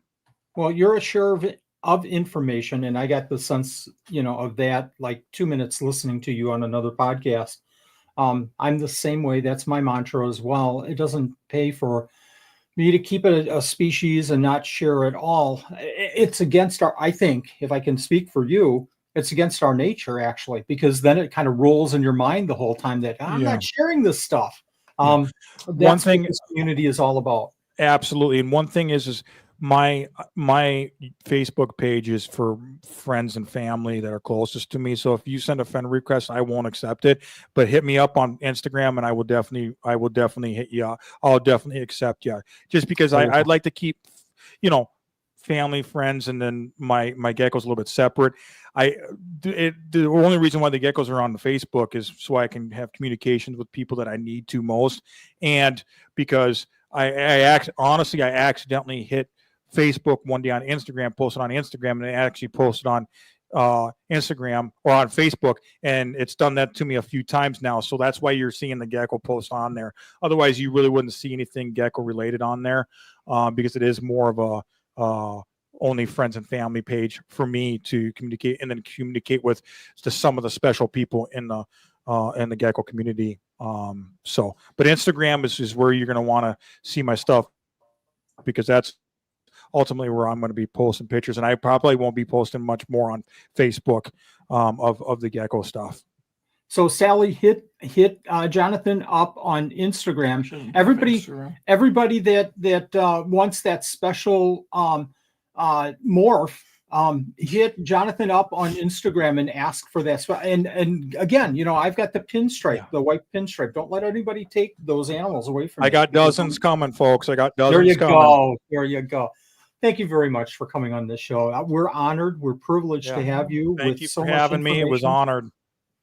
Well, you're a share of information, and I got the sense of that like 2 minutes listening to you on another podcast. I'm the same way. That's my mantra as well. It doesn't pay for me to keep it a species and not share at all. It's against I think, if I can speak for you, it's against our nature, actually, because then it kind of rolls in your mind the whole time that I'm not sharing this stuff. That's one thing what this community is all about. Absolutely. And one thing is my Facebook page is for friends and family that are closest to me. So if you send a friend request, I won't accept it, but hit me up on Instagram and I will definitely hit you. I'll definitely accept you, just because I'd like to keep, family, friends, and then my geckos a little bit separate. The only reason why the geckos are on the Facebook is so I can have communications with people that I need to most, and because I honestly accidentally hit Facebook one day on Instagram, posted on Instagram, and I actually posted on Instagram or on Facebook, and it's done that to me a few times now. So that's why you're seeing the gecko post on there. Otherwise, you really wouldn't see anything gecko related on there, because it is more of a only friends and family page for me to communicate, and then communicate with some of the special people in the gecko community. But Instagram is where you're going to want to see my stuff, because that's ultimately where I'm going to be posting pictures, and I probably won't be posting much more on Facebook of the gecko stuff. So Sally, hit Jonathan up on Instagram. Everybody that wants that special morph, hit Jonathan up on Instagram and ask for that. And again, I've got the pinstripe, the white pinstripe. Don't let anybody take those animals away from me. I got dozens coming, folks. I got dozens. There you coming. go. There you go. Thank you very much for coming on this show. We're honored. We're privileged to have you. Thank you for having me. It was honored.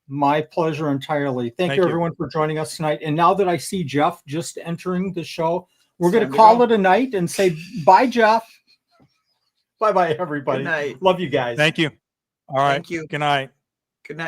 My pleasure entirely. Thank you, everyone, for joining us tonight. And now that I see Jeff just entering the show, we're going to call it a night and say bye, Jeff. Bye-bye, everybody. Good night. Love you guys. Thank you. All right. Thank you. Good night.